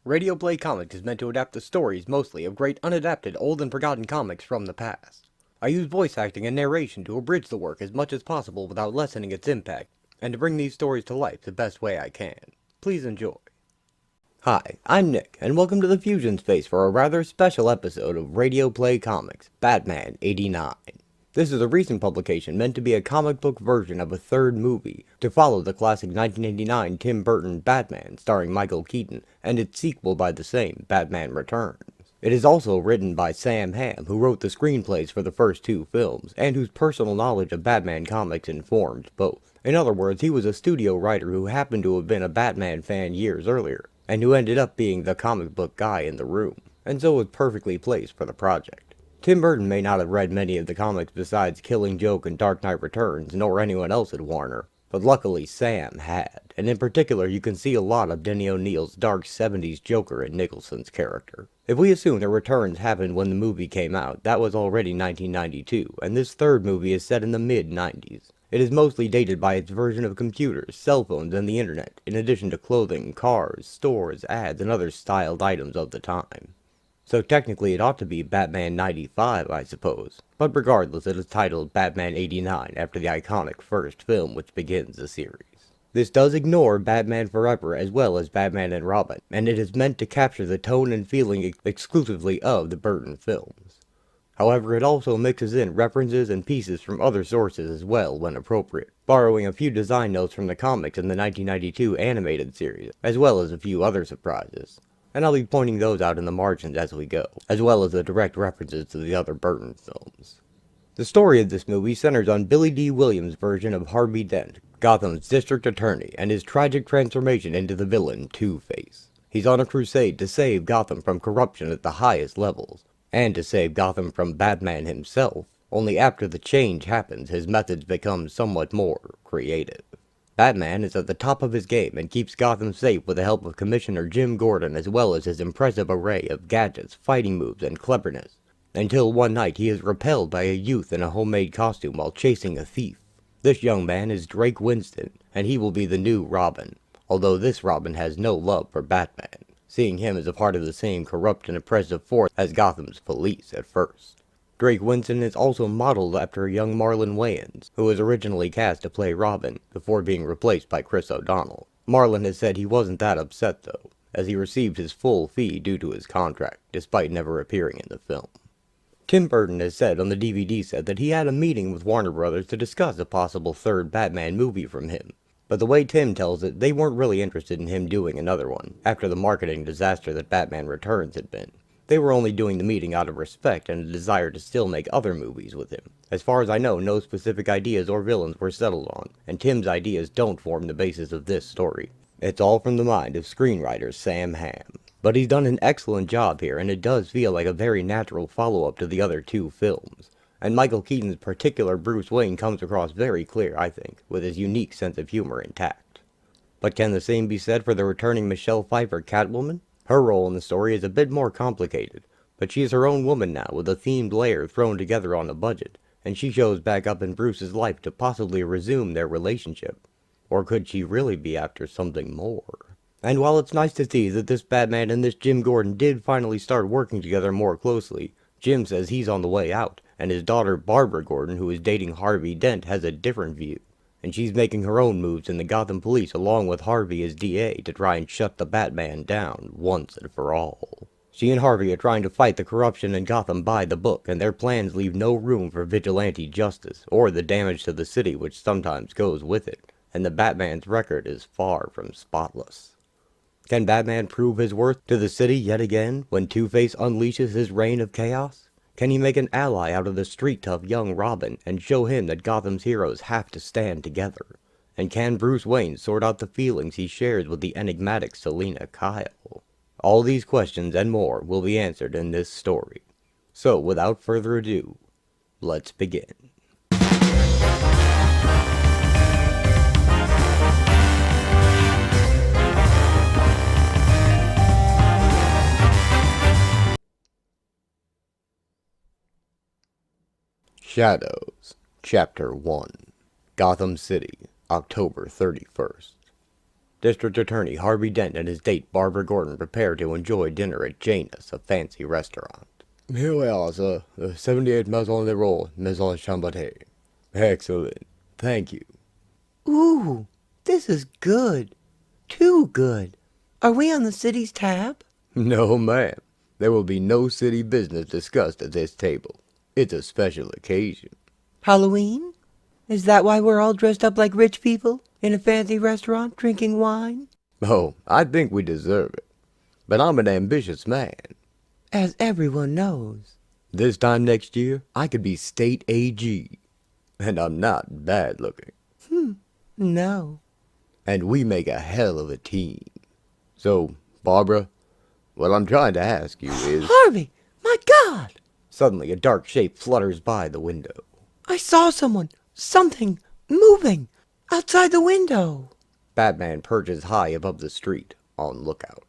Radio Play Comics is meant to adapt the stories mostly of great unadapted old and forgotten comics from the past. I use voice acting and narration to abridge the work as much as possible without lessening its impact, and to bring these stories to life the best way I can. Please enjoy. Hi, I'm Nick, and welcome to the Fusion Space for a rather special episode of Radio Play Comics, Batman 89. This is a recent publication meant to be a comic book version of a third movie, to follow the classic 1989 Tim Burton Batman starring Michael Keaton, and its sequel by the same, Batman Returns. It is also written by Sam Hamm, who wrote the screenplays for the first two films, and whose personal knowledge of Batman comics informed both. In other words, he was a studio writer who happened to have been a Batman fan years earlier, and who ended up being the comic book guy in the room, and so was perfectly placed for the project. Tim Burton may not have read many of the comics besides Killing Joke and Dark Knight Returns, nor anyone else at Warner, but luckily Sam had, and in particular you can see a lot of Denny O'Neil's dark 70s Joker in Nicholson's character. If we assume that Returns happened when the movie came out, that was already 1992, and this third movie is set in the mid-90s. It is mostly dated by its version of computers, cell phones, and the internet, in addition to clothing, cars, stores, ads, and other styled items of the time. So technically it ought to be Batman 95, I suppose, but regardless it is titled Batman 89 after the iconic first film which begins the series. This does ignore Batman Forever as well as Batman and Robin, and it is meant to capture the tone and feeling exclusively of the Burton films. However, it also mixes in references and pieces from other sources as well when appropriate, borrowing a few design notes from the comics in the 1992 animated series, as well as a few other surprises. And I'll be pointing those out in the margins as we go, as well as the direct references to the other Burton films. The story of this movie centers on Billy Dee Williams' version of Harvey Dent, Gotham's district attorney, and his tragic transformation into the villain Two-Face. He's on a crusade to save Gotham from corruption at the highest levels, and to save Gotham from Batman himself, only after the change happens his methods become somewhat more creative. Batman is at the top of his game and keeps Gotham safe with the help of Commissioner Jim Gordon as well as his impressive array of gadgets, fighting moves, and cleverness, until one night he is repelled by a youth in a homemade costume while chasing a thief. This young man is Drake Winston, and he will be the new Robin, although this Robin has no love for Batman, seeing him as a part of the same corrupt and oppressive force as Gotham's police at first. Drake Winston is also modeled after a young Marlon Wayans, who was originally cast to play Robin, before being replaced by Chris O'Donnell. Marlon has said he wasn't that upset though, as he received his full fee due to his contract, despite never appearing in the film. Tim Burton has said on the DVD set that he had a meeting with Warner Brothers to discuss a possible third Batman movie from him, but the way Tim tells it, they weren't really interested in him doing another one, after the marketing disaster that Batman Returns had been. They were only doing the meeting out of respect and a desire to still make other movies with him. As far as I know, no specific ideas or villains were settled on, and Tim's ideas don't form the basis of this story. It's all from the mind of screenwriter Sam Hamm. But he's done an excellent job here, and it does feel like a very natural follow-up to the other two films. And Michael Keaton's particular Bruce Wayne comes across very clear, I think, with his unique sense of humor intact. But can the same be said for the returning Michelle Pfeiffer Catwoman? Her role in the story is a bit more complicated, but she is her own woman now with a themed layer thrown together on a budget, and she shows back up in Bruce's life to possibly resume their relationship. Or could she really be after something more? And while it's nice to see that this Batman and this Jim Gordon did finally start working together more closely, Jim says he's on the way out, and his daughter Barbara Gordon, who is dating Harvey Dent, has a different view. And she's making her own moves in the Gotham Police along with Harvey as DA to try and shut the Batman down once and for all. She and Harvey are trying to fight the corruption in Gotham by the book, and their plans leave no room for vigilante justice, or the damage to the city which sometimes goes with it, and the Batman's record is far from spotless. Can Batman prove his worth to the city yet again when Two-Face unleashes his reign of chaos? Can he make an ally out of the street-tough young Robin and show him that Gotham's heroes have to stand together? And can Bruce Wayne sort out the feelings he shares with the enigmatic Selina Kyle? All these questions and more will be answered in this story. So, without further ado, let's begin. Shadows, Chapter 1, Gotham City, October 31st. District Attorney Harvey Dent and his date Barbara Gordon prepare to enjoy dinner at Janus, a fancy restaurant. Here we are, sir. The 78 Maison de Roll, Maison Chambertin. Excellent. Thank you. Ooh, this is good. Too good. Are we on the city's tab? No, ma'am. There will be no city business discussed at this table. It's a special occasion. Halloween? Is that why we're all dressed up like rich people in a fancy restaurant drinking wine? Oh, I think we deserve it. But I'm an ambitious man. As everyone knows. This time next year, I could be state AG. And I'm not bad looking. No. And we make a hell of a team. So, Barbara, what I'm trying to ask you is... Harvey! My God! Suddenly, a dark shape flutters by the window. I saw something, moving, outside the window. Batman perches high above the street, on lookout.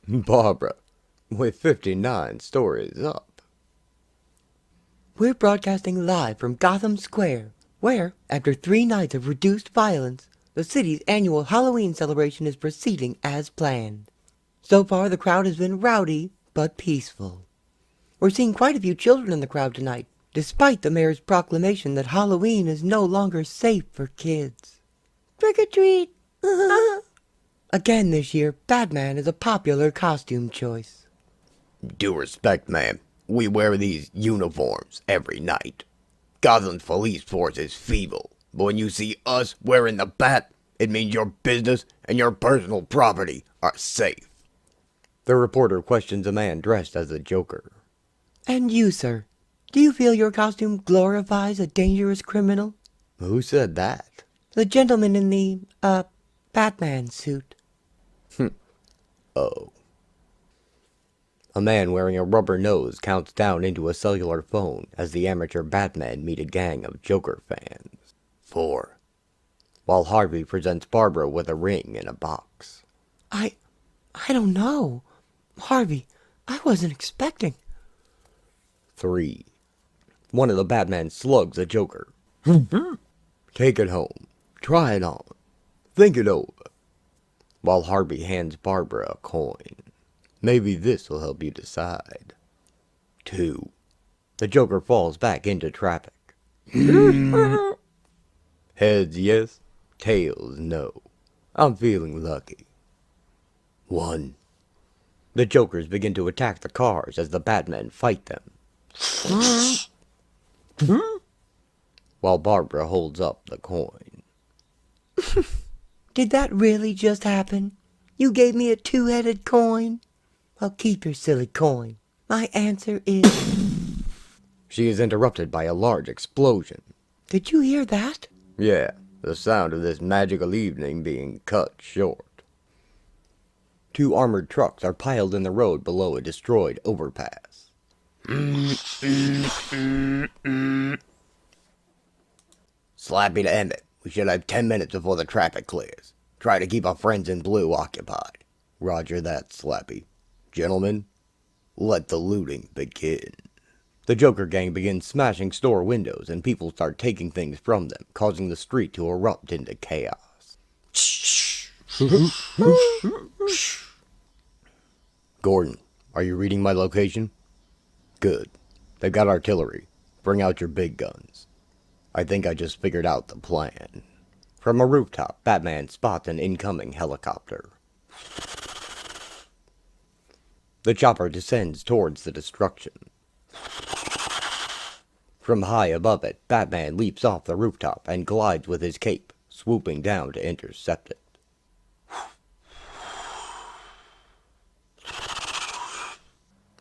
Barbara, with 59 stories up. We're broadcasting live from Gotham Square, where, after 3 nights of reduced violence, the city's annual Halloween celebration is proceeding as planned. So far, the crowd has been rowdy, but peaceful. We're seeing quite a few children in the crowd tonight, despite the mayor's proclamation that Halloween is no longer safe for kids. Trick or treat! Again this year, Batman is a popular costume choice. Due respect, ma'am. We wear these uniforms every night. Gotham's police force is feeble, but when you see us wearing the bat, it means your business and your personal property are safe. The reporter questions a man dressed as a Joker. And you, sir, do you feel your costume glorifies a dangerous criminal? Who said that? The gentleman in the, Batman suit. Oh. A man wearing a rubber nose counts down into a cellular phone as the amateur Batman meet a gang of Joker fans. 4. While Harvey presents Barbara with a ring in a box. I don't know. Harvey, I wasn't expecting. 3. One of the Batman slugs a Joker. Take it home. Try it on. Think it over. While Harvey hands Barbara a coin. Maybe this will help you decide. 2. The Joker falls back into traffic. Heads, yes. Tails, no. I'm feeling lucky. 1. The Jokers begin to attack the cars as the Batmen fight them. While Barbara holds up the coin. Did that really just happen? You gave me a 2-headed coin? Well, keep your silly coin. My answer is... She is interrupted by a large explosion. Did you hear that? Yeah, the sound of this magical evening being cut short. 2 armored trucks are piled in the road below a destroyed overpass. Slappy to end it. We should have 10 minutes before the traffic clears. Try to keep our friends in blue occupied. Roger that, Slappy. Gentlemen, let the looting begin. The Joker gang begins smashing store windows and people start taking things from them, causing the street to erupt into chaos. Gordon, are you reading my location? Good. They've got artillery. Bring out your big guns. I think I just figured out the plan. From a rooftop, Batman spots an incoming helicopter. The chopper descends towards the destruction. From high above it, Batman leaps off the rooftop and glides with his cape, swooping down to intercept it.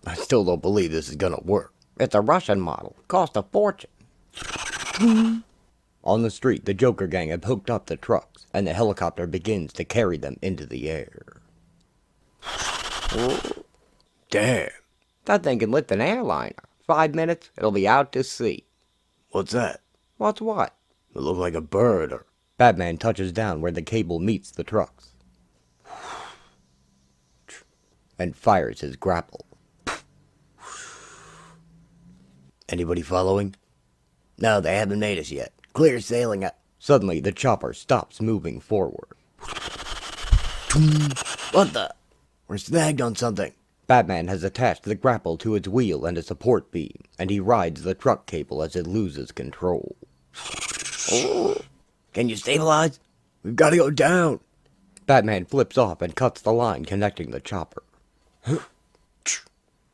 I still don't believe this is gonna work. It's a Russian model. Cost a fortune. On the street, the Joker gang have hooked up the trucks, and the helicopter begins to carry them into the air. Damn. That thing can lift an airliner. 5 minutes, it'll be out to sea. What's that? What's what? It looks like a bird or... Batman touches down where the cable meets the trucks. And fires his grapple. Anybody following? No, they haven't made us yet. Clear sailing up. Suddenly, the chopper stops moving forward. What the? We're snagged on something. Batman has attached the grapple to its wheel and a support beam, and he rides the truck cable as it loses control. Can you stabilize? We've got to go down. Batman flips off and cuts the line connecting the chopper.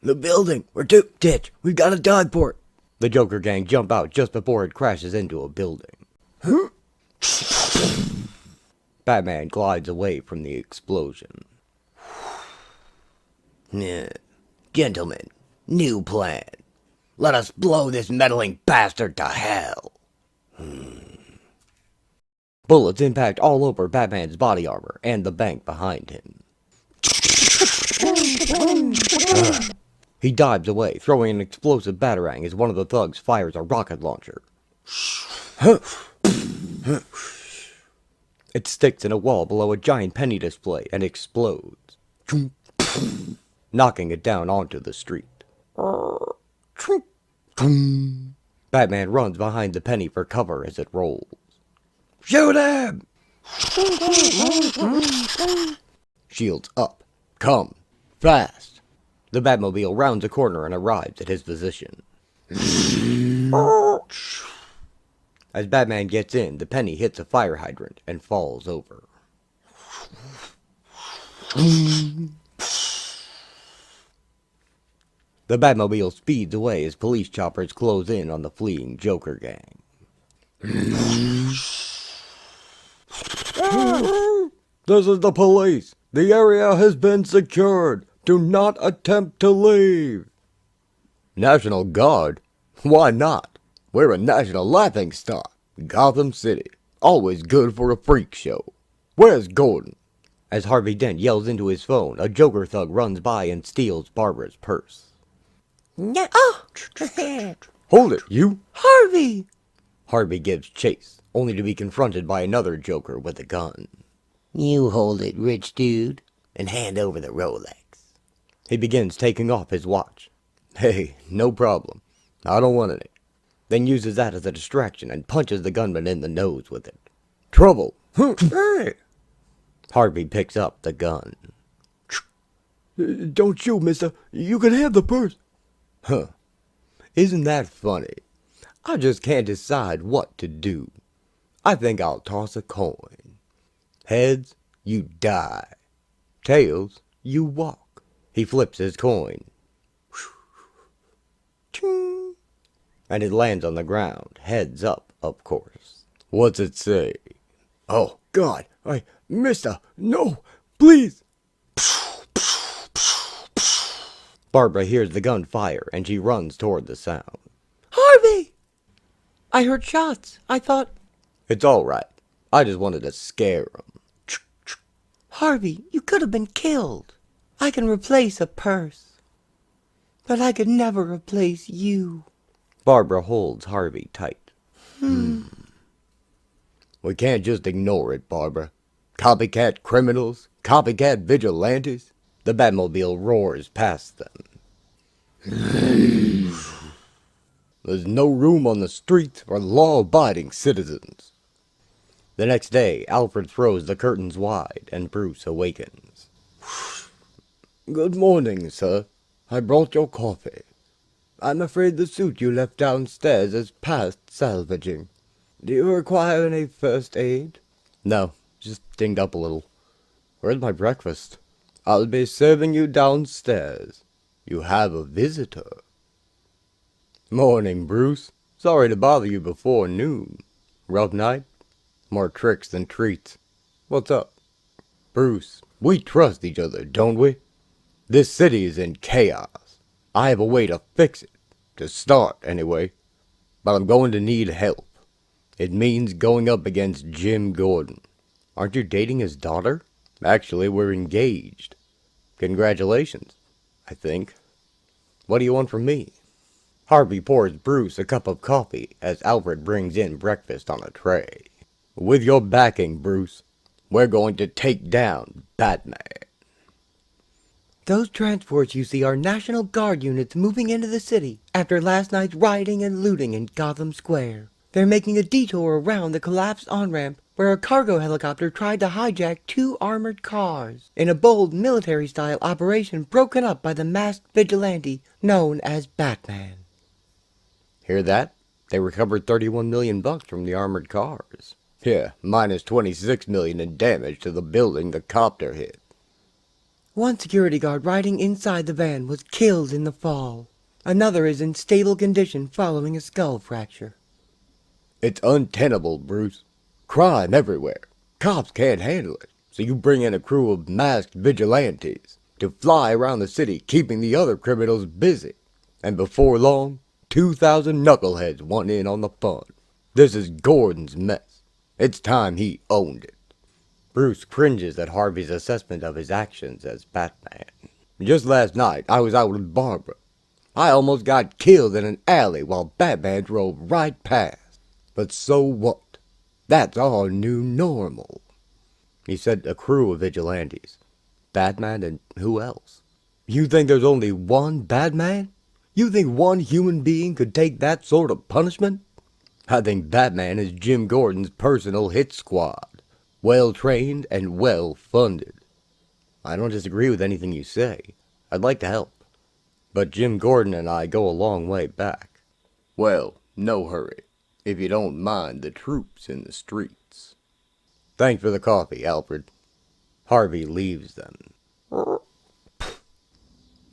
The building. We're too ditch. We've got to dive for it. The Joker gang jump out just before it crashes into a building. Batman glides away from the explosion. Gentlemen, new plan. Let us blow this meddling bastard to hell. Bullets impact all over Batman's body armor and the bank behind him. He dives away, throwing an explosive batarang as one of the thugs fires a rocket launcher. It sticks in a wall below a giant penny display and explodes, knocking it down onto the street. Batman runs behind the penny for cover as it rolls. Shoot him! Shields up. Come. Fast. The Batmobile rounds a corner and arrives at his position. As Batman gets in, the penny hits a fire hydrant and falls over. The Batmobile speeds away as police choppers close in on the fleeing Joker gang. This is the police. The area has been secured. Do not attempt to leave. National Guard? Why not? We're a national laughingstock. Gotham City. Always good for a freak show. Where's Gordon? As Harvey Dent yells into his phone, a Joker thug runs by and steals Barbara's purse. No. Oh. Hold it, you! Harvey! Harvey gives chase, only to be confronted by another Joker with a gun. You hold it, rich dude, and hand over the Rolex. He begins taking off his watch. Hey, no problem. I don't want any. Then uses that as a distraction and punches the gunman in the nose with it. Trouble! Hey! Harvey picks up the gun. Don't shoot, mister. You can have the purse. Huh. Isn't that funny? I just can't decide what to do. I think I'll toss a coin. Heads, you die. Tails, you walk. He flips his coin. And it lands on the ground, heads up, of course. What's it say? Oh, God, mister, no, please. Barbara hears the gun fire, and she runs toward the sound. Harvey! I heard shots. I thought... It's all right. I just wanted to scare him. Harvey, you could have been killed. I can replace a purse. But I could never replace you. Barbara holds Harvey tight. We can't just ignore it, Barbara. Copycat criminals, copycat vigilantes. The Batmobile roars past them. There's no room on the streets for law-abiding citizens. The next day, Alfred throws the curtains wide, and Bruce awakens. Good morning, sir. I brought your coffee. I'm afraid the suit you left downstairs is past salvaging. Do you require any first aid? No, just dinged up a little. Where's my breakfast? I'll be serving you downstairs. You have a visitor. Morning, Bruce. Sorry to bother you before noon. Rough night? More tricks than treats. What's up? Bruce, we trust each other, don't we? This city is in chaos. I have a way to fix it. To start, anyway. But I'm going to need help. It means going up against Jim Gordon. Aren't you dating his daughter? Actually, we're engaged. Congratulations, I think. What do you want from me? Harvey pours Bruce a cup of coffee as Alfred brings in breakfast on a tray. With your backing, Bruce, we're going to take down Batman. Those transports you see are National Guard units moving into the city after last night's rioting and looting in Gotham Square. They're making a detour around the collapsed on-ramp where a cargo helicopter tried to hijack 2 armored cars in a bold military-style operation broken up by the masked vigilante known as Batman. Hear that? They recovered $31 million from the armored cars. Yeah, minus $26 million in damage to the building the copter hit. One security guard riding inside the van was killed in the fall. Another is in stable condition following a skull fracture. It's untenable, Bruce. Crime everywhere. Cops can't handle it, so you bring in a crew of masked vigilantes to fly around the city keeping the other criminals busy. And before long, 2,000 knuckleheads want in on the fun. This is Gordon's mess. It's time he owned it. Bruce cringes at Harvey's assessment of his actions as Batman. Just last night, I was out with Barbara. I almost got killed in an alley while Batman drove right past. But so what? That's our new normal. He said a crew of vigilantes. Batman and who else? You think there's only one Batman? You think one human being could take that sort of punishment? I think Batman is Jim Gordon's personal hit squad. Well-trained and well-funded. I don't disagree with anything you say. I'd like to help. But Jim Gordon and I go a long way back. Well, no hurry, if you don't mind the troops in the streets. Thanks for the coffee, Alfred. Harvey leaves them.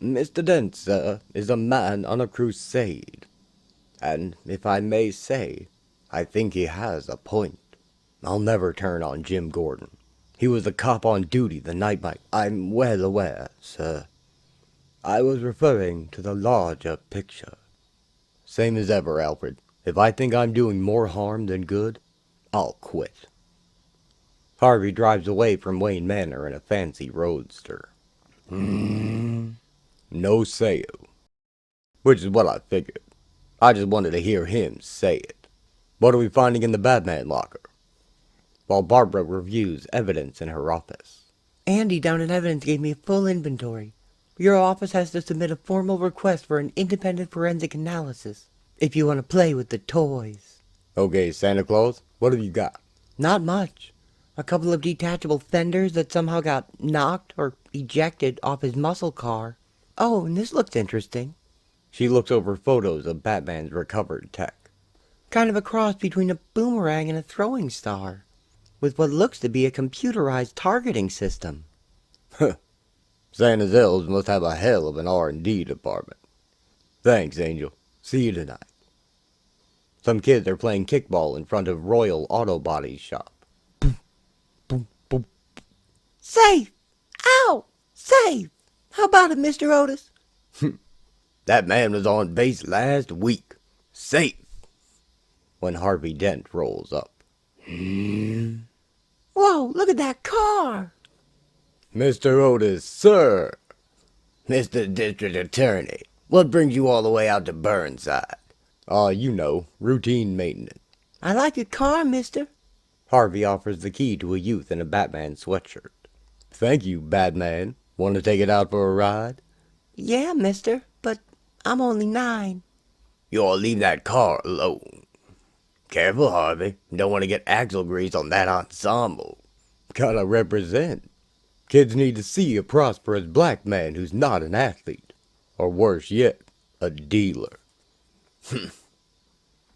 Mr. Dent, sir, is a man on a crusade. And, if I may say, I think he has a point. I'll never turn on Jim Gordon. He was the cop on duty the night I'm well aware, sir. I was referring to the larger picture. Same as ever, Alfred. If I think I'm doing more harm than good, I'll quit. Harvey drives away from Wayne Manor in a fancy roadster. No sayo. Which is what I figured. I just wanted to hear him say it. What are we finding in the Batman locker? While Barbara reviews evidence in her office. Andy down in evidence gave me a full inventory. Your office has to submit a formal request for an independent forensic analysis, if you want to play with the toys. Okay, Santa Claus, what have you got? Not much. A couple of detachable fenders that somehow got knocked or ejected off his muscle car. Oh, and this looks interesting. She looks over photos of Batman's recovered tech. Kind of a cross between a boomerang and a throwing star, with what looks to be a computerized targeting system. Huh. Santa's elves must have a hell of an R&D department. Thanks, Angel. See you tonight. Some kids are playing kickball in front of Royal Auto Body's shop. Boom, boom, boom. Safe! Ow! Safe! How about it, Mr. Otis? That man was on base last week. Safe! When Harvey Dent rolls up. Whoa, look at that car! Mr. Otis, sir! Mr. District Attorney, what brings you all the way out to Burnside? You know, routine maintenance. I like your car, mister. Harvey offers the key to a youth in a Batman sweatshirt. Thank you, Batman. Want to take it out for a ride? Yeah, mister, but I'm only 9. You all leave that car alone. Careful, Harvey. Don't want to get axle grease on that ensemble. Gotta represent. Kids need to see a prosperous black man who's not an athlete. Or worse yet, a dealer.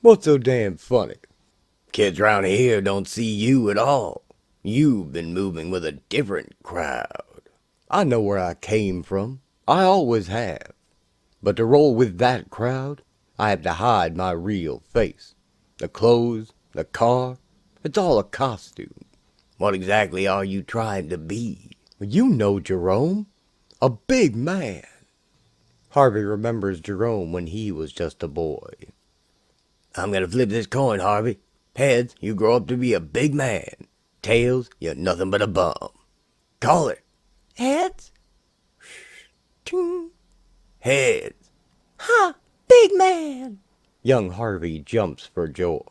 What's so damn funny? Kids round here don't see you at all. You've been moving with a different crowd. I know where I came from. I always have. But to roll with that crowd, I have to hide my real face. The clothes, the car, it's all a costume. What exactly are you trying to be? You know Jerome. A big man. Harvey remembers Jerome when he was just a boy. I'm gonna flip this coin, Harvey. Heads, you grow up to be a big man. Tails, you're nothing but a bum. Call it. Heads? Ting. Heads. Ha! Big man! Young Harvey jumps for joy.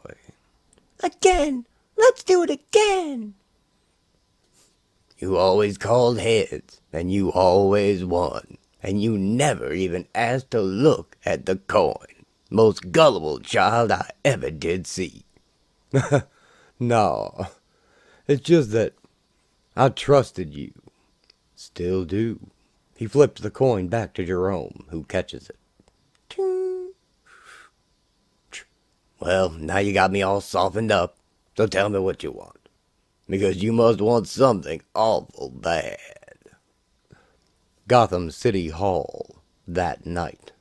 Again! Let's do it again! You always called heads, and you always won. And you never even asked to look at the coin. Most gullible child I ever did see. No, it's just that I trusted you. Still do. He flips the coin back to Jerome, who catches it. Ting. Well, now you got me all softened up, so tell me what you want. Because you must want something awful bad. Gotham City Hall, that night.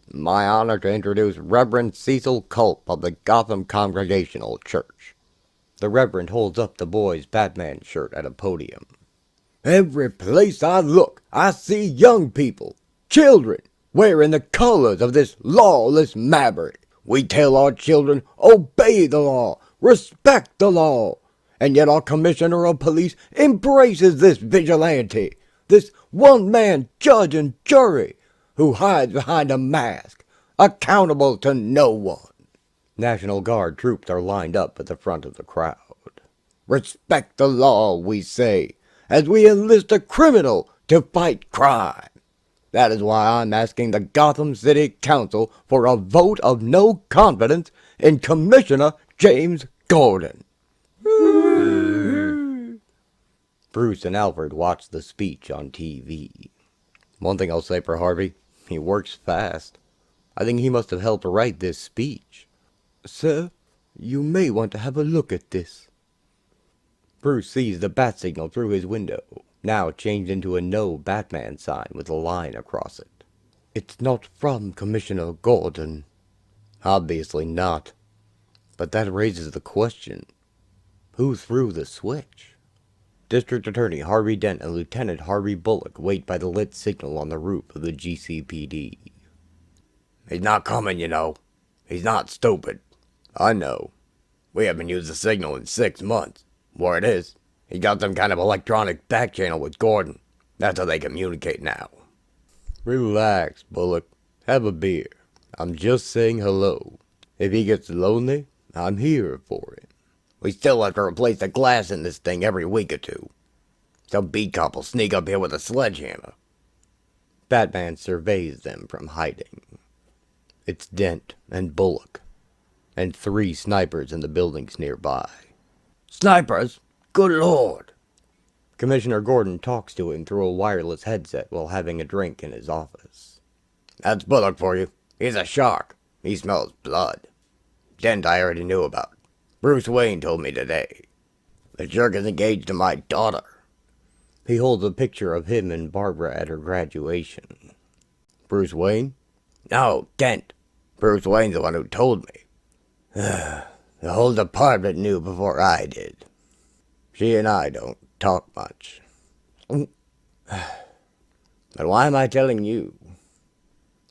My honor to introduce Reverend Cecil Culp of the Gotham Congregational Church. The Reverend holds up the boy's Batman shirt at a podium. Every place I look, I see young people, children, wearing the colors of this lawless maverick. We tell our children, obey the law, respect the law. And yet our commissioner of police embraces this vigilante, this one-man judge and jury, who hides behind a mask, accountable to no one. National Guard troops are lined up at the front of the crowd. Respect the law, we say, as we enlist a criminal to fight crime. That is why I'm asking the Gotham City Council for a vote of no confidence in Commissioner James Gordon. Bruce and Alfred watch the speech on TV. One thing I'll say for Harvey, he works fast. I think he must have helped write this speech. Sir, you may want to have a look at this. Bruce sees the bat signal through his window, now changed into a no Batman sign with a line across it. It's not from Commissioner Gordon. Obviously not. But that raises the question, who threw the switch? District Attorney Harvey Dent and Lieutenant Harvey Bullock wait by the lit signal on the roof of the GCPD. He's not coming, you know. He's not stupid. I know. We haven't used the signal in 6 months. Where it is, he got some kind of electronic back channel with Gordon. That's how they communicate now. Relax, Bullock. Have a beer. I'm just saying hello. If he gets lonely, I'm here for him. We still have to replace the glass in this thing every week or two. Some beat cop will sneak up here with a sledgehammer. Batman surveys them from hiding. It's Dent and Bullock, and 3 snipers in the buildings nearby. Snipers? Good Lord. Commissioner Gordon talks to him through a wireless headset while having a drink in his office. That's Bullock for you. He's a shark. He smells blood. Dent I already knew about. Bruce Wayne told me today. The jerk is engaged to my daughter. He holds a picture of him and Barbara at her graduation. Bruce Wayne? No, Dent. Bruce Wayne's the one who told me. The whole department knew before I did. She and I don't talk much. But why am I telling you?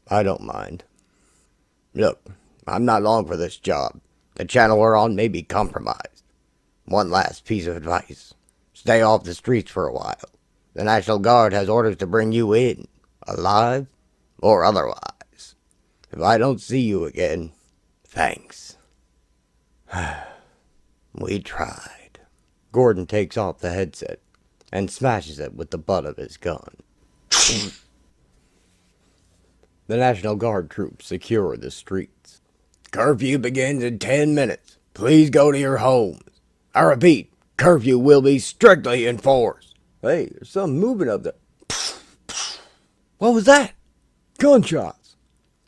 I don't mind. Look, I'm not long for this job. The channel we're on may be compromised. One last piece of advice. Stay off the streets for a while. The National Guard has orders to bring you in, alive or otherwise. If I don't see you again, thanks. We tried. Gordon takes off the headset and smashes it with the butt of his gun. The National Guard troops secure the streets. Curfew begins in 10 minutes. Please go to your homes. I repeat, curfew will be strictly enforced. Hey, there's something moving up there. What was that? Gunshots!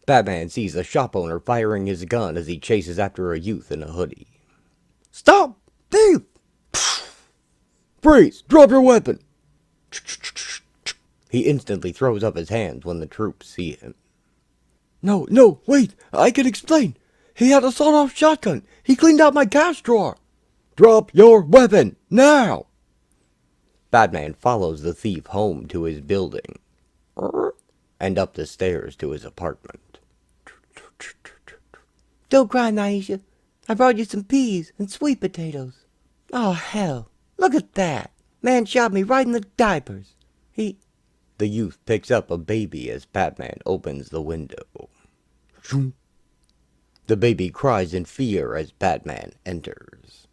Batman sees the shop owner firing his gun as he chases after a youth in a hoodie. Stop! Thief! Freeze! Drop your weapon! He instantly throws up his hands when the troops see him. No, wait! I can explain! He had a sawed-off shotgun! He cleaned out my cash drawer! Drop your weapon! Now! Batman follows the thief home to his building and up the stairs to his apartment. Don't cry, Naisha. I brought you some peas and sweet potatoes. Oh, hell. Look at that. Man shot me right in the diapers. The youth picks up a baby as Batman opens the window. The baby cries in fear as Batman enters.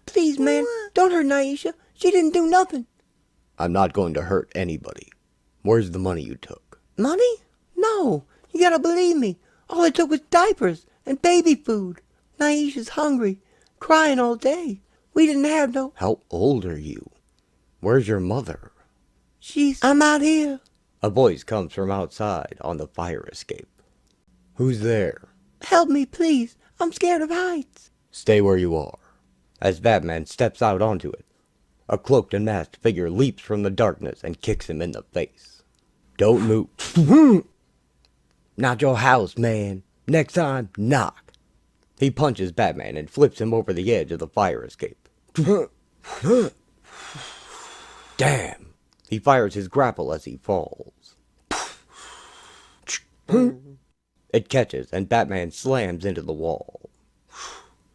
Please, man, don't hurt Naisha. She didn't do nothing. I'm not going to hurt anybody. Where's the money you took? Money? No, you gotta believe me. All I took was diapers and baby food. Naisha's hungry, crying all day. We didn't have no... How old are you? Where's your mother? I'm out here. A voice comes from outside on the fire escape. Who's there? Help me, please. I'm scared of heights. Stay where you are. As Batman steps out onto it, a cloaked and masked figure leaps from the darkness and kicks him in the face. Don't move. Not your house, man. Next time, knock. He punches Batman and flips him over the edge of the fire escape. Damn. He fires his grapple as he falls. It catches and Batman slams into the wall.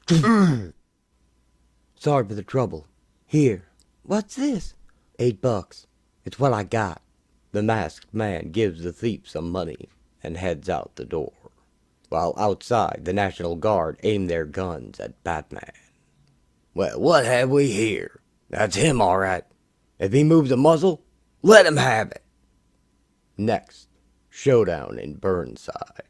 Sorry for the trouble. Here, What's this? $8. It's what I got. The masked man gives the thief some money and heads out the door, while outside the National Guard aim their guns at Batman. Well, what have we here? That's him, all right. If he moves a muzzle, let him have it. Next, Showdown in Burnside.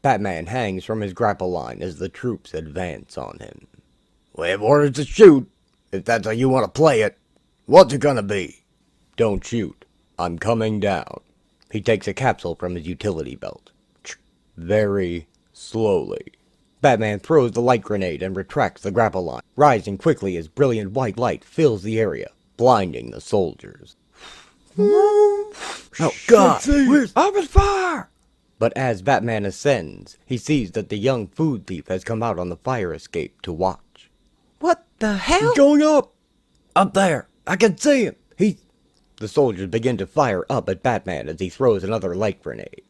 Batman hangs from his grapple line as the troops advance on him. We have orders to shoot, if that's how you want to play it. What's it gonna be? Don't shoot. I'm coming down. He takes a capsule from his utility belt. Very slowly. Batman throws the light grenade and retracts the grapple line, rising quickly as brilliant white light fills the area, blinding the soldiers. Oh, God! Where's open fire? But as Batman ascends, he sees that the young food thief has come out on the fire escape to watch. What the hell? He's going up! Up there! I can see him! The soldiers begin to fire up at Batman as he throws another light grenade.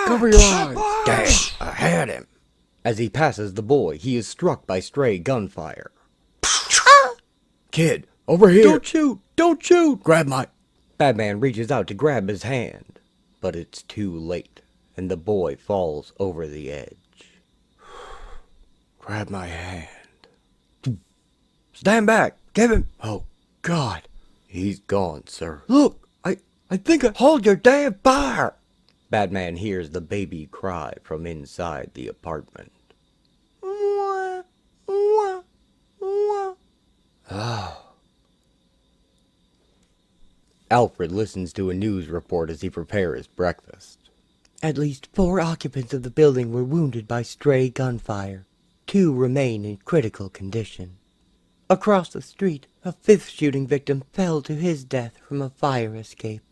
Cover your eyes! Damn, I had him! As he passes the boy, he is struck by stray gunfire. Kid, over here! Don't shoot! Don't shoot! Grab my... Batman reaches out to grab his hand, but it's too late, and the boy falls over the edge. Grab my hand. Stand back! Give him... Oh, God. He's gone, sir. Look! I think I... Hold your damn fire! Batman hears the baby cry from inside the apartment. Alfred listens to a news report as he prepares breakfast. At least 4 occupants of the building were wounded by stray gunfire. 2 remain in critical condition. Across the street, a 5th shooting victim fell to his death from a fire escape.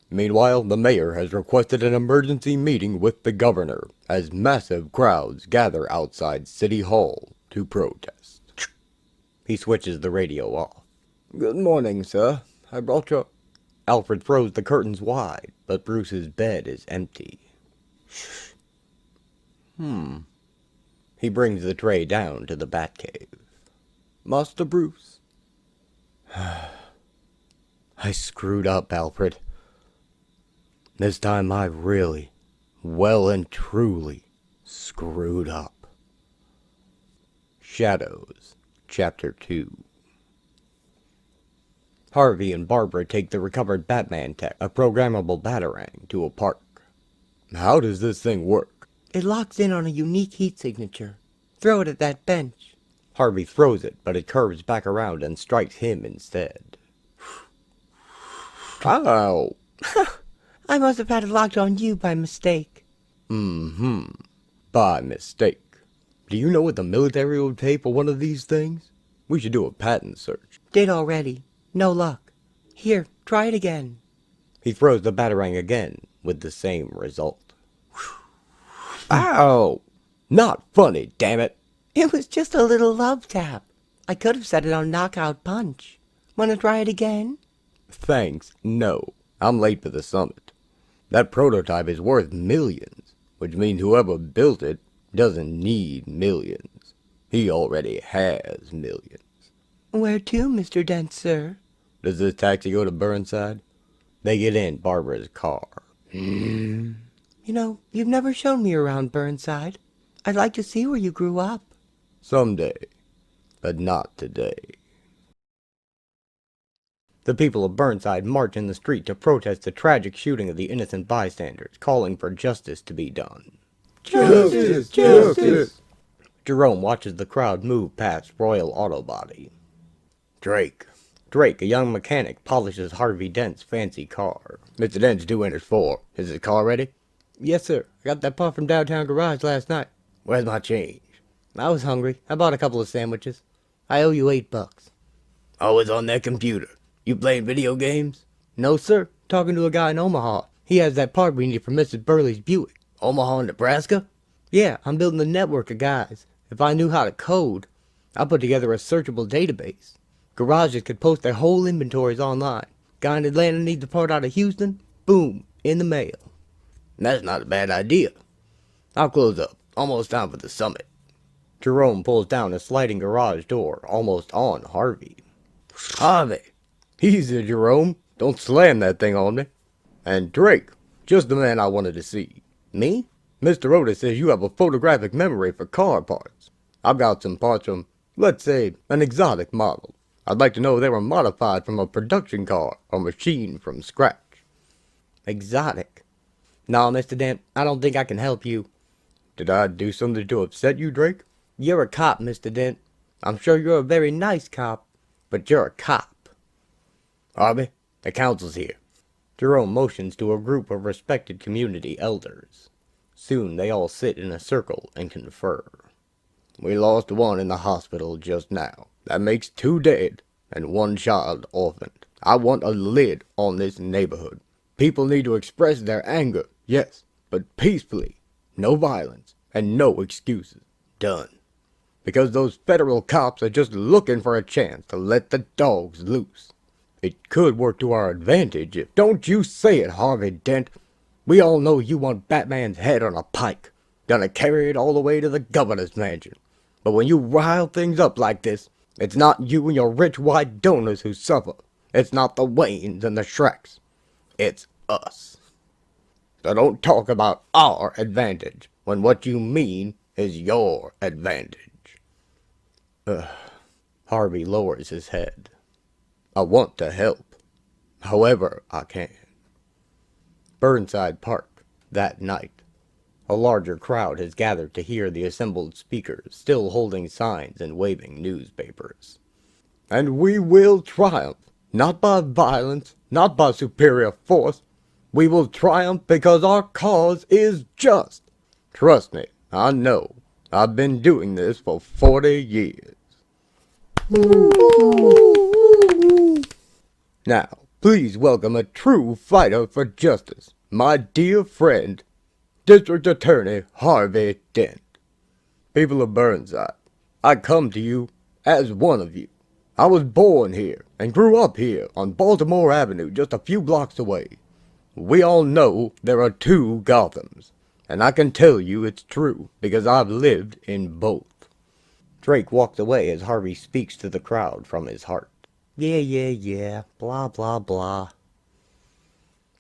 Meanwhile, the mayor has requested an emergency meeting with the governor as massive crowds gather outside City Hall to protest. He switches the radio off. Good morning, sir. I brought your... Alfred throws the curtains wide, but Bruce's bed is empty. He brings the tray down to the Batcave. Master Bruce. I screwed up, Alfred. This time I really, well and truly, screwed up. Shadows, Chapter 2. Harvey and Barbara take the recovered Batman tech, a programmable Batarang, to a park. How does this thing work? It locks in on a unique heat signature. Throw it at that bench. Harvey throws it, but it curves back around and strikes him instead. Ow! I must have had it locked on you by mistake. By mistake. Do you know what the military would pay for one of these things? We should do a patent search. Did already. No luck. Here, try it again. He throws the Batarang again, with the same result. Ow! Not funny, damn it! It was just a little love tap. I could have set it on knockout punch. Wanna try it again? Thanks, no. I'm late for the summit. That prototype is worth millions, which means whoever built it doesn't need millions. He already has millions. Where to, Mr. Dent, sir? Does this taxi go to Burnside? They get in Barbara's car. You know, you've never shown me around Burnside. I'd like to see where you grew up. Someday, but not today. The people of Burnside march in the street to protest the tragic shooting of the innocent bystanders, calling for justice to be done. Justice! Justice! Jerome watches the crowd move past Royal Auto Body. Drake, Drake, a young mechanic, polishes Harvey Dent's fancy car. Mr. Dent's due in at 4. Is his car ready? Yes, sir. I got that part from downtown garage last night. Where's my change? I was hungry. I bought a couple of sandwiches. I owe you $8. Always on that computer. You playing video games? No, sir. Talking to a guy in Omaha. He has that part we need for Mrs. Burley's Buick. Omaha, Nebraska? Yeah, I'm building a network of guys. If I knew how to code, I'd put together a searchable database. Garages could post their whole inventories online. Guy in Atlanta needs a part out of Houston. Boom. In the mail. That's not a bad idea. I'll close up. Almost time for the summit. Jerome pulls down a sliding garage door, almost on Harvey. Harvey! Easy, Jerome. Don't slam that thing on me. And Drake, just the man I wanted to see. Me? Mr. Otis says you have a photographic memory for car parts. I've got some parts from, let's say, an exotic model. I'd like to know if they were modified from a production car or machined from scratch. Exotic? No, Mr. Dent, I don't think I can help you. Did I do something to upset you, Drake? You're a cop, Mr. Dent. I'm sure you're a very nice cop, but you're a cop. Harvey, the council's here. Jerome motions to a group of respected community elders. Soon they all sit in a circle and confer. We lost one in the hospital just now. That makes 2 dead and 1 child orphaned. I want a lid on this neighborhood. People need to express their anger, yes, but peacefully. No violence and no excuses. Done. Because those federal cops are just looking for a chance to let the dogs loose. It could work to our advantage if... Don't you say it, Harvey Dent. We all know you want Batman's head on a pike. Gonna carry it all the way to the governor's mansion. But when you rile things up like this, it's not you and your rich white donors who suffer. It's not the Waynes and the Shreks. It's us. So don't talk about our advantage when what you mean is your advantage. Harvey lowers his head. I want to help, however I can. Burnside Park, that night. A larger crowd has gathered to hear the assembled speakers, still holding signs and waving newspapers. And we will triumph, not by violence, not by superior force. We will triumph because our cause is just. Trust me, I know. I've been doing this for 40 years. Now, please welcome a true fighter for justice, my dear friend, District Attorney Harvey Dent. People of Burnside, I come to you as one of you. I was born here and grew up here on Baltimore Avenue just a few blocks away. We all know there are 2 Gothams, and I can tell you it's true because I've lived in both. Drake walks away as Harvey speaks to the crowd from his heart. Yeah, blah, blah, blah.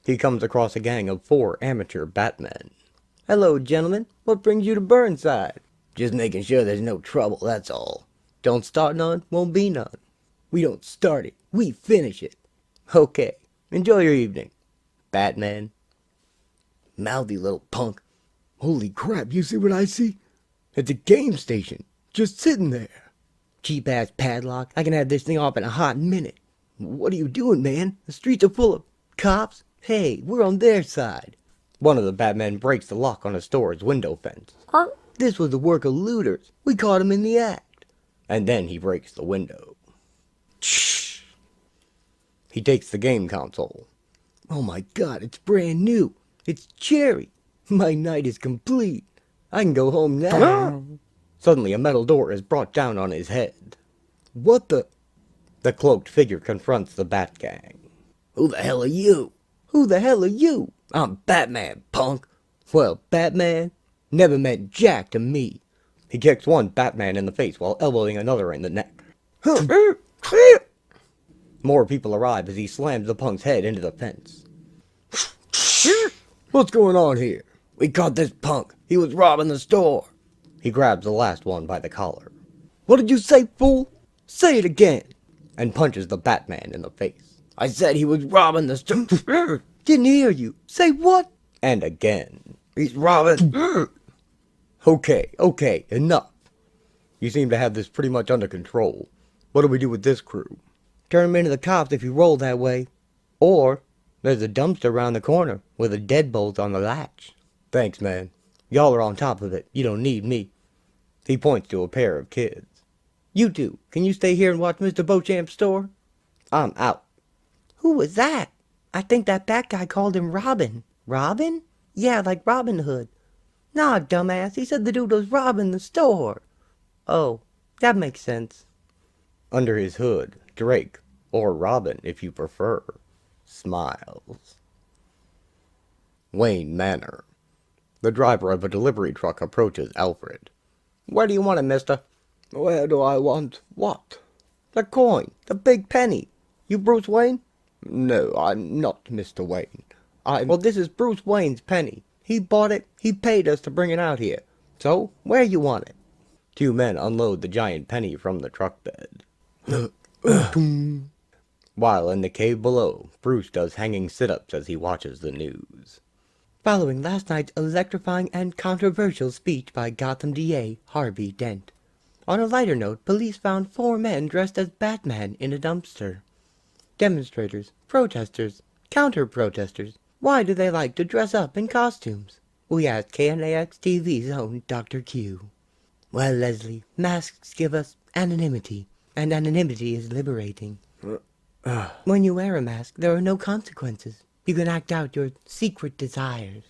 He comes across a gang of 4 amateur Batmen. Hello, gentlemen. What brings you to Burnside? Just making sure there's no trouble, that's all. Don't start none, won't be none. We don't start it, we finish it. Okay, enjoy your evening, Batman. Mouthy little punk. Holy crap, you see what I see? It's a game station, just sitting there. Cheap-ass padlock. I can have this thing off in a hot minute. What are you doing, man? The streets are full of cops. Hey, we're on their side. One of the Batmen breaks the lock on a store's window fence. This was the work of looters. We caught him in the act. And then he breaks the window. Shh! He takes the game console. Oh my God, it's brand new. It's cherry. My night is complete. I can go home now. Suddenly a metal door is brought down on his head. What the? The cloaked figure confronts the Bat Gang. Who the hell are you? Who the hell are you? I'm Batman, punk. Well, Batman never meant jack to me. He kicks one Batman in the face while elbowing another in the neck. More people arrive as he slams the punk's head into the fence. What's going on here? We caught this punk. He was robbing the store. He grabs the last one by the collar. What did you say, fool? Say it again. And punches the Batman in the face. I said he was robbing the store. Didn't hear you. Say what? And again. He's robbing. Okay, enough. You seem to have this pretty much under control. What do we do with this crew? Turn him into the cops if you roll that way. Or, there's a dumpster around the corner with a deadbolt on the latch. Thanks, man. Y'all are on top of it. You don't need me. He points to a pair of kids. You two, can you stay here and watch Mr. Beauchamp's store? I'm out. Who was that? I think that guy called him Robin. Robin? Yeah, like Robin Hood. Nah, dumbass, he said the dude was robbing the store. Oh, that makes sense. Under his hood, Drake, or Robin if you prefer, smiles. Wayne Manor. The driver of a delivery truck approaches Alfred. Where do you want it, mister? Where do I want what? The coin, the big penny. You Bruce Wayne? No, I'm not Mr. Wayne. Well, this is Bruce Wayne's penny. He bought it, he paid us to bring it out here. So, where you want it? Two men unload the giant penny from the truck bed. While in the cave below, Bruce does hanging sit-ups as he watches the news. Following last night's electrifying and controversial speech by Gotham DA Harvey Dent. On a lighter note, police found 4 men dressed as Batman in a dumpster. Demonstrators, protesters, counter-protesters. Why do they like to dress up in costumes? We asked KNAX TV's own Dr. Q. Well, Leslie, masks give us anonymity, and anonymity is liberating. When you wear a mask, there are no consequences. You can act out your secret desires.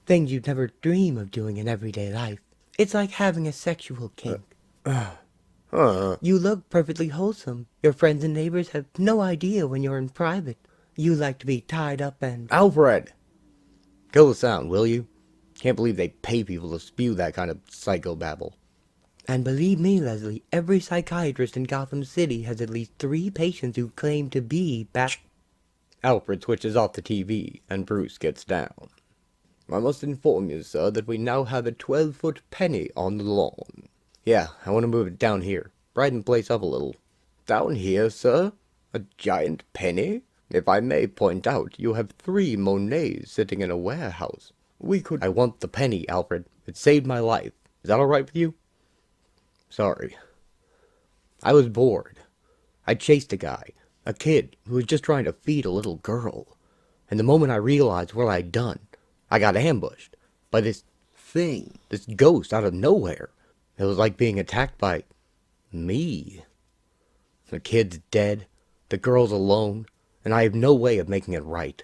Things you'd never dream of doing in everyday life. It's like having a sexual kink. You look perfectly wholesome. Your friends and neighbors have no idea when you're in private. You like to be tied up and... Alfred! Kill the sound, will you? Can't believe they pay people to spew that kind of psychobabble. And believe me, Leslie, every psychiatrist in Gotham City has at least 3 patients who claim to be Alfred switches off the TV, and Bruce gets down. I must inform you, sir, that we now have a 12-foot penny on the lawn. Yeah, I want to move it down here. Brighten the place up a little. Down here, sir? A giant penny? If I may point out, you have 3 Monets sitting in a warehouse. I want the penny, Alfred. It saved my life. Is that all right with you? Sorry. I was bored. I chased a guy, a kid, who was just trying to feed a little girl. And the moment I realized what I'd done, I got ambushed by this thing, this ghost out of nowhere. It was like being attacked by me. The kid's dead, the girl's alone, and I have no way of making it right.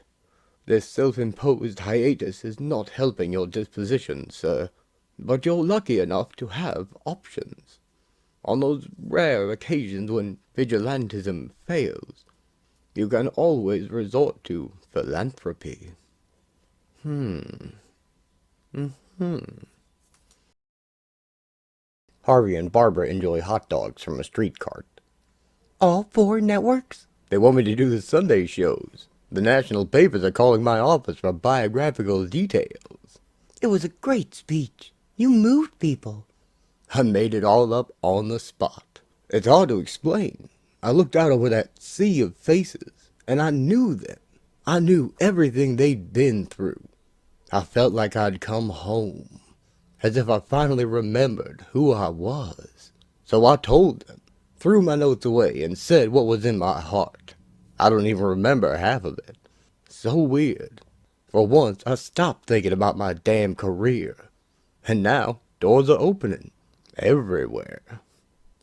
This self-imposed hiatus is not helping your disposition, sir, but you're lucky enough to have options. On those rare occasions when vigilantism fails, you can always resort to philanthropy. Harvey and Barbara enjoy hot dogs from a street cart. All 4 networks? They want me to do the Sunday shows. The national papers are calling my office for biographical details. It was a great speech. You moved people. I made it all up on the spot. It's hard to explain. I looked out over that sea of faces, and I knew them. I knew everything they'd been through. I felt like I'd come home, as if I finally remembered who I was. So I told them, threw my notes away, and said what was in my heart. I don't even remember half of it. So weird. For once, I stopped thinking about my damn career. And now, doors are opening. Everywhere.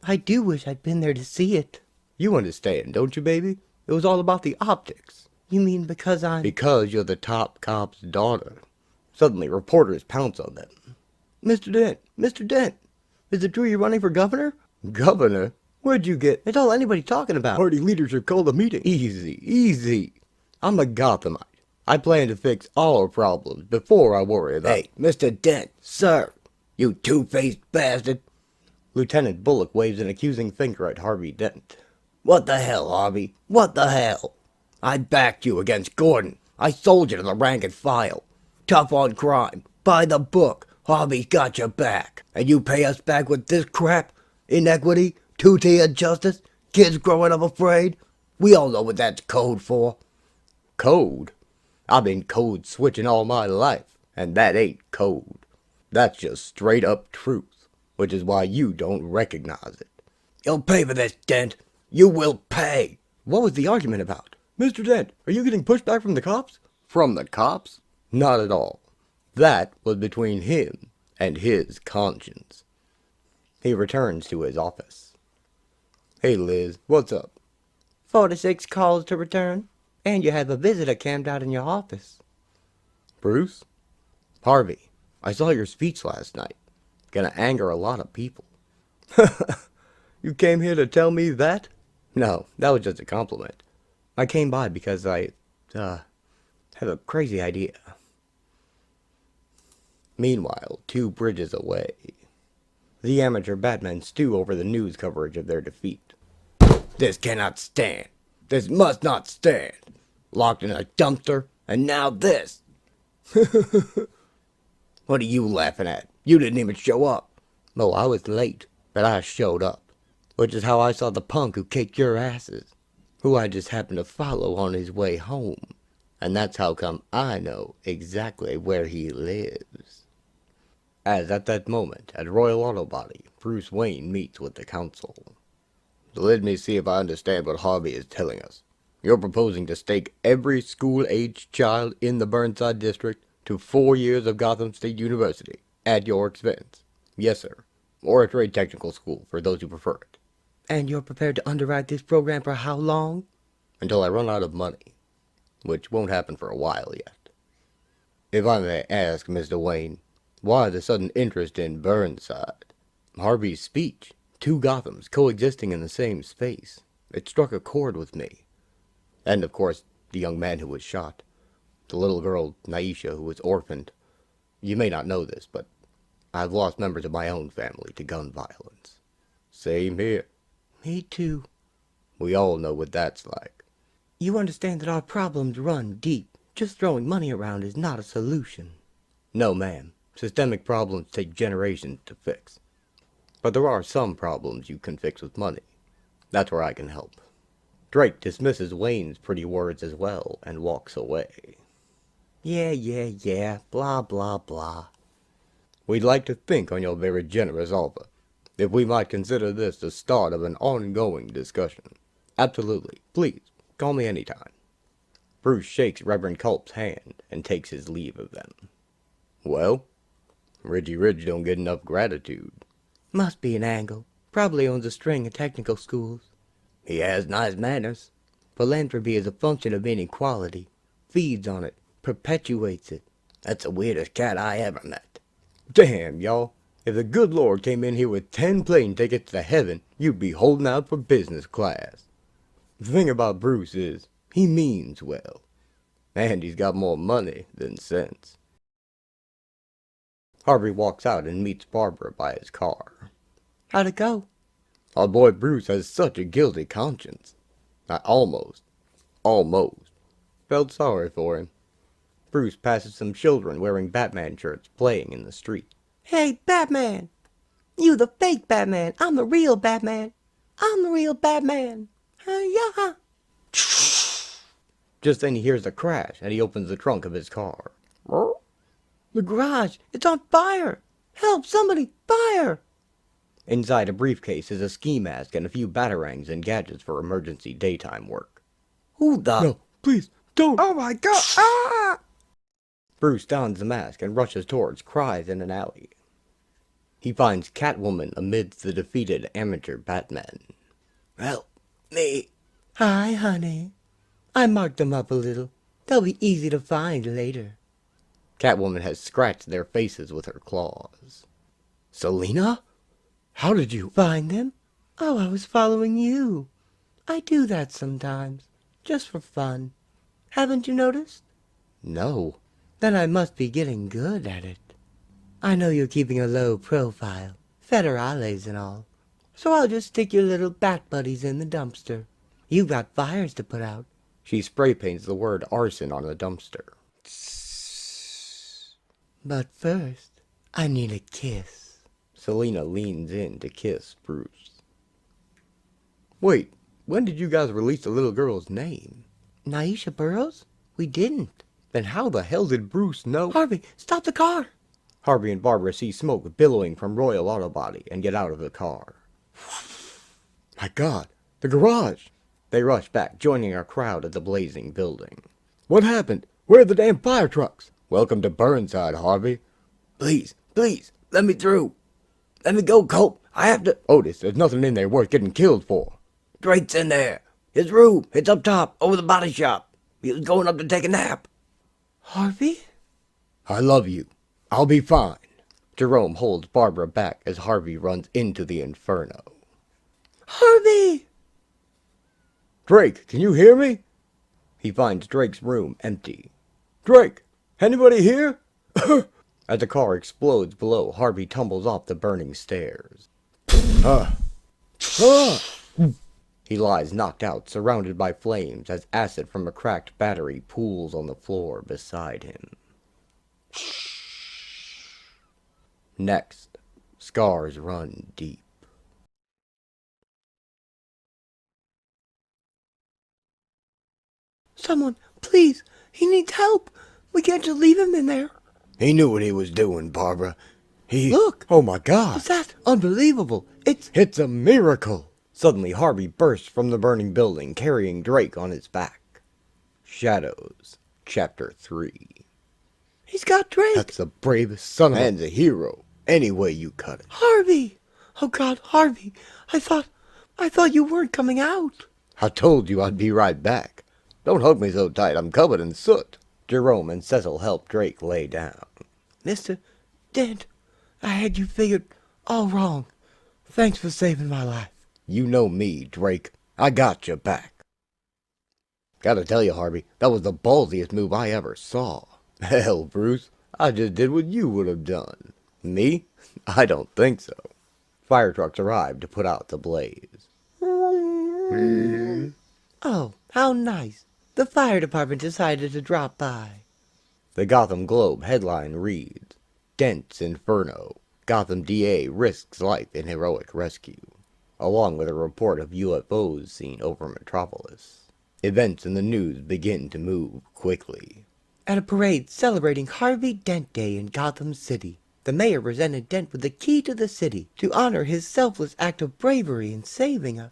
I do wish I'd been there to see it. You understand, don't you, baby? It was all about the optics. You mean because I'm... Because you're the top cop's daughter. Suddenly, reporters pounce on them. Mr. Dent, is it true you're running for governor? Governor? Where'd you get... It's all anybody's talking about. Party leadership called a meeting. Easy. I'm a Gothamite. I plan to fix all our problems before I worry about... Hey, Mr. Dent, sir, you two-faced bastard. Lieutenant Bullock waves an accusing finger at Harvey Dent. What the hell, Harvey? What the hell? I backed you against Gordon. I sold you to the rank and file. Tough on crime. By the book. Harvey's got your back. And you pay us back with this crap? Inequity? Two-tier justice? Kids growing up afraid? We all know what that's code for. Code? I've been code switching all my life, and that ain't code. That's just straight up truth, which is why you don't recognize it. You'll pay for this, Dent. You will pay. What was the argument about? Mr. Dent, are you getting pushback from the cops? From the cops? Not at all. That was between him and his conscience. He returns to his office. Hey Liz, what's up? 46 calls to return, and you have a visitor camped out in your office. Bruce? Harvey, I saw your speech last night. Gonna anger a lot of people. You came here to tell me that? No, that was just a compliment. I came by because I, have a crazy idea. Meanwhile, 2 bridges away, the amateur Batmen stew over the news coverage of their defeat. This cannot stand. This must not stand. Locked in a dumpster, and now this. What are you laughing at? You didn't even show up. Oh, I was late, but I showed up. Which is how I saw the punk who kicked your asses, who I just happened to follow on his way home. And that's how come I know exactly where he lives. As at that moment, at Royal Auto Body, Bruce Wayne meets with the council. Let me see if I understand what Harvey is telling us. You're proposing to stake every school-aged child in the Burnside district to 4 years of Gotham State University, at your expense. Yes, sir. Or a trade technical school, for those who prefer it. And you're prepared to underwrite this program for how long? Until I run out of money, which won't happen for a while yet. If I may ask, Mr. Wayne, why the sudden interest in Burnside? Harvey's speech, 2 Gothams coexisting in the same space, it struck a chord with me. And of course, the young man who was shot, the little girl, Naisha, who was orphaned. You may not know this, but I've lost members of my own family to gun violence. Same here. Me too. We all know what that's like. You understand that our problems run deep. Just throwing money around is not a solution. No, ma'am. Systemic problems take generations to fix. But there are some problems you can fix with money. That's where I can help. Drake dismisses Wayne's pretty words as well and walks away. Yeah, blah, blah, blah. We'd like to think on your very generous offer, if we might consider this the start of an ongoing discussion. Absolutely. Please, call me anytime. Bruce shakes Reverend Culp's hand and takes his leave of them. Well, Reggie Ridge don't get enough gratitude. Must be an angle. Probably owns a string of technical schools. He has nice manners. Philanthropy is a function of inequality. Feeds on it. Perpetuates it. That's the weirdest cat I ever met. Damn, y'all. If the good Lord came in here with 10 plane tickets to heaven, you'd be holding out for business class. The thing about Bruce is, he means well. And he's got more money than sense. Harvey walks out and meets Barbara by his car. How'd it go? Our boy Bruce has such a guilty conscience. I almost felt sorry for him. Bruce passes some children wearing Batman shirts playing in the street. Hey, Batman! You the fake Batman. I'm the real Batman. I'm the real Batman. Hi-ya! Just then he hears a crash and he opens the trunk of his car. The garage, it's on fire! Help, somebody, fire! Inside a briefcase is a ski mask and a few batarangs and gadgets for emergency daytime work. Who the? No, please, don't! Oh my god! Ah! Bruce dons the mask and rushes towards cries in an alley. He finds Catwoman amidst the defeated amateur Batman. Help me. Hi, honey. I marked them up a little. They'll be easy to find later. Catwoman has scratched their faces with her claws. Selina? How did you find them? Oh, I was following you. I do that sometimes, just for fun. Haven't you noticed? No. Then I must be getting good at it. I know you're keeping a low profile, federales and all, so I'll just stick your little bat buddies in the dumpster. You've got fires to put out. She spray paints the word arson on the dumpster. But first, I need a kiss. Selina leans in to kiss Bruce. Wait, when did you guys release the little girl's name? Naisha Burrows? We didn't. Then how the hell did Bruce know? Harvey, stop the car! Harvey and Barbara see smoke billowing from Royal Auto Body and get out of the car. My God, the garage! They rush back, joining our crowd at the blazing building. What happened? Where are the damn fire trucks? Welcome to Burnside, Harvey. Please, let me through. Let me go, Colt. I have to... Otis, there's nothing in there worth getting killed for. Drake's in there. His room. It's up top, over the body shop. He was going up to take a nap. Harvey? I love you. I'll be fine. Jerome holds Barbara back as Harvey runs into the inferno. Harvey! Drake, can you hear me? He finds Drake's room empty. Drake, anybody here? As the car explodes below, Harvey tumbles off the burning stairs. He lies knocked out, surrounded by flames, as acid from a cracked battery pools on the floor beside him. Next, scars run deep. Someone, please, he needs help. We can't just leave him in there. He knew what he was doing, Barbara. Look! Oh my God! What's that? Unbelievable. It's a miracle! Suddenly, Harvey bursts from the burning building, carrying Drake on his back. Shadows, Chapter 3. He's got Drake. That's the bravest son of a... And a hero, any way you cut it. Harvey! Oh God, Harvey! I thought you weren't coming out. I told you I'd be right back. Don't hug me so tight, I'm covered in soot. Jerome and Cecil help Drake lay down. Mr. Dent, I had you figured all wrong. Thanks for saving my life. You know me, Drake. I got your back. Gotta tell you, Harvey, that was the ballsiest move I ever saw. Hell, Bruce, I just did what you would have done. Me? I don't think so. Fire trucks arrived to put out the blaze. Oh, how nice. The fire department decided to drop by. The Gotham Globe headline reads, Dent's Inferno. Gotham DA risks life in heroic rescue. Along with a report of UFOs seen over Metropolis. Events in the news begin to move quickly. At a parade celebrating Harvey Dent Day in Gotham City, the mayor presented Dent with the key to the city to honor his selfless act of bravery in saving a...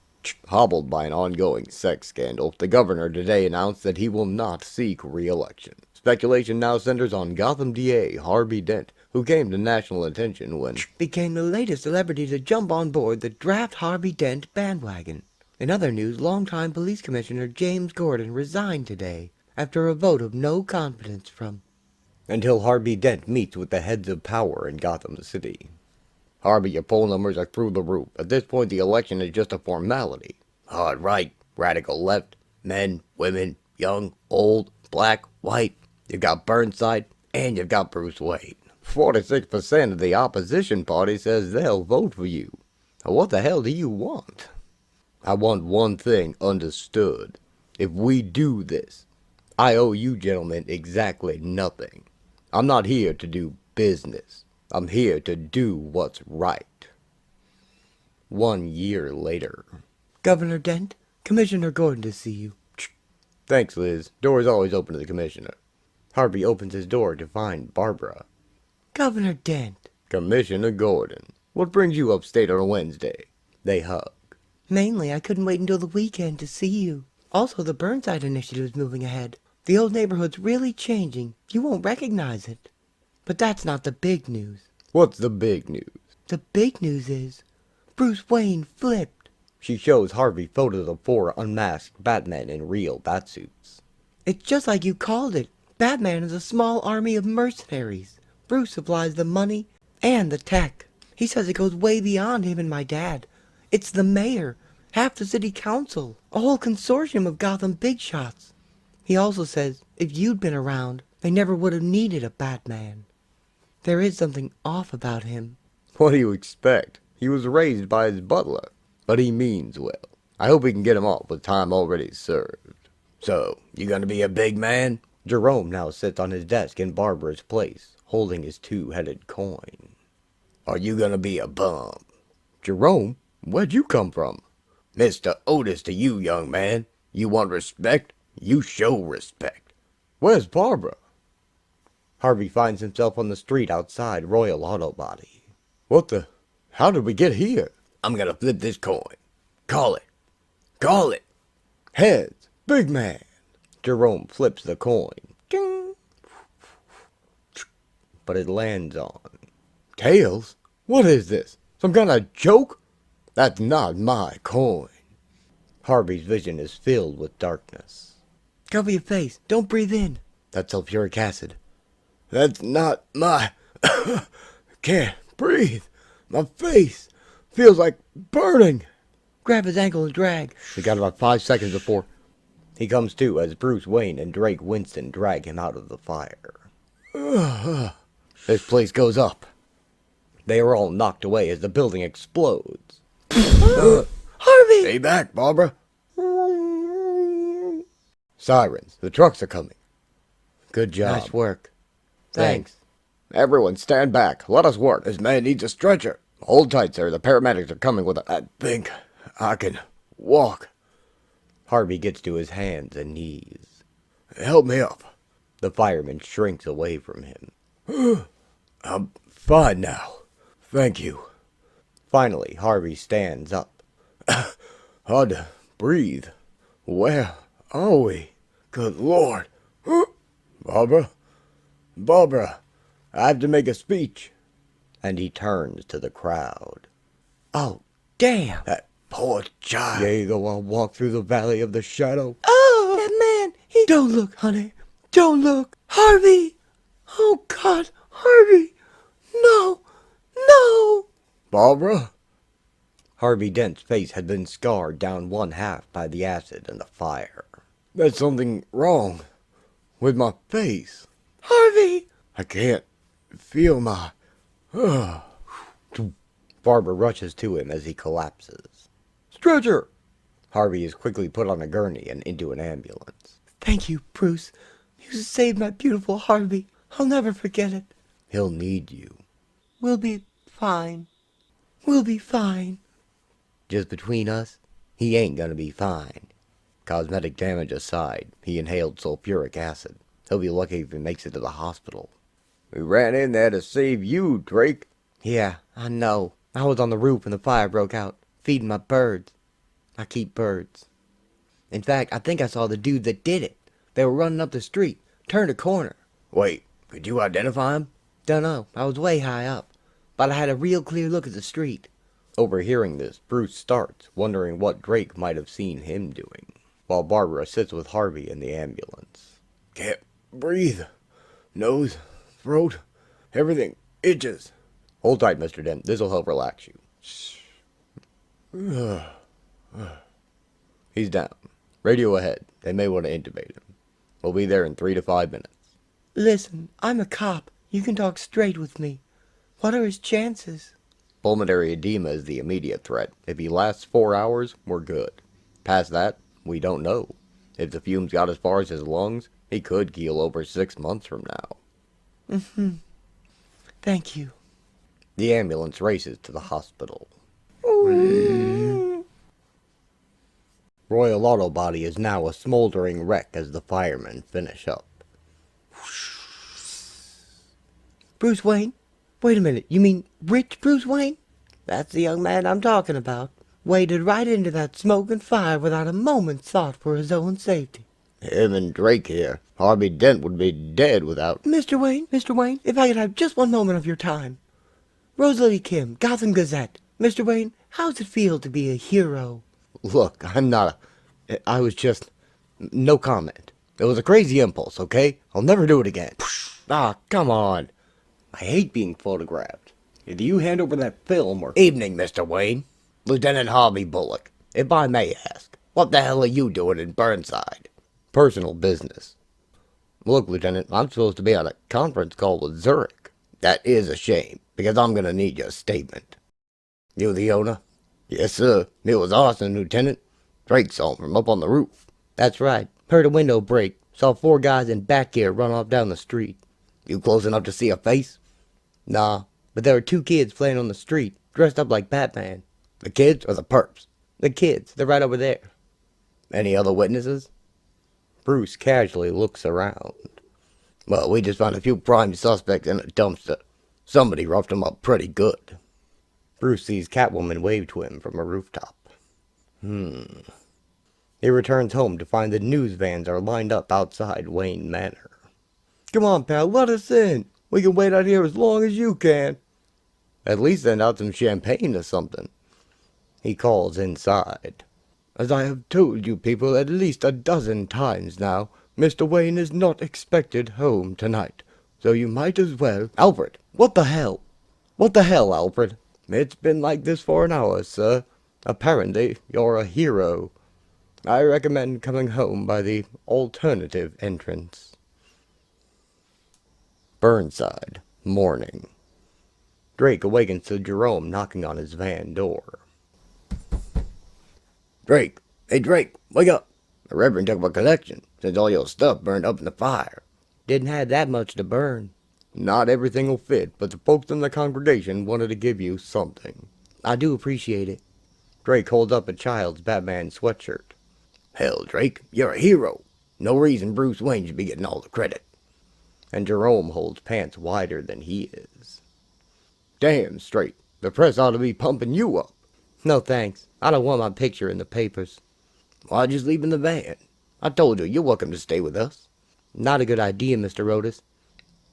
Hobbled by an ongoing sex scandal, the governor today announced that he will not seek re-election. Speculation now centers on Gotham DA Harvey Dent, who came to national attention when... became the latest celebrity to jump on board the Draft Harvey Dent bandwagon. In other news, longtime police commissioner James Gordon resigned today after a vote of no confidence from... Until Harvey Dent meets with the heads of power in Gotham City. Harvey, your poll numbers are through the roof. At this point, the election is just a formality. Hard right, radical left, men, women, young, old, black, white. You've got Burnside, and you've got Bruce Wayne. 46% of the opposition party says they'll vote for you. What the hell do you want? I want one thing understood. If we do this, I owe you gentlemen exactly nothing. I'm not here to do business. I'm here to do what's right. 1 year later. Governor Dent, Commissioner Gordon to see you. Thanks, Liz. Door's always open to the commissioner. Harvey opens his door to find Barbara. Governor Dent. Commissioner Gordon. What brings you upstate on a Wednesday? They hug. Mainly, I couldn't wait until the weekend to see you. Also, the Burnside initiative is moving ahead. The old neighborhood's really changing. You won't recognize it. But that's not the big news. What's the big news? The big news is Bruce Wayne flipped. She shows Harvey photos of 4 unmasked Batmen in real batsuits. It's just like you called it. Batman is a small army of mercenaries. Bruce supplies the money and the tech. He says it goes way beyond him and my dad. It's the mayor, half the city council, a whole consortium of Gotham big shots. He also says if you'd been around, they never would have needed a Batman. There is something off about him. What do you expect? He was raised by his butler. But he means well. I hope we can get him off with time already served. So, you gonna be a big man? Jerome now sits on his desk in Barbara's place, holding his 2-headed coin. Are you gonna be a bum? Jerome? Where'd you come from? Mr. Otis to you, young man. You want respect? You show respect. Where's Barbara? Harvey finds himself on the street outside Royal Auto Body. What the? How did we get here? I'm gonna flip this coin. Call it. Call it. Heads. Big man. Jerome flips the coin. Ding. But it lands on Tails? What is this? Some kind of joke? That's not my coin. Harvey's vision is filled with darkness. Cover your face. Don't breathe in. That's sulfuric acid. That's not my... Can't breathe. My face feels like burning. Grab his ankle and drag. We got about 5 seconds before he comes to as Bruce Wayne and Drake Winston drag him out of the fire. This place goes up. They are all knocked away as the building explodes. Harvey! Stay back, Barbara. Sirens. The trucks are coming. Good job. Nice work. Thanks. Everyone stand back. Let us work. This man needs a stretcher. Hold tight, sir. The paramedics are coming with a... I think I can walk. Harvey gets to his hands and knees. Help me up. The fireman shrinks away from him. I'm fine now. Thank you. Finally, Harvey stands up. Hard to breathe. Where are we? Good Lord. Barbara? Barbara, I have to make a speech. And he turns to the crowd. Oh, damn. That poor child. Yea, though I'll walk through the valley of the shadow. Oh, that man. Don't look, honey. Don't look. Harvey. Oh, God. Harvey. No. No. Barbara? Harvey Dent's face had been scarred down one half by the acid and the fire. There's something wrong with my face. Harvey. I can't feel my... Barbara rushes to him as he collapses. Stretcher! Harvey is quickly put on a gurney and into an ambulance. Thank you, Bruce. You saved my beautiful Harvey. I'll never forget it. He'll need you. We'll be fine. We'll be fine. Just between us, he ain't gonna be fine. Cosmetic damage aside, he inhaled sulfuric acid. He'll be lucky if he makes it to the hospital. We ran in there to save you, Drake. Yeah, I know. I was on the roof when the fire broke out, feeding my birds. I keep birds. In fact, I think I saw the dude that did it. They were running up the street, turned a corner. Wait, could you identify him? Dunno, I was way high up, but I had a real clear look at the street. Overhearing this, Bruce starts, wondering what Drake might have seen him doing, while Barbara sits with Harvey in the ambulance. Can't breathe. Nose, throat, everything itches. Hold tight, Mr. Dent. This'll help relax you. He's down. Radio ahead. They may want to intubate him. We'll be there in 3 to 5 minutes. Listen, I'm a cop. You can talk straight with me. What are his chances? Pulmonary edema is the immediate threat. If he lasts 4 hours, we're good. Past that, we don't know. If the fumes got as far as his lungs, he could keel over 6 months from now. Thank you. The ambulance races to the hospital. Royal Auto Body is now a smoldering wreck as the firemen finish up. Bruce Wayne? Wait a minute, you mean rich Bruce Wayne? That's the young man I'm talking about. Waded right into that smoke and fire without a moment's thought for his own safety. Him and Drake here. Harvey Dent would be dead without... Mr. Wayne, if I could have just one moment of your time. Rosalie Kim, Gotham Gazette. Mr. Wayne, how's it feel to be a hero? Look, I'm not a... I was just... No comment. It was a crazy impulse, okay? I'll never do it again. Ah, come on. I hate being photographed. Either you hand over that film or... Evening, Mr. Wayne. Lieutenant Harvey Bullock. If I may ask, what the hell are you doing in Burnside? Personal business. Look, Lieutenant, I'm supposed to be on a conference call with Zurich. That is a shame, because I'm gonna need your statement. You the owner? Yes, sir. It was arson, Lieutenant. Drake saw him from up on the roof. That's right. Heard a window break. Saw 4 guys in back gear run off down the street. You close enough to see a face? Nah, but there were 2 kids playing on the street, dressed up like Batman. The kids or the perps? The kids, they're right over there. Any other witnesses? Bruce casually looks around. Well, we just found a few prime suspects in a dumpster. Somebody roughed them up pretty good. Bruce sees Catwoman wave to him from a rooftop. He returns home to find the news vans are lined up outside Wayne Manor. Come on, pal, let us in. We can wait out here as long as you can. At least send out some champagne or something. He calls inside. As I have told you people at least a dozen times now, Mr. Wayne is not expected home tonight, so you might as well... Alfred, what the hell? What the hell, Alfred? It's been like this for an hour, sir. Apparently, you're a hero. I recommend coming home by the alternative entrance. Burnside, morning. Drake awakens to Jerome knocking on his van door. Drake! Hey, Drake, wake up! The Reverend took my collection, since all your stuff burned up in the fire. Didn't have that much to burn. Not everything will fit, but the folks in the congregation wanted to give you something. I do appreciate it. Drake holds up a child's Batman sweatshirt. Hell, Drake, you're a hero. No reason Bruce Wayne should be getting all the credit. And Jerome holds pants wider than he is. Damn straight. The press ought to be pumping you up. No thanks. I don't want my picture in the papers. Why just leave in the van? I told you, you're welcome to stay with us. Not a good idea, Mr. Rodas.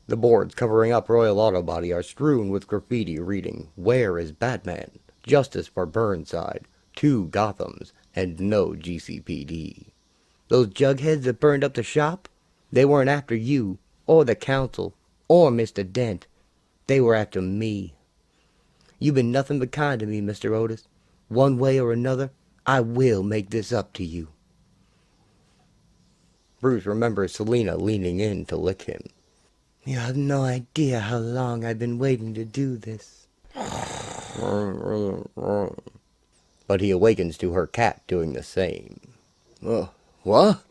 The boards covering up Royal Auto Body are strewn with graffiti reading, "Where is Batman? Justice for Burnside. 2 Gothams, and no GCPD." Those jugheads that burned up the shop? They weren't after you, or the council, or Mr. Dent. They were after me. You've been nothing but kind to me, Mr. Otis. One way or another, I will make this up to you. Bruce remembers Selina leaning in to lick him. You have no idea how long I've been waiting to do this. But he awakens to her cat doing the same. What?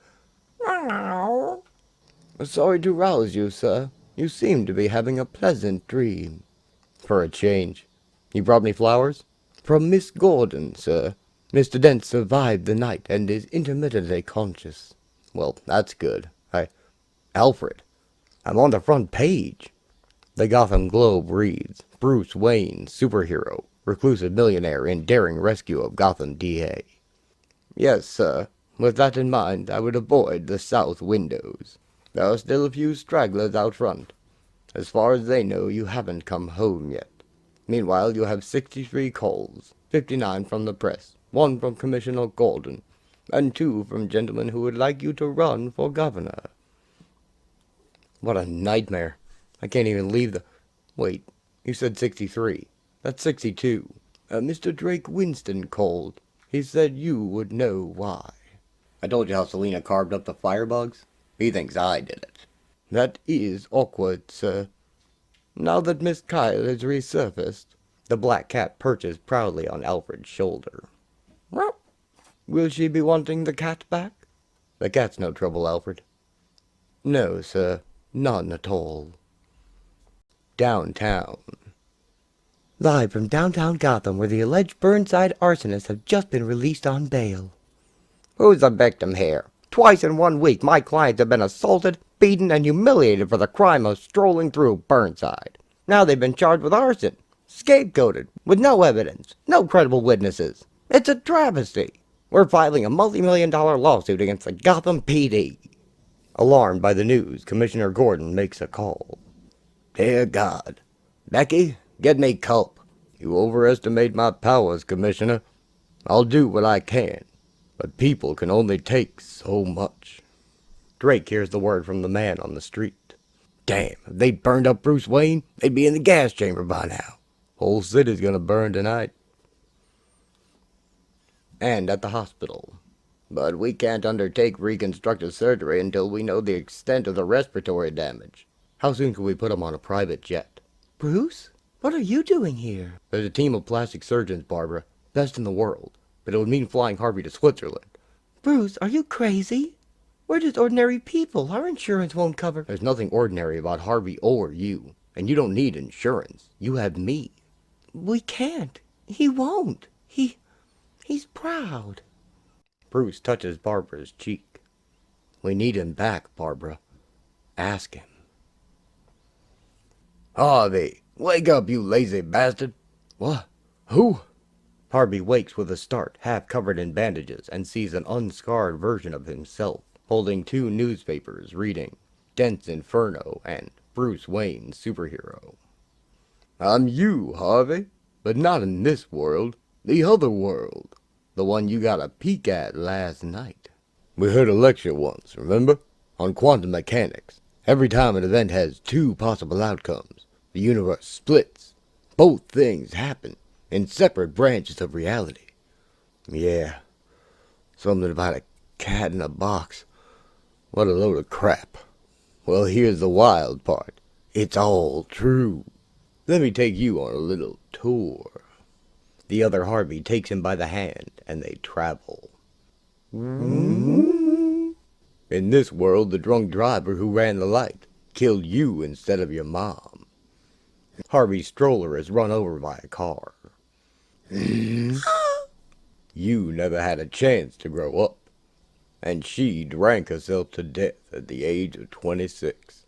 Sorry to rouse you, sir. You seem to be having a pleasant dream. For a change. You brought me flowers? From Miss Gordon, sir. Mr. Dent survived the night and is intermittently conscious. Well, that's good. Alfred, I'm on the front page. The Gotham Globe reads, Bruce Wayne, superhero, reclusive millionaire in daring rescue of Gotham DA. Yes, sir. With that in mind, I would avoid the south windows. There are still a few stragglers out front. As far as they know, you haven't come home yet. Meanwhile, you have 63 calls, 59 from the press, 1 from Commissioner Gordon, and 2 from gentlemen who would like you to run for governor. What a nightmare. I can't even leave the... Wait, you said 63. That's 62. Mr. Drake Winston called. He said you would know why. I told you how Selina carved up the firebugs. He thinks I did it. That is awkward, sir. Now that Miss Kyle has resurfaced... The black cat perches proudly on Alfred's shoulder. Will she be wanting the cat back? The cat's no trouble, Alfred. No, sir. None at all. Downtown. Live from downtown Gotham, where the alleged Burnside arsonists have just been released on bail. Who's the victim here? Twice in 1 week, my clients have been assaulted, beaten, and humiliated for the crime of strolling through Burnside. Now they've been charged with arson, scapegoated, with no evidence, no credible witnesses. It's a travesty. We're filing a multi-million-dollar lawsuit against the Gotham PD. Alarmed by the news, Commissioner Gordon makes a call. Dear God. Becky, get me Culp. You overestimate my powers, Commissioner. I'll do what I can, but people can only take so much. Drake hears the word from the man on the street. Damn, if they burned up Bruce Wayne, they'd be in the gas chamber by now. Whole city's gonna burn tonight. And at the hospital. But we can't undertake reconstructive surgery until we know the extent of the respiratory damage. How soon can we put him on a private jet? Bruce? What are you doing here? There's a team of plastic surgeons, Barbara. Best in the world. But it would mean flying Harvey to Switzerland. Bruce, are you crazy? We're just ordinary people. Our insurance won't cover... There's nothing ordinary about Harvey or you. And you don't need insurance. You have me. We can't. He won't. He He's proud. Bruce touches Barbara's cheek. We need him back, Barbara. Ask him. Harvey, wake up, you lazy bastard. What? Who? Harvey wakes with a start, half covered in bandages, and sees an unscarred version of himself, holding 2 newspapers, reading Dent's Inferno and Bruce Wayne's Superhero. I'm you, Harvey, but not in this world. The other world. The one you got a peek at last night. We heard a lecture once, remember? On quantum mechanics. Every time an event has 2 possible outcomes, the universe splits. Both things happen in separate branches of reality. Yeah, something about a cat in a box. What a load of crap. Well, here's the wild part. It's all true. Let me take you on a little tour. The other Harvey takes him by the hand, and they travel. In this world, the drunk driver who ran the light killed you instead of your mom. Harvey's stroller is run over by a car. You never had a chance to grow up. And she drank herself to death at the age of 26.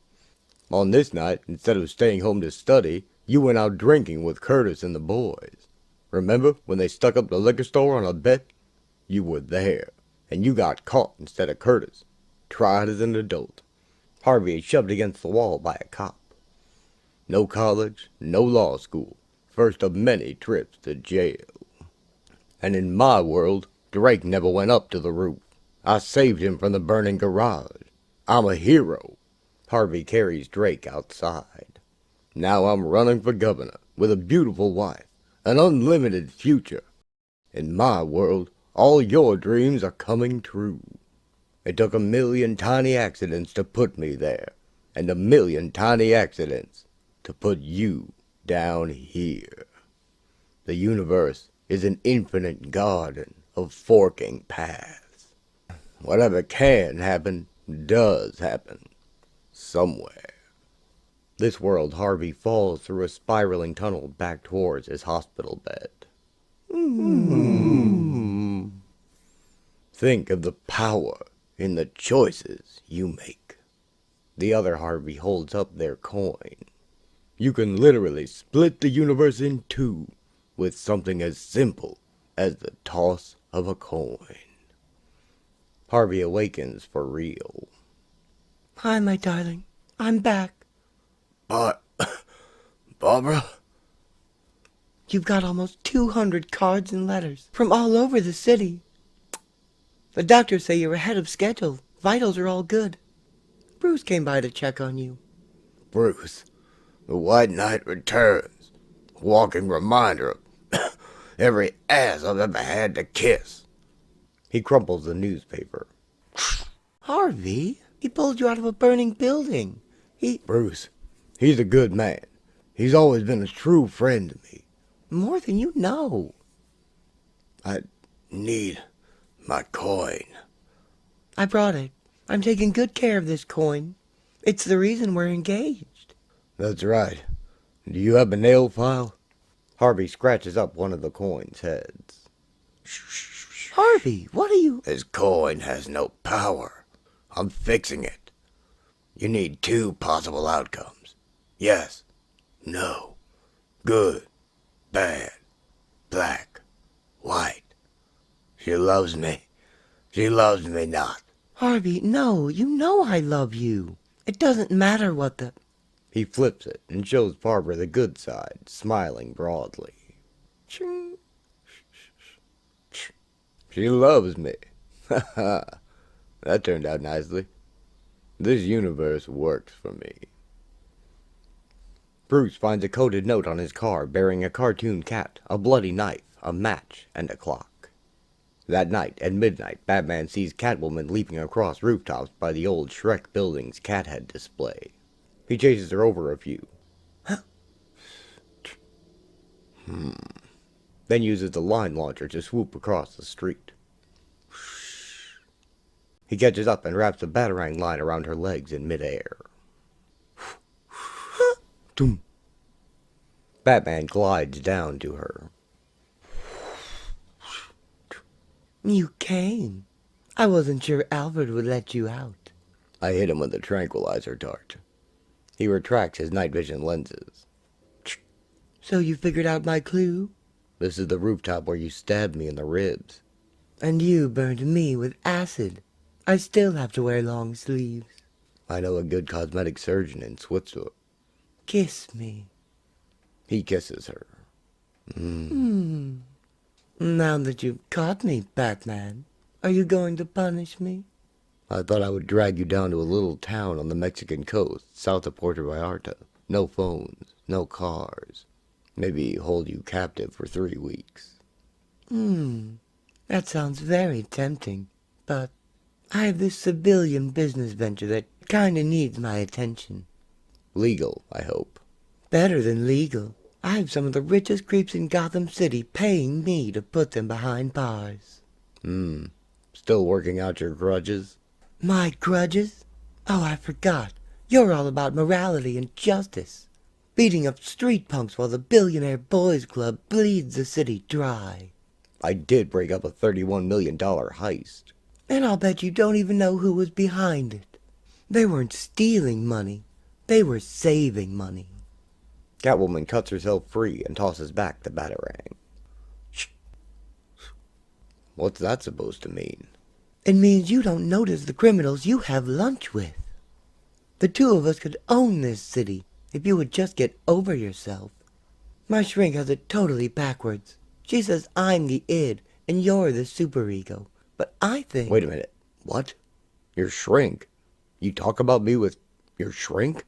On this night, instead of staying home to study, you went out drinking with Curtis and the boys. Remember when they stuck up the liquor store on a bet? You were there, and you got caught instead of Curtis. Tried as an adult. Harvey is shoved against the wall by a cop. No college, no law school. First of many trips to jail. And in my world, Drake never went up to the roof. I saved him from the burning garage. I'm a hero. Harvey carries Drake outside. Now I'm running for governor with a beautiful wife, an unlimited future. In my world, all your dreams are coming true. It took 1,000,000 tiny accidents to put me there, and 1,000,000 tiny accidents to put you down here. The universe is an infinite garden of forking paths. Whatever can happen, does happen. Somewhere. This world, Harvey falls through a spiraling tunnel back towards his hospital bed. Think of the power in the choices you make. The other Harvey holds up their coin. You can literally split the universe in 2 with something as simple as the toss of a coin. Harvey awakens for real. Hi, my darling. I'm back. Barbara? You've got almost 200 cards and letters from all over the city. The doctors say you're ahead of schedule. Vitals are all good. Bruce came by to check on you. Bruce, the White Knight returns. Walking reminder of every ass I've ever had to kiss. He crumples the newspaper. Harvey, he pulled you out of a burning building. Bruce, he's a good man. He's always been a true friend to me. More than you know. I need my coin. I brought it. I'm taking good care of this coin. It's the reason we're engaged. That's right. Do you have a nail file? Harvey scratches up one of the coin's heads. Harvey, what are you... This coin has no power. I'm fixing it. You need 2 possible outcomes. Yes. No. Good. Bad. Black. White. She loves me. She loves me not. Harvey, no, you know I love you. It doesn't matter what the... He flips it and shows Barbara the good side, smiling broadly. Ching. She loves me. Ha ha. That turned out nicely. This universe works for me. Bruce finds a coded note on his car bearing a cartoon cat, a bloody knife, a match, and a clock. That night, at midnight, Batman sees Catwoman leaping across rooftops by the old Shrek building's cat head display. He chases her over a few. Then uses the line launcher to swoop across the street. He catches up and wraps a batarang line around her legs in midair. Batman glides down to her. You came. I wasn't sure Alfred would let you out. I hit him with a tranquilizer dart. He retracts his night vision lenses. So you figured out my clue? This is the rooftop where you stabbed me in the ribs. And you burned me with acid. I still have to wear long sleeves. I know a good cosmetic surgeon in Switzerland. Kiss me. He kisses her. Now that you've caught me, Batman, are you going to punish me? I thought I would drag you down to a little town on the Mexican coast, south of Puerto Vallarta. No phones, no cars. Maybe hold you captive for 3 weeks. That sounds very tempting, but I have this civilian business venture that kinda needs my attention. Legal, I hope. Better than legal. I have some of the richest creeps in Gotham City paying me to put them behind bars. Still working out your grudges? My grudges? Oh, I forgot. You're all about morality and justice. Beating up street punks while the Billionaire Boys Club bleeds the city dry. I did break up a $31 million heist. And I'll bet you don't even know who was behind it. They weren't stealing money. They were saving money. Catwoman cuts herself free and tosses back the batarang. What's that supposed to mean? It means you don't notice the criminals you have lunch with. The two of us could own this city if you would just get over yourself. My shrink has it totally backwards. She says I'm the id and you're the superego. But I think... Wait a minute. What? Your shrink? You talk about me with your shrink?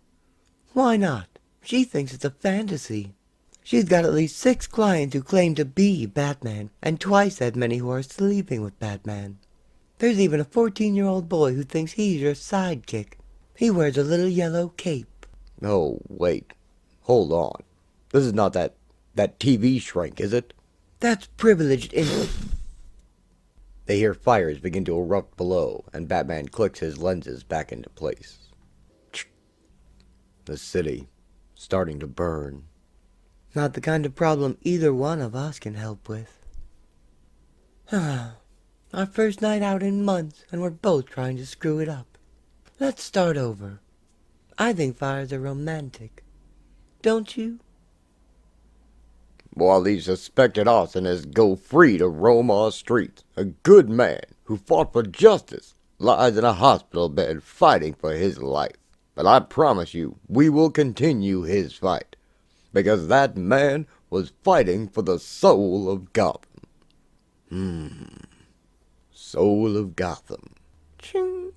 Why not? She thinks it's a fantasy. She's got at least 6 clients who claim to be Batman, and twice that many who are sleeping with Batman. There's even a 14-year-old boy who thinks he's your sidekick. He wears a little yellow cape. Oh, wait. Hold on. This is not that TV shrink, is it? That's privileged in... They hear fires begin to erupt below, and Batman clicks his lenses back into place. The city, starting to burn. Not the kind of problem either one of us can help with. Our first night out in months, and we're both trying to screw it up. Let's start over. I think fires are romantic. Don't you? While these suspected arsonists go free to roam our streets, a good man who fought for justice lies in a hospital bed fighting for his life. But I promise you, we will continue his fight, because that man was fighting for the soul of Gotham. Soul of Gotham. Ching.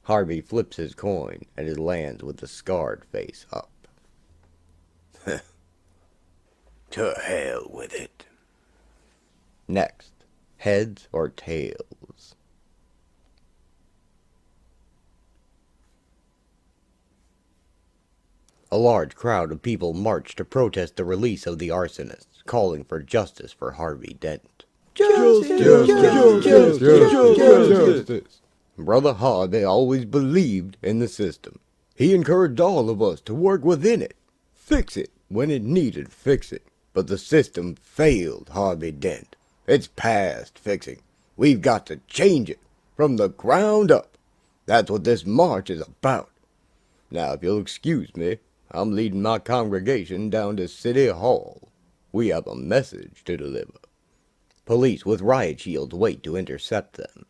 Harvey flips his coin, and it lands with the scarred face up. To hell with it. Next, heads or tails? A large crowd of people marched to protest the release of the arsonists, calling for justice for Harvey Dent. Justice! Brother Harvey always believed in the system. He encouraged all of us to work within it, fix it when it needed fixing. But the system failed Harvey Dent. It's past fixing. We've got to change it from the ground up. That's what this march is about. Now, if you'll excuse me, I'm leading my congregation down to City Hall. We have a message to deliver. Police with riot shields wait to intercept them.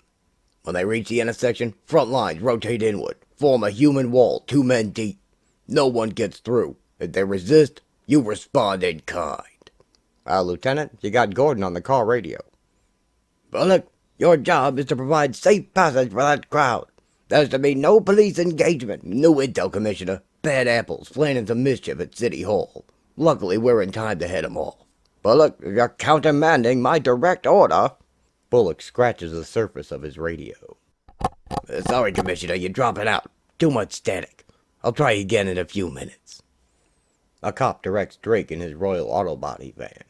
When they reach the intersection, front lines rotate inward. Form a human wall, 2 men deep. No one gets through. If they resist, you respond in kind. Lieutenant, you got Gordon on the car radio. Bullock, your job is to provide safe passage for that crowd. There's to be no police engagement. New intel, Commissioner. Bad apples planning some mischief at City Hall. Luckily, we're in time to head 'em off. Bullock, you're countermanding my direct order. Bullock scratches the surface of his radio. Sorry, Commissioner, you're dropping out. Too much static. I'll try again in a few minutes. A cop directs Drake in his Royal Auto Body van.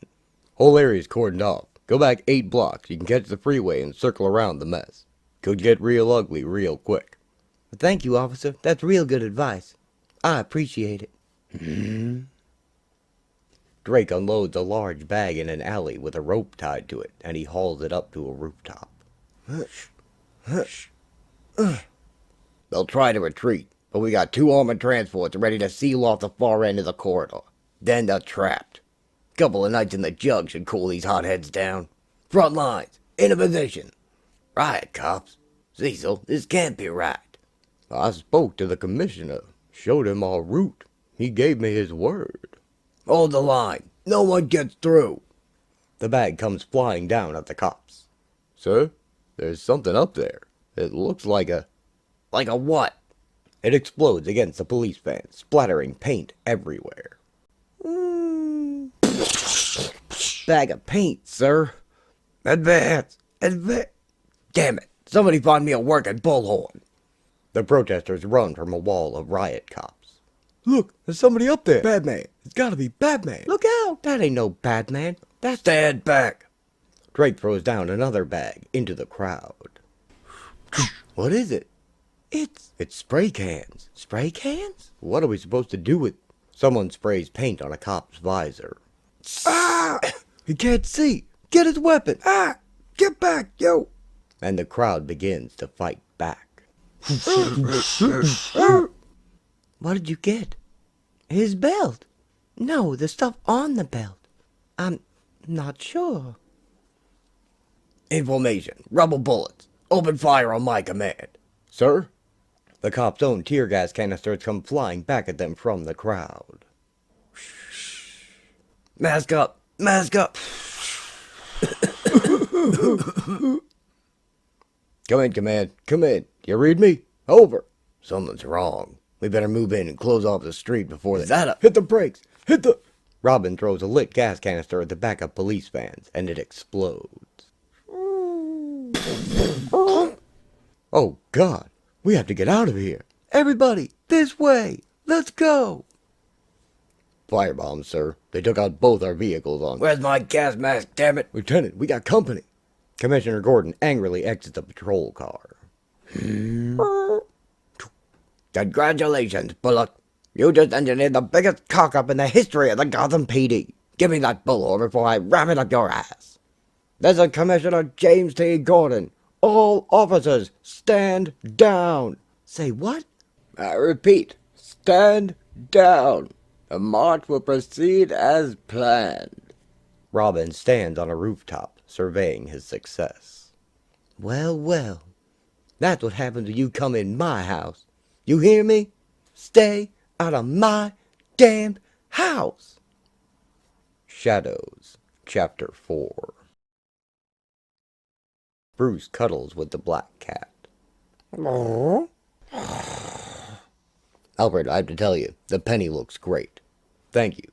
Whole area's cordoned off. Go back 8 blocks. You can catch the freeway and circle around the mess. Could get real ugly real quick. Thank you, officer. That's real good advice. I appreciate it. Drake unloads a large bag in an alley with a rope tied to it, and he hauls it up to a rooftop. They'll try to retreat, but we got 2 armored transports ready to seal off the far end of the corridor. Then they're trapped. Couple of nights in the jug should cool these hotheads down. Front lines, in a position. Riot cops. Cecil, this can't be right. I spoke to the commissioner, showed him our route. He gave me his word. Hold the line. No one gets through. The bag comes flying down at the cops. Sir, there's something up there. It looks like a... Like a what? It explodes against the police van, splattering paint everywhere. Bag of paint, sir. Advance. Damn it. Somebody find me a working bullhorn. The protesters run from a wall of riot cops. Look, there's somebody up there. Batman. It's gotta be Batman. Look out! That ain't no Batman. That's... Stand back. Drake throws down another bag into the crowd. What is it? It's spray cans. spray cans? What are we supposed to do with... Someone sprays paint on a cop's visor. Ah! He can't see. Get his weapon. Ah! Get back, yo. And the crowd begins to fight back. What did you get? His belt. No, the stuff on the belt. I'm not sure. Information. Rubber bullets. Open fire on my command. Sir? The cops' own tear gas canisters come flying back at them from the crowd. Mask up. Mask up. Come in, command. Come in. You read me? Over. Something's wrong. We better move in and close off the street before they... Is that a... Hit the brakes! Hit the... Robin throws a lit gas canister at the back of police vans, and it explodes. Oh, God. We have to get out of here. Everybody, this way. Let's go. Firebombs, sir. They took out both our vehicles on... Where's my gas mask, damn it? Lieutenant, we got company. Commissioner Gordon angrily exits a patrol car. Congratulations, Bullock. You just engineered the biggest cock-up in the history of the Gotham PD. Give me that bullhorn before I ram it up your ass. This is Commissioner James T. Gordon. All officers, stand down. Say what? I repeat, stand down. The march will proceed as planned. Robin stands on a rooftop, surveying his success. Well, well. That's what happens when you come in my house. You hear me? Stay out of my damn house. Shadows, Chapter 4. Bruce cuddles with the black cat. Alfred, I have to tell you, the penny looks great. Thank you.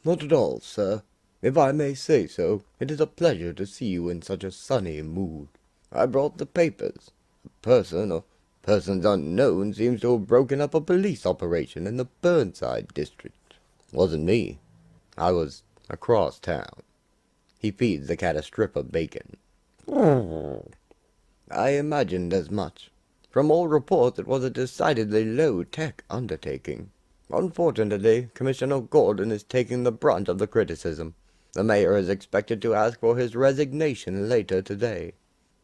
Not at all, sir. If I may say so, it is a pleasure to see you in such a sunny mood. I brought the papers. A person or persons unknown seems to have broken up a police operation in the Burnside district. Wasn't me. I was across town. He feeds the cat a strip of bacon. I imagined as much. From all reports, it was a decidedly low-tech undertaking. Unfortunately, Commissioner Gordon is taking the brunt of the criticism. The mayor is expected to ask for his resignation later today.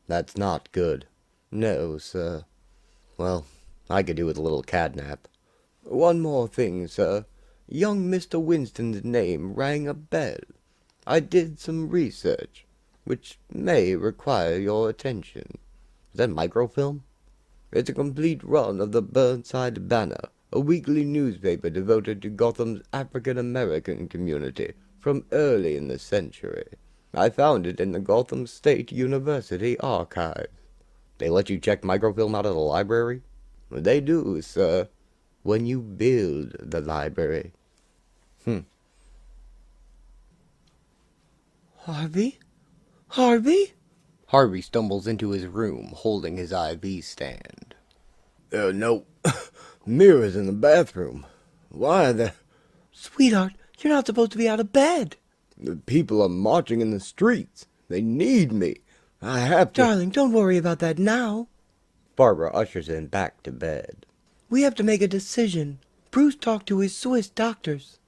That's not good. No, sir. Well, I could do with a little catnap. One more thing, sir. Young Mr. Winston's name rang a bell. I did some research, which may require your attention. Is that microfilm? It's a complete run of the Burnside Banner, a weekly newspaper devoted to Gotham's African-American community from early in the century. I found it in the Gotham State University archives. They let you check microfilm out of the library? They do, sir, when you build the library. Harvey? Harvey? Harvey stumbles into his room, holding his IV stand. There are no mirrors in the bathroom. Why are there... Sweetheart, you're not supposed to be out of bed. The people are marching in the streets. They need me. I have to... Darling, don't worry about that now. Barbara ushers him back to bed. We have to make a decision. Bruce talked to his Swiss doctors.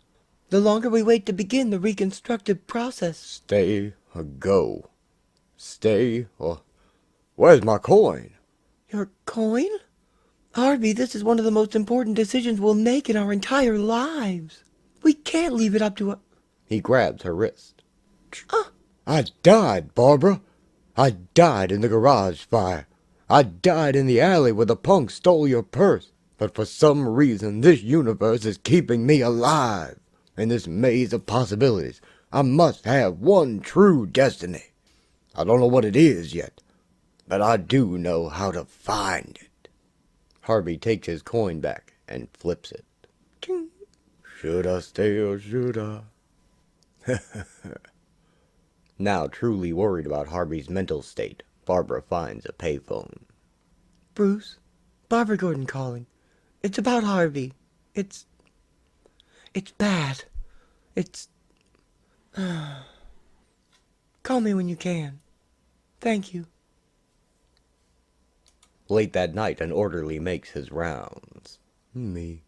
The longer we wait to begin the reconstructive process. Stay or go. Stay or... Where's my coin? Your coin? Harvey, this is one of the most important decisions we'll make in our entire lives. We can't leave it up to a... He grabs her wrist. I died, Barbara. I died in the garage fire. I died in the alley where the punk stole your purse. But for some reason, this universe is keeping me alive. In this maze of possibilities, I must have one true destiny. I don't know what it is yet, but I do know how to find it. Harvey takes his coin back and flips it. Ting. Should I stay or should I? Now truly worried about Harvey's mental state, Barbara finds a payphone. Bruce, Barbara Gordon calling. It's about Harvey. It's bad. Call me when you can. Thank you. Late that night, an orderly makes his rounds. Me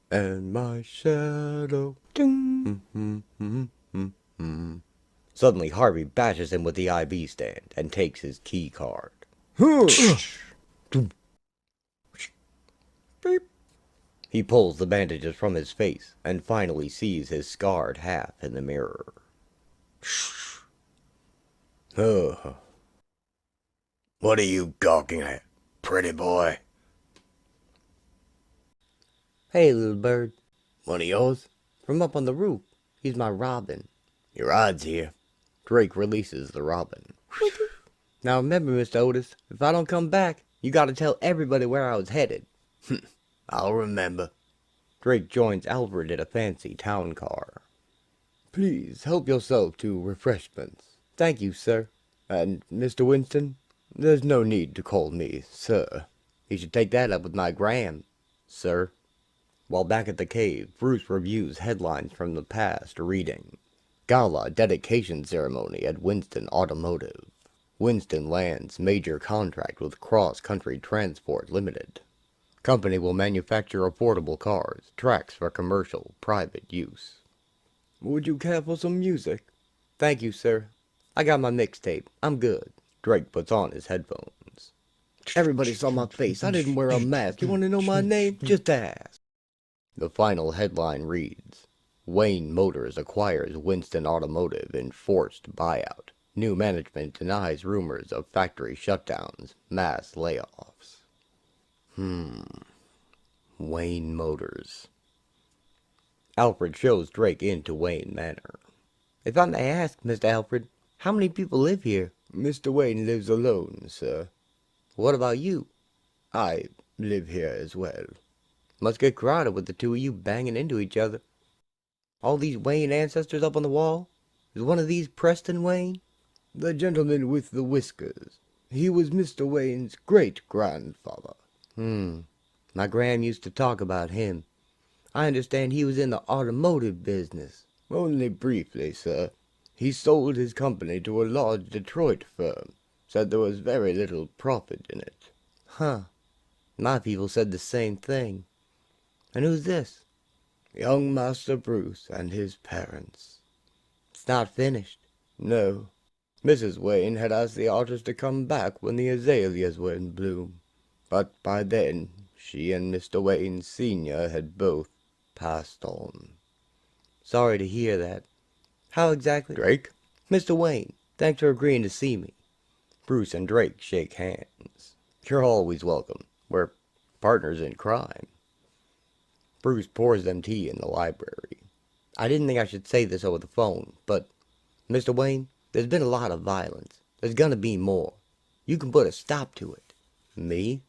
and my shadow. Ding. Suddenly, Harvey bashes him with the IV stand and takes his key card. Beep. He pulls the bandages from his face and finally sees his scarred half in the mirror. What are you gawking at, pretty boy? Hey, little bird. One of yours? From up on the roof. He's my robin. Your ride's here. Drake releases the robin. Now remember, Mr. Otis, if I don't come back, you gotta tell everybody where I was headed. I'll remember. Drake joins Alfred in a fancy town car. Please help yourself to refreshments. Thank you, sir. And, Mr. Winston, there's no need to call me sir. You should take that up with my gram, sir. While back at the cave, Bruce reviews headlines from the past, reading: Gala dedication ceremony at Winston Automotive. Winston lands major contract with Cross Country Transport Limited. Company will manufacture affordable cars, tracks for commercial, private use. Would you care for some music? Thank you, sir. I got my mixtape. I'm good. Drake puts on his headphones. Everybody saw my face. I didn't wear a mask. You want to know my name? Just ask. The final headline reads: Wayne Motors acquires Winston Automotive in forced buyout. New management denies rumors of factory shutdowns, mass layoffs. Wayne Motors. Alfred shows Drake into Wayne Manor. If I may ask, Mr. Alfred, how many people live here? Mr. Wayne lives alone, sir. What about you? I live here as well. Must get crowded with the two of you banging into each other. All these Wayne ancestors up on the wall? Is one of these Preston Wayne? The gentleman with the whiskers. He was Mr. Wayne's great-grandfather. My gram used to talk about him. I understand he was in the automotive business. Only briefly, sir. He sold his company to a large Detroit firm. Said there was very little profit in it. Huh. My people said the same thing. And who's this? Young Master Bruce and his parents. It's not finished. No. Mrs. Wayne had asked the artist to come back when the azaleas were in bloom. But by then, she and Mr. Wayne Sr. had both passed on. Sorry to hear that. How exactly? Drake? Mr. Wayne, thanks for agreeing to see me. Bruce and Drake shake hands. You're always welcome. We're partners in crime. Bruce pours them tea in the library. I didn't think I should say this over the phone, but, Mr. Wayne, there's been a lot of violence. There's gonna be more. You can put a stop to it. Me?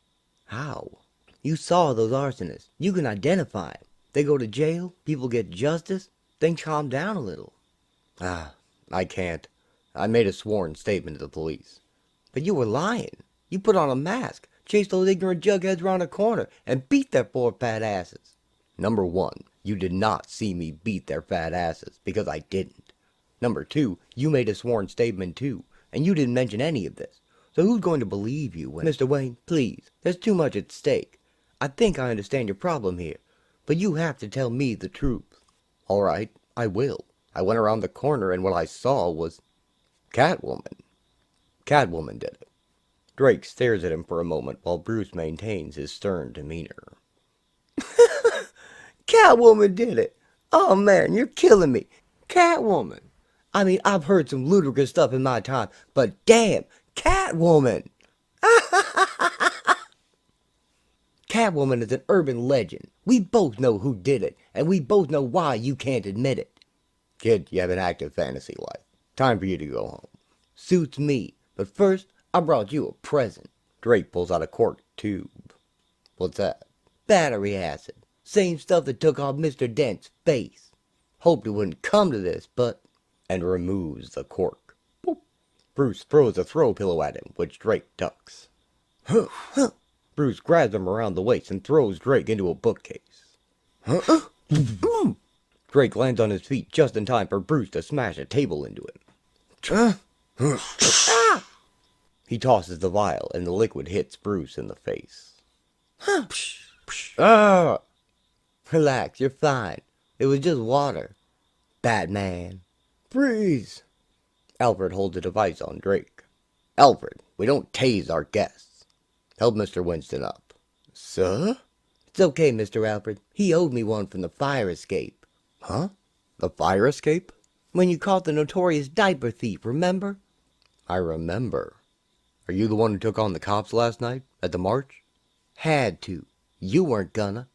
How? You saw those arsonists. You can identify them. They go to jail, people get justice, things calm down a little. I can't. I made a sworn statement to the police. But you were lying. You put on a mask, chased those ignorant jugheads around a corner, and beat their poor fat asses. Number one, you did not see me beat their fat asses, because I didn't. Number two, you made a sworn statement too, and you didn't mention any of this. So who's going to believe you when... Mr. Wayne, please, there's too much at stake. I think I understand your problem here, but you have to tell me the truth. All right, I will. I went around the corner and what I saw was Catwoman. Catwoman did it. Drake stares at him for a moment while Bruce maintains his stern demeanor. Catwoman did it. Oh man, you're killing me. Catwoman. I mean, I've heard some ludicrous stuff in my time, but damn, Catwoman. Catwoman is an urban legend. We both know who did it, and we both know why you can't admit it. Kid, you have an active fantasy life. Time for you to go home. Suits me, but first, I brought you a present. Drake pulls out a cork tube. What's that? Battery acid. Same stuff that took off Mr. Dent's face. Hoped it wouldn't come to this, but... And removes the cork. Boop. Bruce throws a throw pillow at him, which Drake ducks. Bruce grabs him around the waist and throws Drake into a bookcase. Drake lands on his feet just in time for Bruce to smash a table into him. He tosses the vial and the liquid hits Bruce in the face. Relax, you're fine. It was just water. Batman. Freeze! Alfred holds a device on Drake. Alfred, we don't tase our guests. Help Mr. Winston up. Sir? It's okay, Mr. Alfred. He owed me one from the fire escape. Huh? The fire escape? When you caught the notorious diaper thief, remember? I remember. Are you the one who took on the cops last night at the march? Had to. You weren't gonna.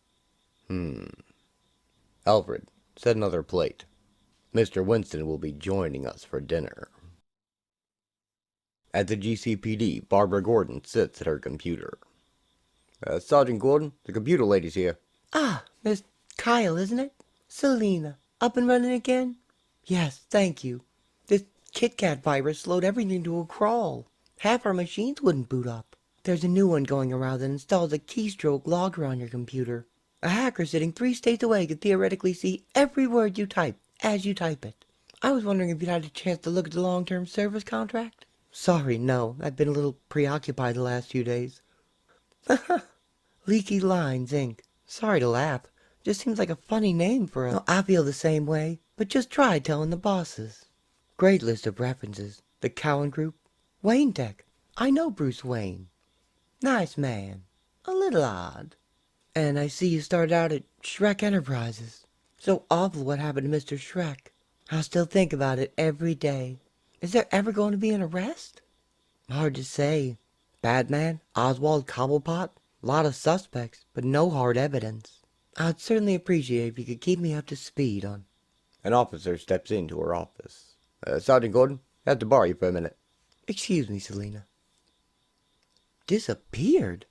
Alfred, set another plate. Mr. Winston will be joining us for dinner. At the GCPD, Barbara Gordon sits at her computer. Sergeant Gordon, the computer lady's here. Ah, Miss Kyle, isn't it? Selina, up and running again? Yes, thank you. This Kit Kat virus slowed everything to a crawl. Half our machines wouldn't boot up. There's a new one going around that installs a keystroke logger on your computer. A hacker sitting 3 states away could theoretically see every word you type as you type it. I was wondering if you'd had a chance to look at the long-term service contract. Sorry, no. I've been a little preoccupied the last few days. Leaky Lines, Inc. Sorry to laugh. Just seems like a funny name for a... I feel the same way, but just try telling the bosses. Great list of references. The Cowan Group. Wayne Tech. I know Bruce Wayne. Nice man. A little odd. And I see you started out at Shrek Enterprises. So awful what happened to Mr. Shrek. I still think about it every day. Is there ever going to be an arrest? Hard to say. Batman, Oswald Cobblepot, a lot of suspects, but no hard evidence. I'd certainly appreciate if you could keep me up to speed on... An officer steps into her office. Sergeant Gordon, I have to borrow you for a minute. Excuse me, Selina. Disappeared?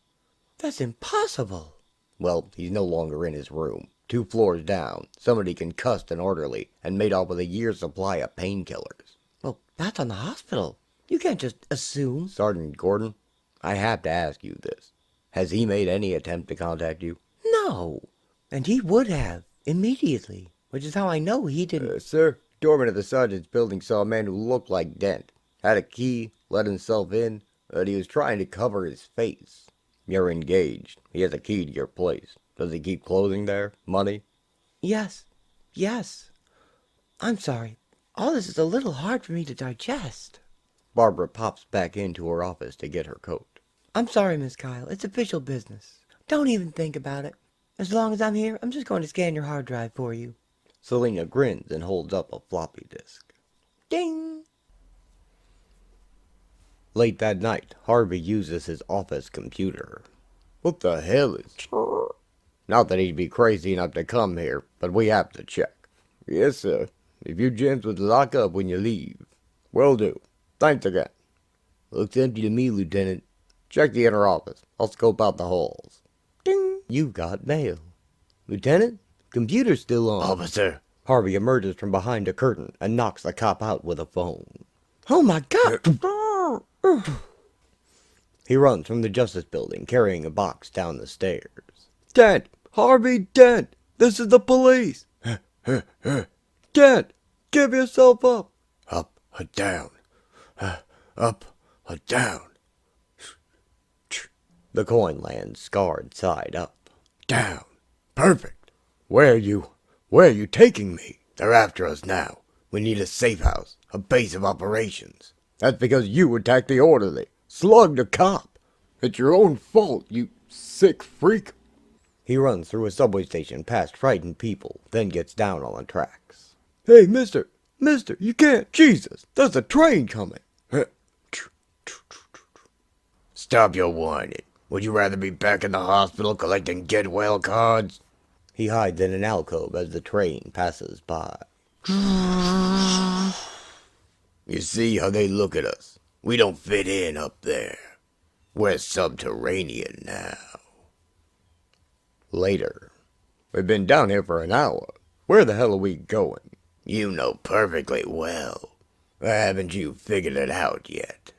That's impossible. Well, he's no longer in his room. 2 floors down, somebody concussed an orderly and made off with a year's supply of painkillers. Well, that's on the hospital. You can't just assume. Sergeant Gordon, I have to ask you this. Has he made any attempt to contact you? No. And he would have, immediately. Which is how I know he didn't... Sir, doorman of the sergeant's building saw a man who looked like Dent. Had a key, let himself in, but he was trying to cover his face. You're engaged. He has a key to your place. Does he keep clothing there? Money? Yes. Yes. I'm sorry. All this is a little hard for me to digest. Barbara pops back into her office to get her coat. I'm sorry, Miss Kyle. It's official business. Don't even think about it. As long as I'm here, I'm just going to scan your hard drive for you. Selina grins and holds up a floppy disk. Ding! Late that night, Harvey uses his office computer. What the hell is... Not that he'd be crazy enough to come here, but we have to check. Yes, sir. If you gents would lock up when you leave. Will do. Thanks again. Looks empty to me, Lieutenant. Check the inner office. I'll scope out the halls. Ding! You've got mail. Lieutenant, computer's still on. Officer. Harvey emerges from behind a curtain and knocks the cop out with a phone. Oh my God! He runs from the Justice Building, carrying a box down the stairs. Dent! Harvey Dent! This is the police! Dent! Give yourself up! Up or down. Up or down. The coin lands scarred side up. Down. Perfect. Where are you taking me? They're after us now. We need a safe house, a base of operations. That's because you attacked the orderly, slugged a cop. It's your own fault, you sick freak. He runs through a subway station past frightened people, then gets down on the tracks. Hey, mister, you can't. Jesus, there's a train coming. Stop your whining. Would you rather be back in the hospital collecting get well cards? He hides in an alcove as the train passes by. You see how they look at us? We don't fit in up there. We're subterranean now. Later. We've been down here for an hour. Where the hell are we going? You know perfectly well. Or haven't you figured it out yet?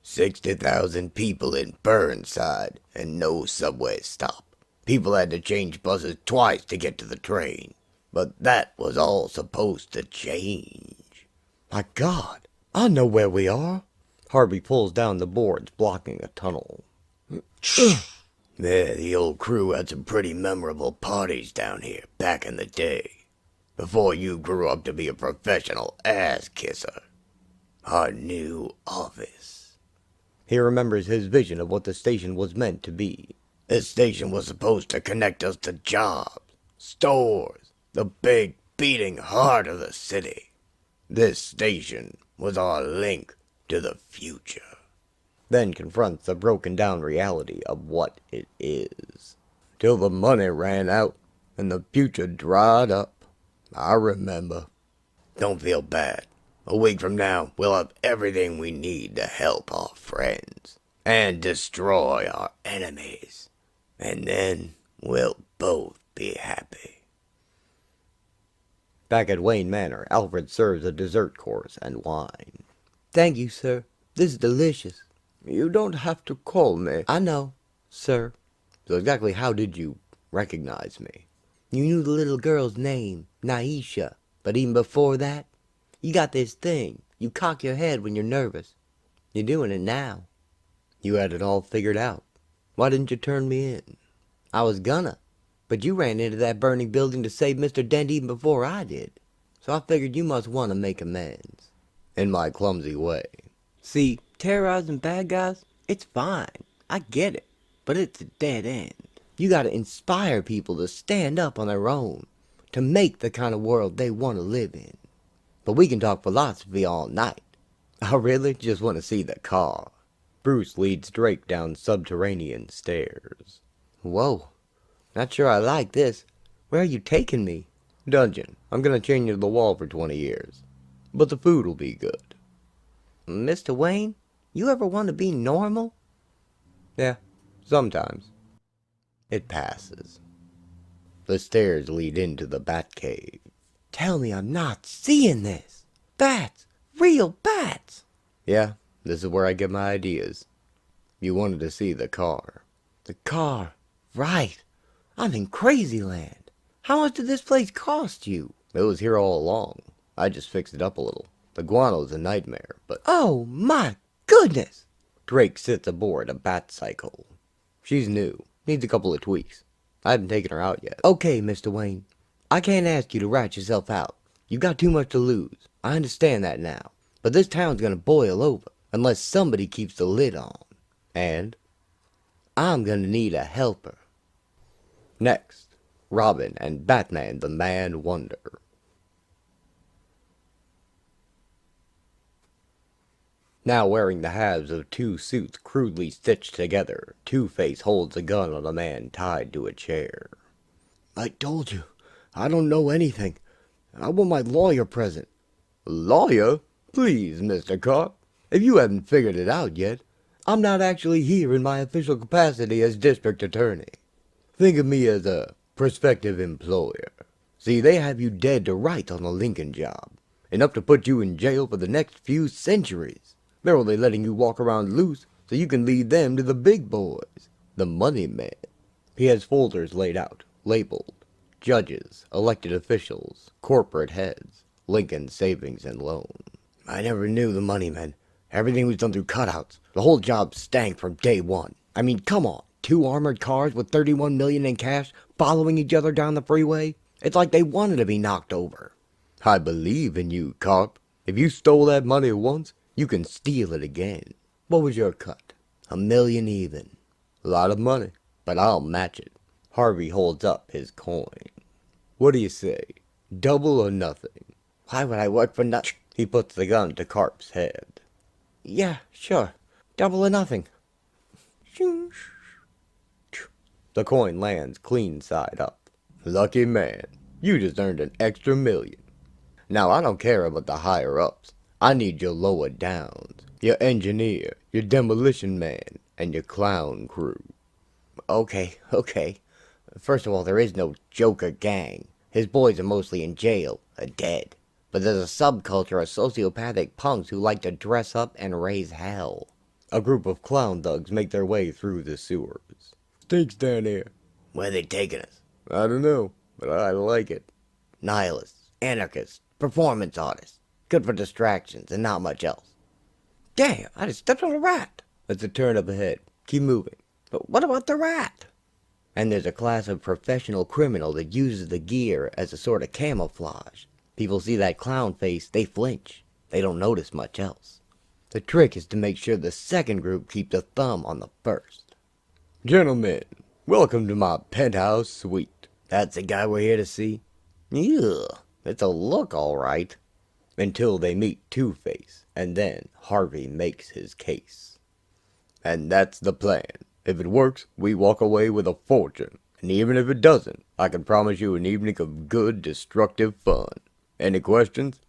60,000 people in Burnside and no subway stop. People had to change buses twice to get to the train. But that was all supposed to change. My God, I know where we are. Harvey pulls down the boards blocking a tunnel. Yeah, the old crew had some pretty memorable parties down here back in the day. Before you grew up to be a professional ass-kisser. Our new office. He remembers his vision of what the station was meant to be. This station was supposed to connect us to jobs, stores, the big beating heart of the city. This station was our link to the future. Then confronts the broken down reality of what it is. Till the money ran out and the future dried up. I remember. Don't feel bad. A week from now, we'll have everything we need to help our friends and destroy our enemies. And then we'll both be happy. Back at Wayne Manor, Alfred serves a dessert course and wine. Thank you, sir. This is delicious. You don't have to call me. I know, sir. So exactly how did you recognize me? You knew the little girl's name, Naisha. But even before that, you got this thing. You cock your head when you're nervous. You're doing it now. You had it all figured out. Why didn't you turn me in? I was gonna, but you ran into that burning building to save Mr. Dent even before I did. So I figured you must want to make amends. In my clumsy way. See, terrorizing bad guys, it's fine. I get it. But it's a dead end. You gotta inspire people to stand up on their own. To make the kind of world they want to live in. But we can talk philosophy all night. I really just want to see the car. Bruce leads Drake down subterranean stairs. Whoa. Not sure I like this. Where are you taking me? Dungeon. I'm gonna chain you to the wall for 20 years. But the food will be good. Mr. Wayne, you ever want to be normal? Yeah, sometimes. It passes. The stairs lead into the Batcave. Tell me I'm not seeing this. Bats. Real bats. Yeah, this is where I get my ideas. You wanted to see the car. The car. Right. I'm in crazy land. How much did this place cost you? It was here all along. I just fixed it up a little. The guano's a nightmare, but... Oh my goodness! Drake sits aboard a bat cycle. She's new. Needs a couple of tweaks. I haven't taken her out yet. Okay, Mr. Wayne. I can't ask you to rat yourself out. You've got too much to lose. I understand that now. But this town's gonna boil over unless somebody keeps the lid on. And? I'm gonna need a helper. Next, Robin and Batman the Man Wonder. Now wearing the halves of two suits crudely stitched together, Two-Face holds a gun on a man tied to a chair. I told you, I don't know anything. I want my lawyer present. Lawyer? Please, Mr. Cop. If you haven't figured it out yet, I'm not actually here in my official capacity as district attorney. Think of me as a prospective employer. See, they have you dead to rights on the Lincoln job, enough to put you in jail for the next few centuries. They're only letting you walk around loose so you can lead them to the big boys, the money men. He has folders laid out, labeled judges, elected officials, corporate heads, Lincoln Savings and Loan. I never knew the money men. Everything was done through cutouts. The whole job stank from day one. I mean, come on. 2 armored cars with $31 million in cash following each other down the freeway? It's like they wanted to be knocked over. I believe in you, Carp. If you stole that money once, you can steal it again. What was your cut? $1 million even. A lot of money, but I'll match it. Harvey holds up his coin. What do you say? Double or nothing? Why would I work for nothing? He puts the gun to Carp's head. Yeah, sure. Double or nothing. The coin lands clean side up. Lucky man. You just earned an extra $1 million. Now, I don't care about the higher-ups. I need your lower downs. Your engineer, your demolition man, and your clown crew. Okay. First of all, there is no Joker gang. His boys are mostly in jail, or dead. But there's a subculture of sociopathic punks who like to dress up and raise hell. A group of clown thugs make their way through the sewers. Stinks down here. Where are they taking us? I don't know, but I like it. Nihilists, anarchists, performance artists. Good for distractions and not much else. Damn, I just stepped on a rat. It's a turn up ahead. Keep moving. But what about the rat? And there's a class of professional criminal that uses the gear as a sort of camouflage. People see that clown face, they flinch. They don't notice much else. The trick is to make sure the second group keeps a thumb on the first. Gentlemen, welcome to my penthouse suite. That's the guy we're here to see? Yeah, it's a look all right. Until they meet Two-Face, and then Harvey makes his case. And that's the plan. If it works, we walk away with a fortune. And even if it doesn't, I can promise you an evening of good, destructive fun. Any questions?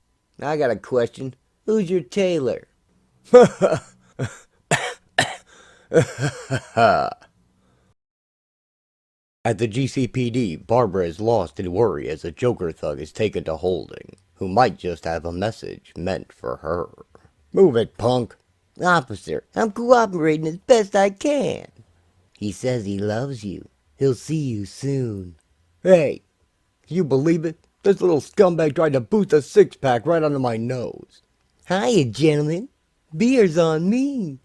I got a question. Who's your tailor? At the GCPD, Barbara is lost in worry as a Joker thug is taken to holding, who might just have a message meant for her. Move it, punk. Officer, I'm cooperating as best I can. He says he loves you. He'll see you soon. Hey, can you believe it? This little scumbag tried to boost a six-pack right under my nose. Hiya, gentlemen. Beer's on me.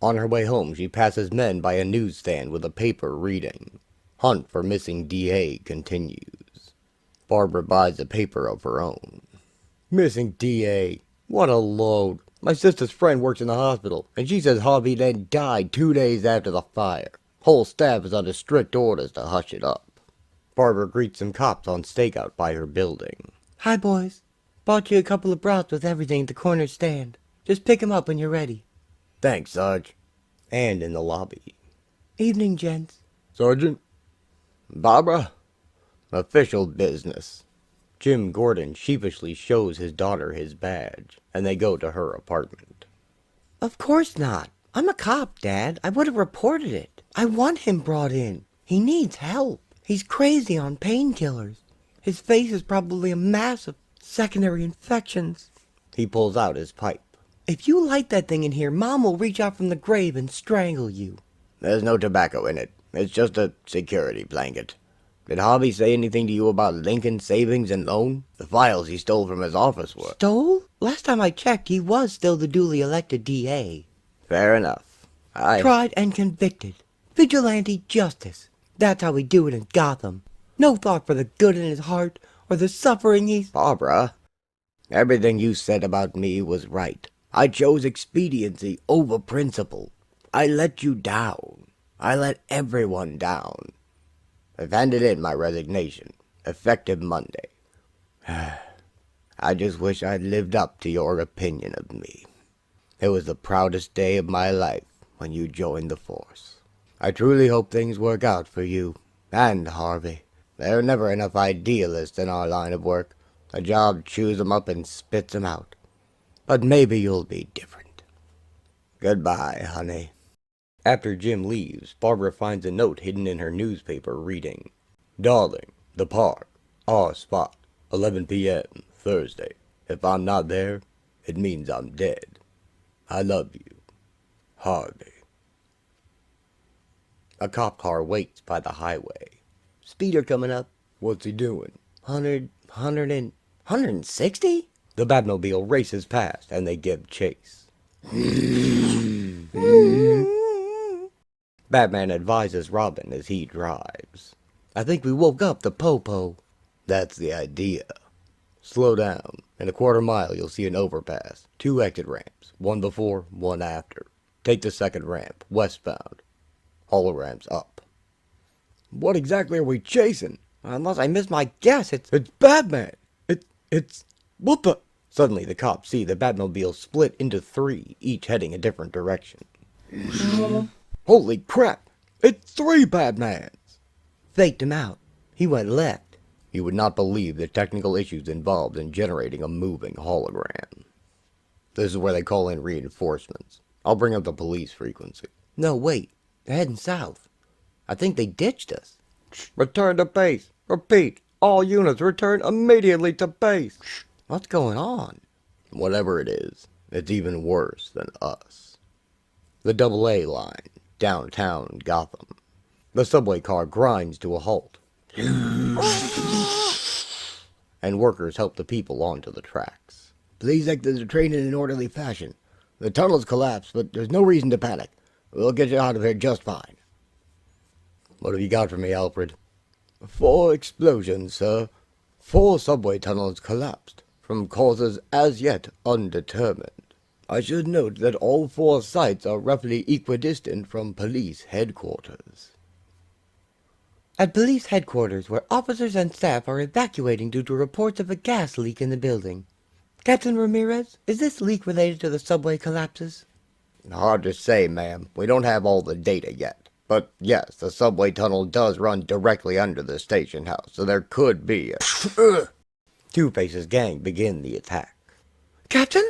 On her way home, she passes men by a newsstand with a paper reading. Hunt for missing DA continues. Barbara buys a paper of her own. Missing DA. What a load. My sister's friend works in the hospital, and she says Harvey Dent died 2 days after the fire. Whole staff is under strict orders to hush it up. Barbara greets some cops on stakeout by her building. Hi, boys. Bought you a couple of brats with everything at the corner stand. Just pick 'em up when you're ready. Thanks, Sarge. And in the lobby. Evening, gents. Sergeant? Barbara? Official business. Jim Gordon sheepishly shows his daughter his badge, and they go to her apartment. Of course not. I'm a cop, Dad. I would have reported it. I want him brought in. He needs help. He's crazy on painkillers. His face is probably a mass of secondary infections. He pulls out his pipe. If you light that thing in here, Mom will reach out from the grave and strangle you. There's no tobacco in it. It's just a security blanket. Did Harvey say anything to you about Lincoln Savings and Loan? The files he stole from his office were... Stole? Last time I checked, he was still the duly elected DA. Fair enough. Tried and convicted. Vigilante justice. That's how we do it in Gotham. No thought for the good in his heart or the suffering he's... Barbara, everything you said about me was right. I chose expediency over principle. I let you down. I let everyone down. I've handed in my resignation, effective Monday. I just wish I'd lived up to your opinion of me. It was the proudest day of my life when you joined the force. I truly hope things work out for you and Harvey. There are never enough idealists in our line of work. A job chews 'em up and spits 'em out. But maybe you'll be different. Goodbye, honey. After Jim leaves, Barbara finds a note hidden in her newspaper reading, Darling, the park, our spot, 11 p.m., Thursday. If I'm not there, it means I'm dead. I love you, Harvey. A cop car waits by the highway. Speeder coming up. What's he doing? 160? The Batmobile races past and they give chase. Batman advises Robin as he drives. I think we woke up the Popo. That's the idea. Slow down. In a quarter mile, you'll see an overpass. 2 exit ramps. One before, one after. Take the second ramp, westbound. Holoramps up. What exactly are we chasing? Unless I miss my guess, it's Batman! It's... What the... Suddenly, the cops see the Batmobile split into 3, each heading a different direction. Holy crap! It's 3 Batmans! faked him out. He went left. You would not believe the technical issues involved in generating a moving hologram. This is where they call in reinforcements. I'll bring up the police frequency. No, wait. They're heading south. I think they ditched us. Return to base. Repeat. All units return immediately to base. What's going on? Whatever it is, it's even worse than us. The AA line, downtown Gotham. The subway car grinds to a halt. And workers help the people onto the tracks. Please exit the train in an orderly fashion. The tunnel's collapsed, but there's no reason to panic. We'll get you out of here just fine. What have you got for me, Alfred? 4 explosions, sir. 4 subway tunnels collapsed, from causes as yet undetermined. I should note that all 4 sites are roughly equidistant from police headquarters. At police headquarters, where officers and staff are evacuating due to reports of a gas leak in the building. Captain Ramirez, is this leak related to the subway collapses? Hard to say, ma'am. We don't have all the data yet. But yes, the subway tunnel does run directly under the station house, so there could be a... Two-Face's gang begin the attack. Captain?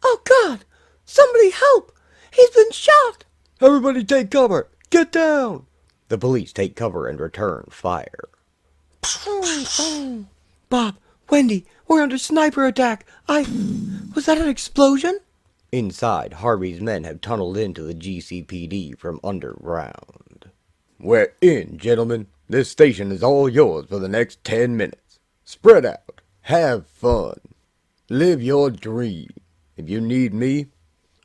Oh, God! Somebody help! He's been shot! Everybody take cover! Get down! The police take cover and return fire. Bob, Wendy, we're under sniper attack. Was that an explosion? Inside, Harvey's men have tunneled into the GCPD from underground. We're in, gentlemen. This station is all yours for the next 10 minutes. Spread out. Have fun. Live your dream. If you need me,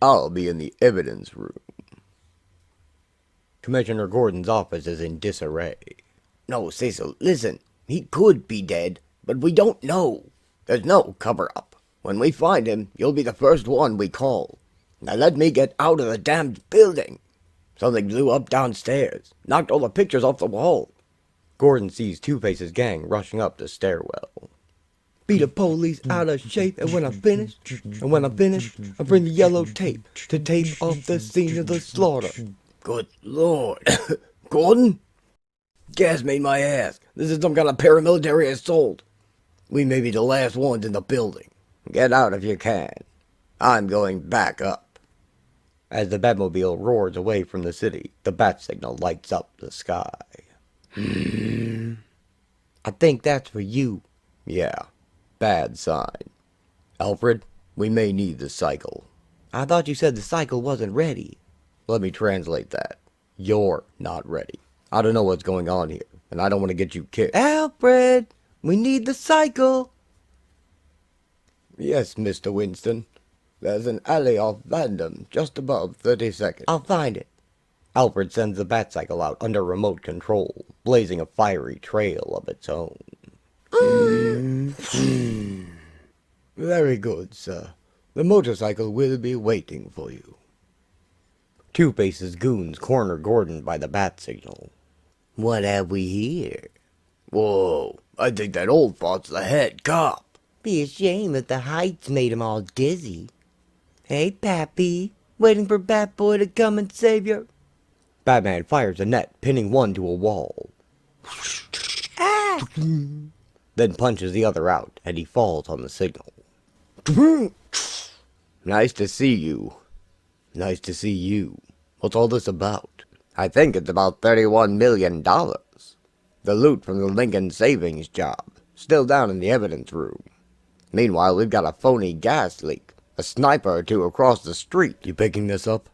I'll be in the evidence room. Commissioner Gordon's office is in disarray. No, Cecil, listen. He could be dead, but we don't know. There's no cover-up. When we find him, you'll be the first one we call. Now let me get out of the damned building. Something blew up downstairs. Knocked all the pictures off the wall. Gordon sees Two-Face's gang rushing up the stairwell. Beat the police out of shape, and when I'm finished, I bring the yellow tape to tape off the scene of the slaughter. Good Lord. Gordon? Gas made my ass. This is some kind of paramilitary assault. We may be the last ones in the building. Get out if you can. I'm going back up. As the Batmobile roars away from the city, the bat signal lights up the sky. I think that's for you. Yeah, bad sign. Alfred, we may need the cycle. I thought you said the cycle wasn't ready. Let me translate that. You're not ready. I don't know what's going on here, and I don't want to get you kicked. Alfred, we need the cycle. Yes, Mr. Winston. There's an alley off Vandam, just above 32nd. I'll find it. Alfred sends the Batcycle out under remote control, blazing a fiery trail of its own. Very good, sir. The motorcycle will be waiting for you. Two-Face's goons corner Gordon by the bat signal. What have we here? Whoa, I think that old fart's the head cop. Be a shame if the heights made him all dizzy. Hey, Pappy, waiting for Batboy to come and save you. Batman fires a net, pinning one to a wall. Ah! Then punches the other out, and he falls on the signal. Nice to see you. Nice to see you. What's all this about? I think it's about $31 million. The loot from the Lincoln Savings job. Still down in the evidence room. Meanwhile, we've got a phony gas leak. A sniper or two across the street. You picking this up?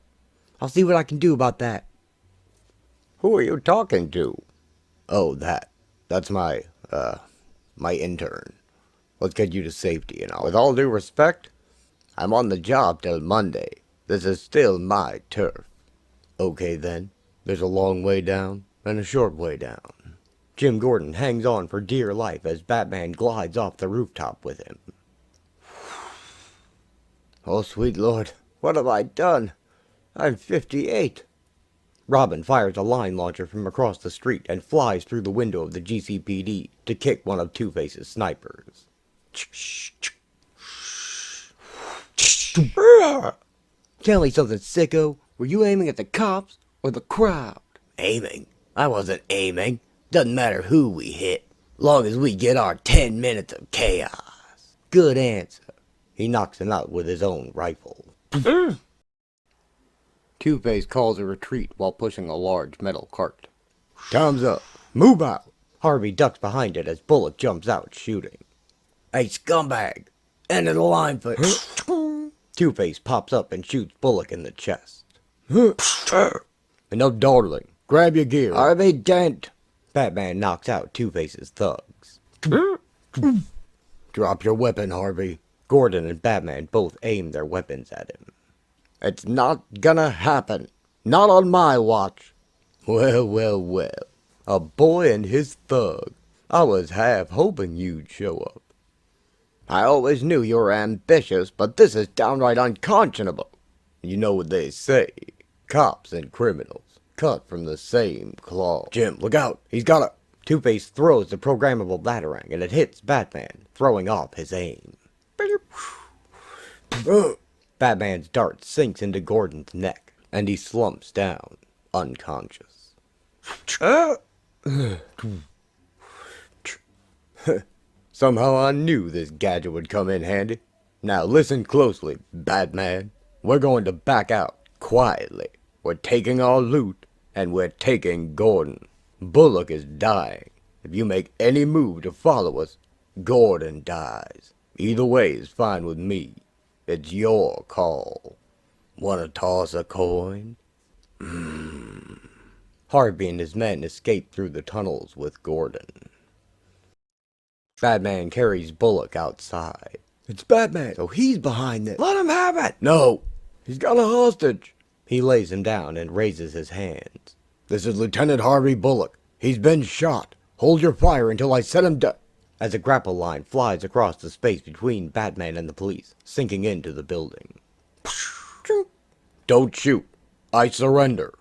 I'll see what I can do about that. Who are you talking to? Oh, that's my intern. Let's get you to safety and all. With all due respect, I'm on the job till Monday. This is still my turf. Okay then. There's a long way down and a short way down. Jim Gordon hangs on for dear life as Batman glides off the rooftop with him. Oh, sweet Lord, what have I done? I'm 58. Robin fires a line launcher from across the street and flies through the window of the GCPD to kick one of Two-Face's snipers. Tell me something, sicko. Were you aiming at the cops or the crowd? Aiming? I wasn't aiming. Doesn't matter who we hit, long as we get our 10 minutes of chaos. Good answer. He knocks him out with his own rifle. Two-Face calls a retreat while pushing a large metal cart. Time's up. Move out. Harvey ducks behind it as Bullock jumps out shooting. Hey, scumbag! End of the line for... Two-Face pops up and shoots Bullock in the chest. Enough dawdling. Grab your gear. Harvey Dent. Batman knocks out Two-Face's thugs. Drop your weapon, Harvey. Gordon and Batman both aim their weapons at him. It's not gonna happen. Not on my watch. Well, well, well. A boy and his thug. I was half hoping you'd show up. I always knew you were ambitious, but this is downright unconscionable. You know what they say. Cops and criminals, cut from the same cloth. Jim, look out. He's got a... Two-Face throws the programmable batarang and it hits Batman, throwing off his aim. Batman's dart sinks into Gordon's neck, and he slumps down, unconscious. Somehow I knew this gadget would come in handy. Now listen closely, Batman. We're going to back out, quietly. We're taking our loot, and we're taking Gordon. Bullock is dying. If you make any move to follow us, Gordon dies. Either way is fine with me. It's your call. Wanna toss a coin? Harvey and his men escape through the tunnels with Gordon. Batman carries Bullock outside. It's Batman, so he's behind this. Let him have it! No, he's got a hostage. He lays him down and raises his hands. This is Lieutenant Harvey Bullock. He's been shot. Hold your fire until I set him down. As a grapple line flies across the space between Batman and the police, sinking into the building. Don't shoot. I surrender.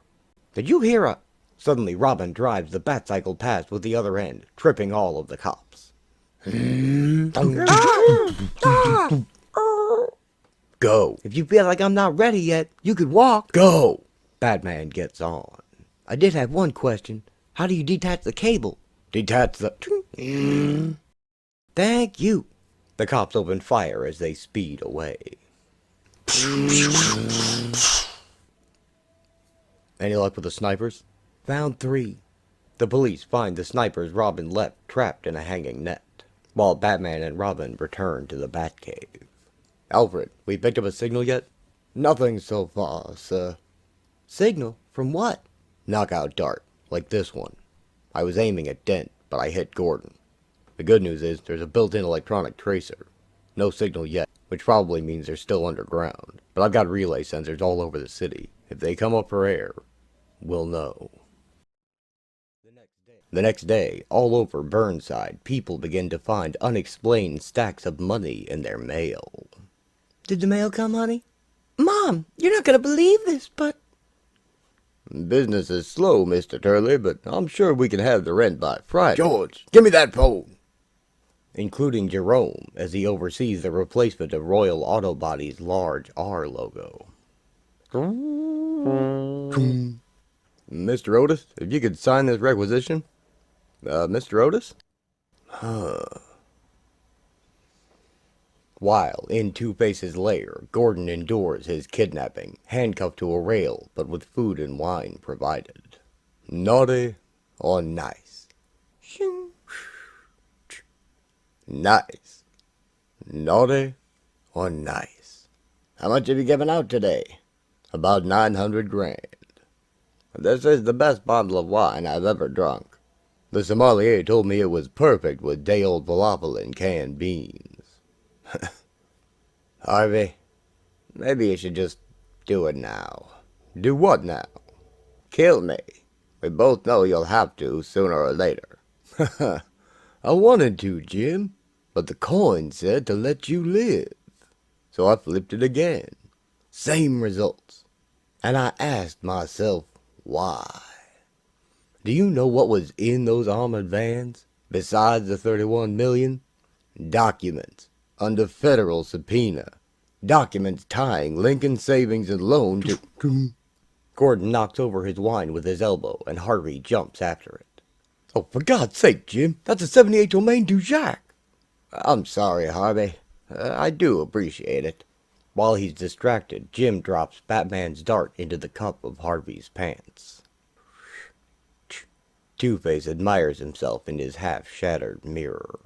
Did you hear a... Suddenly Robin drives the Batcycle past with the other end, tripping all of the cops. Go. If you feel like I'm not ready yet, you could walk. Go. Batman gets on. I did have one question. How do you detach the cable? Detach the... Thank you. The cops open fire as they speed away. Any luck with the snipers? Found 3. The police find the snipers Robin left trapped in a hanging net, while Batman and Robin return to the Batcave. Alfred, we picked up a signal yet? Nothing so far, sir. Signal? From what? Knockout dart, like this one. I was aiming at Dent, but I hit Gordon. The good news is there's a built-in electronic tracer. No signal yet, which probably means they're still underground. But I've got relay sensors all over the city. If they come up for air, we'll know. The next day, all over Burnside, people begin to find unexplained stacks of money in their mail. Did the mail come, honey? Mom, you're not gonna believe this, but... Business is slow, Mr. Turley, but I'm sure we can have the rent by Friday. George, give me that phone. Including Jerome, as he oversees the replacement of Royal Auto Body's large R logo. Mr. Otis, if you could sign this requisition. Mr. Otis? While in Two-Face's lair, Gordon endures his kidnapping, handcuffed to a rail, but with food and wine provided. Naughty or nice? Nice. Naughty or nice? How much have you given out today? About 900 grand. This is the best bottle of wine I've ever drunk. The sommelier told me it was perfect with day-old falafel and canned beans. Harvey, maybe you should just do it now. Do what now? Kill me. We both know you'll have to sooner or later. I wanted to, Jim, but the coin said to let you live. So I flipped it again. Same results. And I asked myself, why? Do you know what was in those armored vans, besides the 31 million? Documents, under federal subpoena. Documents tying Lincoln Savings and Loan to... Gordon knocks over his wine with his elbow, and Harvey jumps after it. Oh, for God's sake, Jim, that's a 78 Domaine du Jacques. I'm sorry, Harvey. I do appreciate it. While he's distracted, Jim drops Batman's dart into the cup of Harvey's pants. Two-Face admires himself in his half-shattered mirror.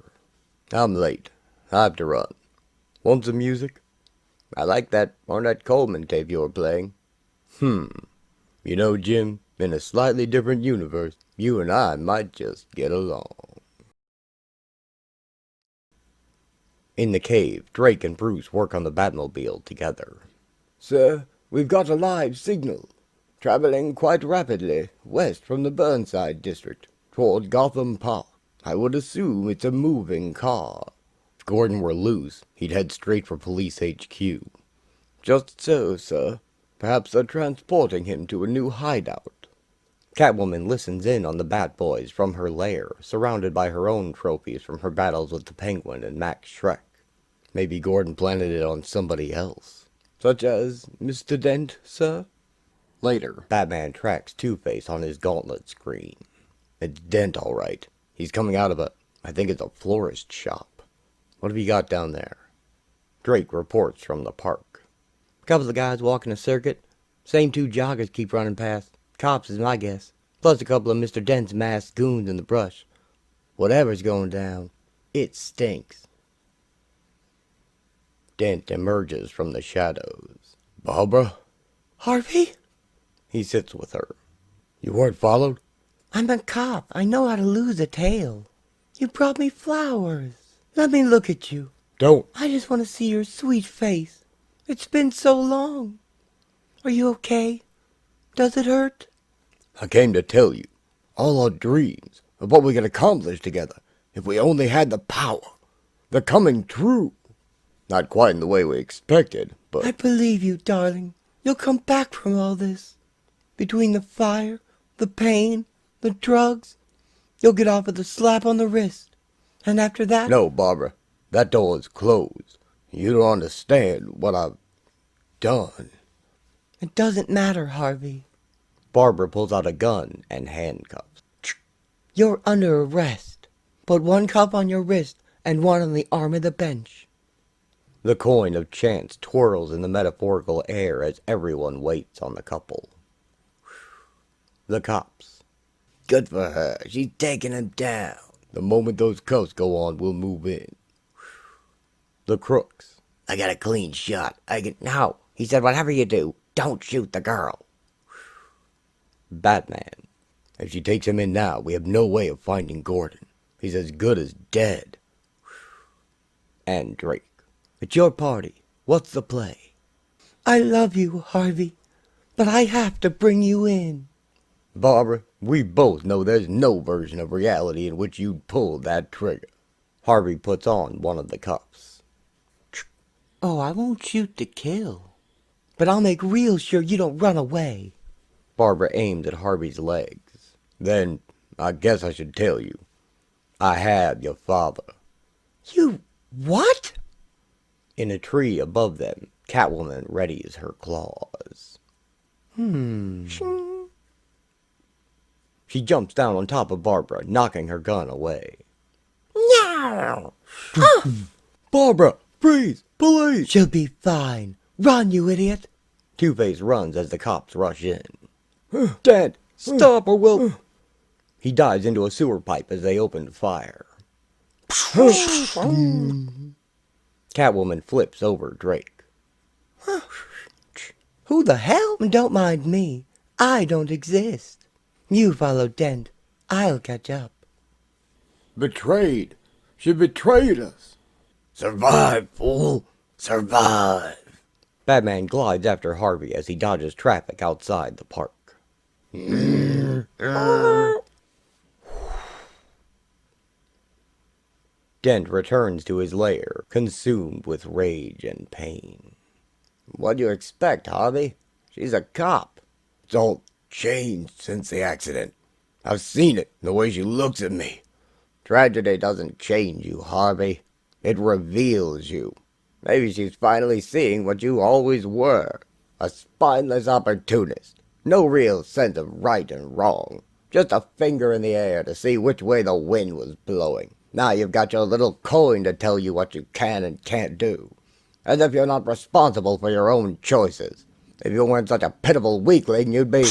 I'm late. I have to run. Want some music? I like that Ornette Coleman tape you were playing. You know, Jim, in a slightly different universe, you and I might just get along. In the cave, Drake and Bruce work on the Batmobile together. Sir, we've got a live signal. Traveling quite rapidly west from the Burnside district toward Gotham Park. I would assume it's a moving car. If Gordon were loose, he'd head straight for Police HQ. Just so, sir. Perhaps they're transporting him to a new hideout. Catwoman listens in on the Bat Boys from her lair, surrounded by her own trophies from her battles with the Penguin and Max Schreck. Maybe Gordon planted it on somebody else. Such as Mr. Dent, sir? Later, Batman tracks Two-Face on his gauntlet screen. It's Dent, all right. He's coming out of I think it's a florist shop. What have you got down there? Drake reports from the park. Couple of guys walking a circuit. Same two joggers keep running past. Cops is my guess. Plus a couple of Mr. Dent's masked goons in the brush. Whatever's going down, it stinks. Dent emerges from the shadows. Barbara? Harvey? He sits with her. You weren't followed? I'm a cop. I know how to lose a tail. You brought me flowers. Let me look at you. Don't. I just want to see your sweet face. It's been so long. Are you okay? Does it hurt? I came to tell you. All our dreams of what we could accomplish together, if we only had the power. They're coming true. Not quite in the way we expected, but... I believe you, darling. You'll come back from all this. Between the fire, the pain, the drugs, you'll get off with a slap on the wrist. And after that... No, Barbara. That door is closed. You don't understand what I've done. It doesn't matter, Harvey. Barbara pulls out a gun and handcuffs. You're under arrest. Put one cuff on your wrist and one on the arm of the bench. The coin of chance twirls in the metaphorical air as everyone waits on the couple. The cops. Good for her. She's taking him down. The moment those cuffs go on, we'll move in. The crooks. I got a clean shot. No. He said, whatever you do, don't shoot the girl. Batman. If she takes him in now, we have no way of finding Gordon. He's as good as dead. And Drake. It's your party. What's the play? I love you, Harvey, but I have to bring you in. Barbara, we both know there's no version of reality in which you'd pull that trigger. Harvey puts on one of the cuffs. Oh, I won't shoot to kill, but I'll make real sure you don't run away. Barbara aims at Harvey's legs. Then, I guess I should tell you. I have your father. You what? In a tree above them, Catwoman readies her claws. She jumps down on top of Barbara, knocking her gun away. No! Barbara, freeze! Police! She'll be fine. Run, you idiot! Two-Face runs as the cops rush in. Dad, stop or we'll... He dives into a sewer pipe as they open fire. Catwoman flips over Drake. Who the hell? Don't mind me. I don't exist. You follow Dent. I'll catch up. Betrayed. She betrayed us. Survive, fool. Survive. Batman glides after Harvey as he dodges traffic outside the park. Dent returns to his lair, consumed with rage and pain. What'd you expect, Harvey? She's a cop. It's all changed since the accident. I've seen it, the way she looks at me. Tragedy doesn't change you, Harvey. It reveals you. Maybe she's finally seeing what you always were. A spineless opportunist. No real sense of right and wrong. Just a finger in the air to see which way the wind was blowing. Now you've got your little coin to tell you what you can and can't do. As if you're not responsible for your own choices. If you weren't such a pitiful weakling, you'd be...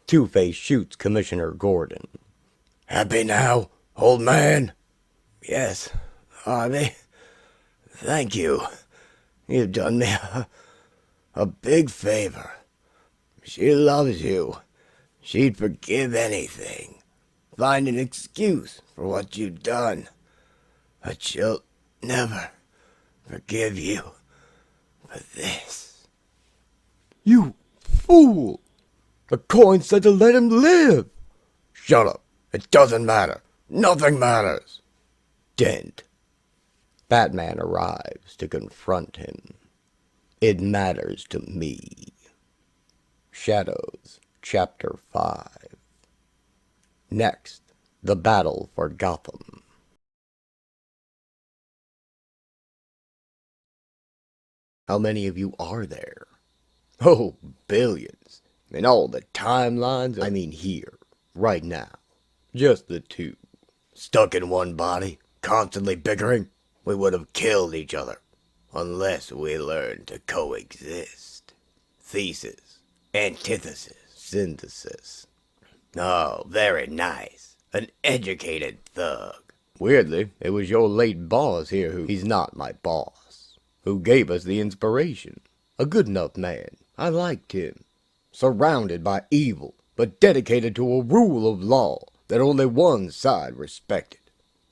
Two-Face shoots Commissioner Gordon. Happy now, old man? Yes, Harvey. Thank you. You've done me a big favor. She loves you. She'd forgive anything. Find an excuse for what you've done. But she'll never forgive you for this. You fool! The coin said to let him live! Shut up. It doesn't matter. Nothing matters. Dent. Batman arrives to confront him. It matters to me. Shadows, Chapter 5. Next, the battle for Gotham. How many of you are there? Oh, billions. In all the timelines. I mean here, right now. Just the two. Stuck in one body, constantly bickering. We would have killed each other. Unless we learned to coexist. Thesis, antithesis, synthesis. Oh, very nice. An educated thug. Weirdly, it was your late boss here who... He's not my boss. Who gave us the inspiration. A good enough man. I liked him. Surrounded by evil, but dedicated to a rule of law that only one side respected.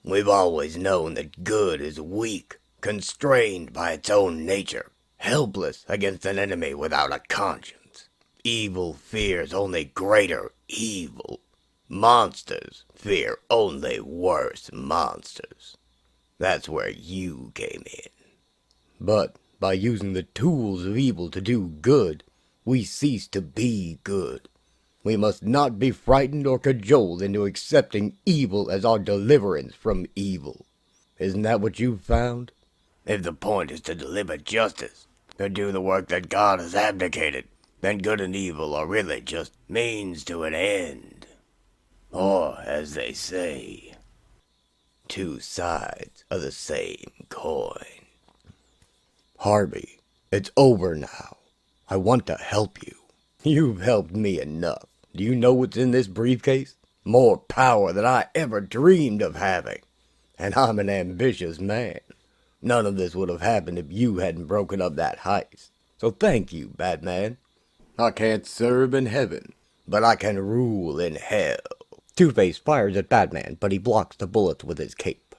We've always known that good is weak, constrained by its own nature, helpless against an enemy without a conscience. Evil fears only greater evil. Monsters fear only worse monsters. That's where you came in. But by using the tools of evil to do good, we cease to be good. We must not be frightened or cajoled into accepting evil as our deliverance from evil. Isn't that what you've found? If the point is to deliver justice, to do the work that God has abdicated, then good and evil are really just means to an end. Or, as they say, two sides of the same coin. Harvey, it's over now. I want to help you. You've helped me enough. Do you know what's in this briefcase? More power than I ever dreamed of having. And I'm an ambitious man. None of this would have happened if you hadn't broken up that heist. So thank you, Batman. I can't serve in heaven, but I can rule in hell. Two-Face fires at Batman, but he blocks the bullets with his cape.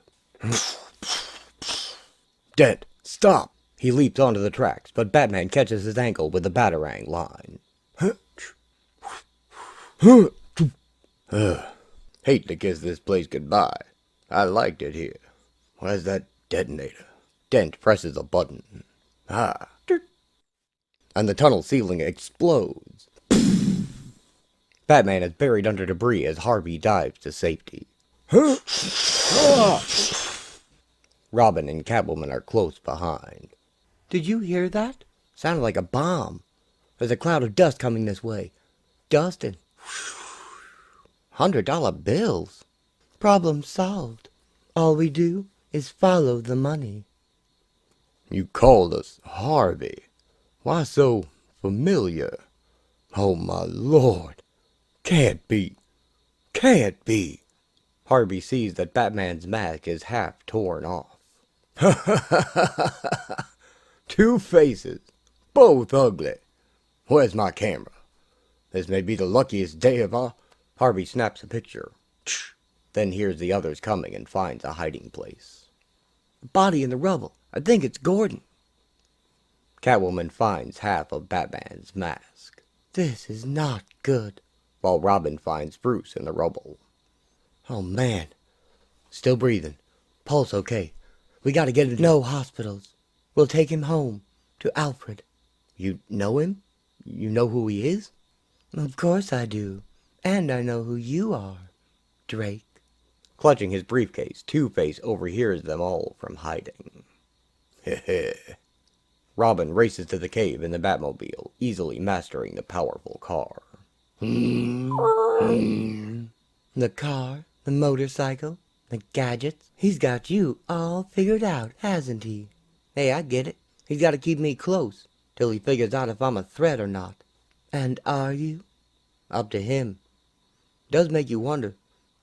Dent, stop! He leaps onto the tracks, but Batman catches his ankle with the Batarang line. Hate to kiss this place goodbye. I liked it here. Where's that detonator? Dent presses a button. Ah. And the tunnel ceiling explodes. Batman is buried under debris as Harvey dives to safety. Robin and Catwoman are close behind. Did you hear that? Sounded like a bomb. There's a cloud of dust coming this way. Dust and $100 bills. Problem solved. All we do is follow the money. You called us Harvey. Why so familiar? Oh my lord. Can't be. Can't be. Harvey sees that Batman's mask is half torn off. Two faces. Both ugly. Where's my camera? This may be the luckiest day of our... Harvey snaps a picture. Then hears the others coming and finds a hiding place. A body in the rubble. I think it's Gordon. Catwoman finds half of Batman's mask. This is not good. While Robin finds Bruce in the rubble. Oh man, Still breathing. Pulse okay. We gotta get him. No hospitals. We'll take him home. To Alfred. You know him? You know who he is? Of course I do. And I know who you are, Drake. Clutching his briefcase, Two-Face overhears them all from hiding. Heh. Robin races to the cave in the Batmobile, easily mastering the powerful car. The car, the motorcycle, the gadgets. He's got you all figured out, hasn't he? Hey, I get it. He's gotta keep me close, till he figures out if I'm a threat or not. And are you? Up to him. Does make you wonder.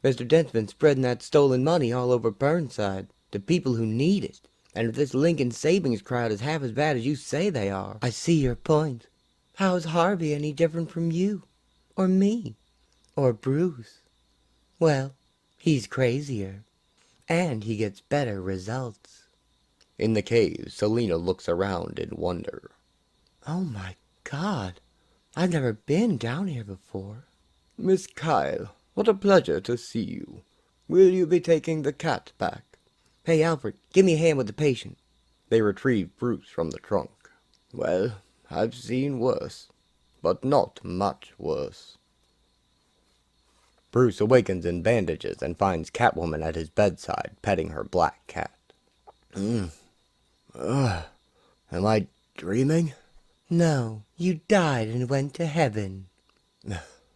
Mr. Dent's been spreading that stolen money all over Burnside, to people who need it. And if this Lincoln savings crowd is half as bad as you say they are... I see your point. How's Harvey any different from you? Or me? Or Bruce? Well, he's crazier. And he gets better results. In the cave, Selina looks around in wonder. Oh my God. I've never been down here before. Miss Kyle, what a pleasure to see you. Will you be taking the cat back? Hey, Alfred, give me a hand with the patient. They retrieve Bruce from the trunk. Well, I've seen worse, but not much worse. Bruce awakens in bandages and finds Catwoman at his bedside, petting her black cat. Am I dreaming? No, you died and went to heaven.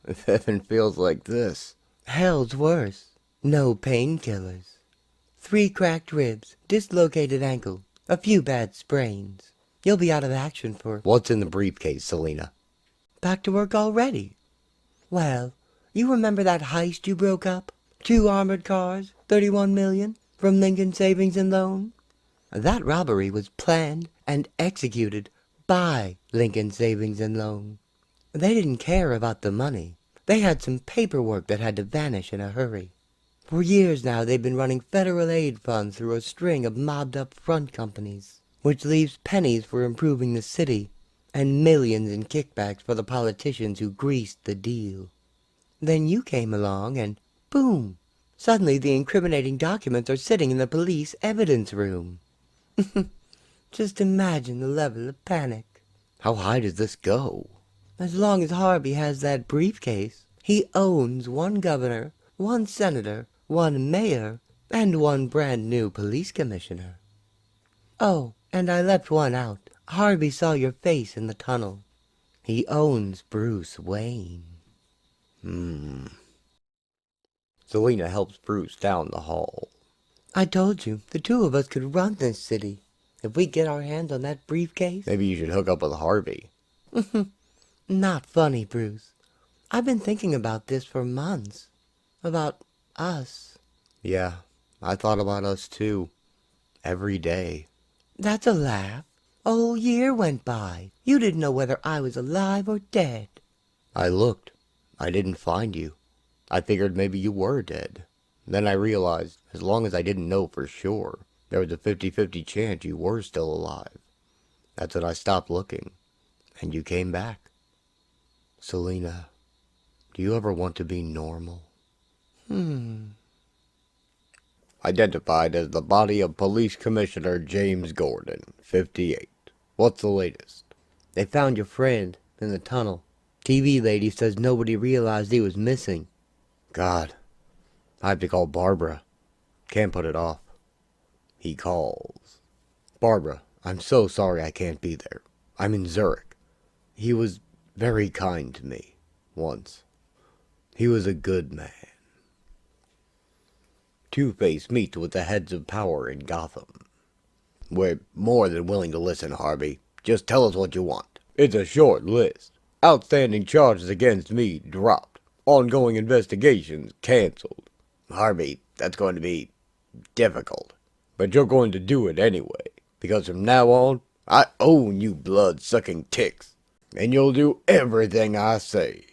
If heaven feels like this. Hell's worse. No painkillers. 3 cracked ribs, dislocated ankle, a few bad sprains. You'll be out of action for... What's in the briefcase, Selina? Back to work already? Well, you remember that heist you broke up? 2 armored cars, 31 million, from Lincoln Savings and Loan? That robbery was planned and executed by Lincoln Savings and Loan. They didn't care about the money. They had some paperwork that had to vanish in a hurry. For years now, they've been running federal aid funds through a string of mobbed-up front companies, which leaves pennies for improving the city and millions in kickbacks for the politicians who greased the deal. Then you came along and, boom, suddenly the incriminating documents are sitting in the police evidence room. Just imagine the level of panic. How high does this go? As long as Harvey has that briefcase, he owns 1 governor, 1 senator, 1 mayor, and 1 brand new police commissioner. Oh, and I left 1 out. Harvey saw your face in the tunnel. He owns Bruce Wayne. Selina helps Bruce down the hall. I told you, the 2 of us could run this city. If we get our hands on that briefcase... Maybe you should hook up with Harvey. Not funny, Bruce. I've been thinking about this for months. About us. Yeah, I thought about us too. Every day. That's a laugh. A whole year went by. You didn't know whether I was alive or dead. I looked. I didn't find you. I figured maybe you were dead. Then I realized, as long as I didn't know for sure, there was a 50-50 chance you were still alive. That's when I stopped looking. And you came back. Selina, do you ever want to be normal? Identified as the body of Police Commissioner James Gordon, 58. What's the latest? They found your friend in the tunnel. TV lady says nobody realized he was missing. God, I have to call Barbara. Can't put it off. He calls. Barbara, I'm so sorry I can't be there. I'm in Zurich. He was very kind to me, once. He was a good man. Two-Face meets with the heads of power in Gotham. We're more than willing to listen, Harvey. Just tell us what you want. It's a short list. Outstanding charges against me dropped. Ongoing investigations canceled. Harvey, that's going to be difficult. But you're going to do it anyway. Because from now on, I own you blood-sucking ticks. And you'll do everything I say.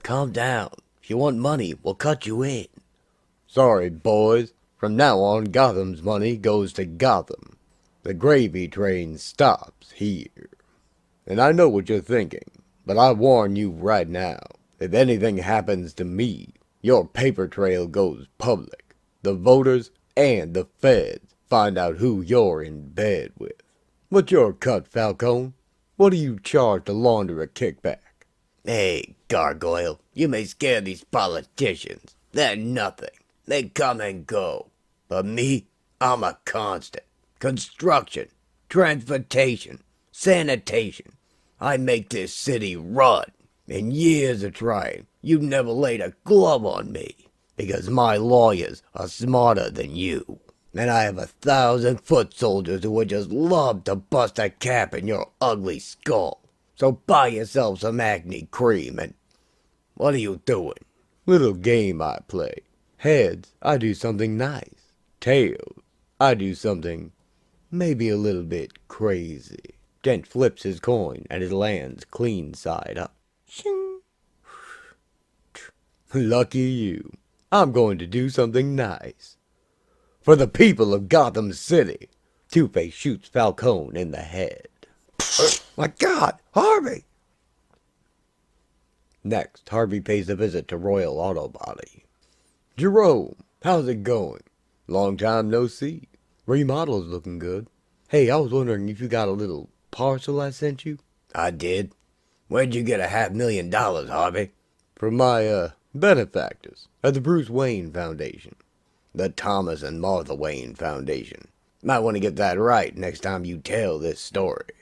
Calm down. If you want money, we'll cut you in. Sorry, boys. From now on, Gotham's money goes to Gotham. The gravy train stops here. And I know what you're thinking, but I warn you right now. If anything happens to me, your paper trail goes public. The voters and the feds find out who you're in bed with. What's your cut, Falcone? What do you charge to launder a kickback? Hey, Gargoyle, you may scare these politicians. They're nothing. They come and go. But me, I'm a constant. Construction, transportation, sanitation. I make this city run. In years of trying, you never laid a glove on me. Because my lawyers are smarter than you. And I have 1,000 foot soldiers who would just love to bust a cap in your ugly skull. So buy yourself some acne cream and... What are you doing? Little game I play. Heads, I do something nice. Tails, I do something maybe a little bit crazy. Dent flips his coin and it lands clean side up. Shing. Lucky you. I'm going to do something nice. For the people of Gotham City. Two-Face shoots Falcone in the head. My God, Harvey! Next, Harvey pays a visit to Royal Auto Body. Jerome, how's it going? Long time no see. Remodel's looking good. Hey, I was wondering if you got a little parcel I sent you? I did. Where'd you get $500,000, Harvey? From my, benefactors at the Bruce Wayne Foundation. The Thomas and Martha Wayne Foundation. Might want to get that right next time you tell this story.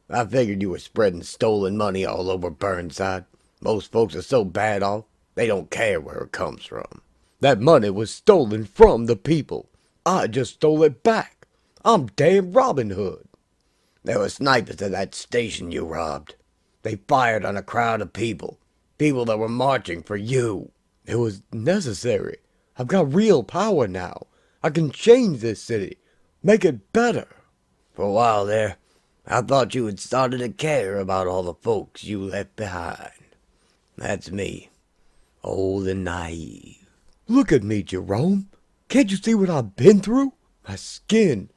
I figured you were spreading stolen money all over Burnside. Most folks are so bad off, they don't care where it comes from. That money was stolen from the people. I just stole it back. I'm damn Robin Hood. There were snipers at that station you robbed. They fired on a crowd of people. People that were marching for you. It was necessary. I've got real power now. I can change this city. Make it better. For a while there, I thought you had started to care about all the folks you left behind. That's me. Old and naive. Look at me, Jerome. Can't you see what I've been through? My skin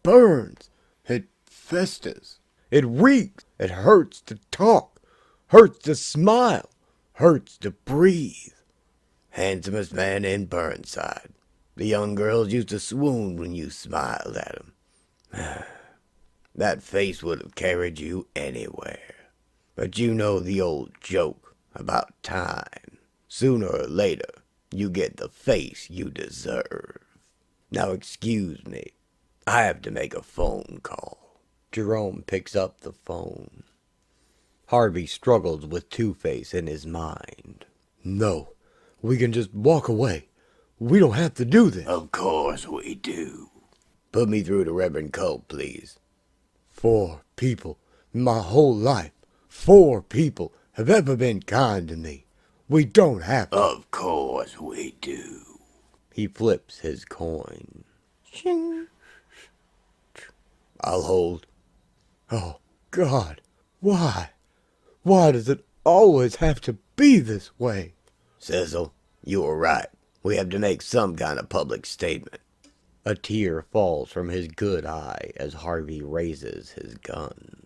burns. It festers. It reeks. It hurts to talk. Hurts to smile. Hurts to breathe. Handsomest man in Burnside. The young girls used to swoon when you smiled at them. That face would have carried you anywhere. But you know the old joke about time. Sooner or later, you get the face you deserve. Now excuse me. I have to make a phone call. Jerome picks up the phone. Harvey struggles with Two-Face in his mind. No, we can just walk away. We don't have to do this. Of course we do. Put me through to Reverend Cole, please. 4 people, my whole life, 4 people have ever been kind to me. We don't have to. Of course we do. He flips his coin. Shing. I'll hold. Oh, God, why? Why does it always have to be this way? Cecil, you were right. We have to make some kind of public statement. A tear falls from his good eye as Harvey raises his gun.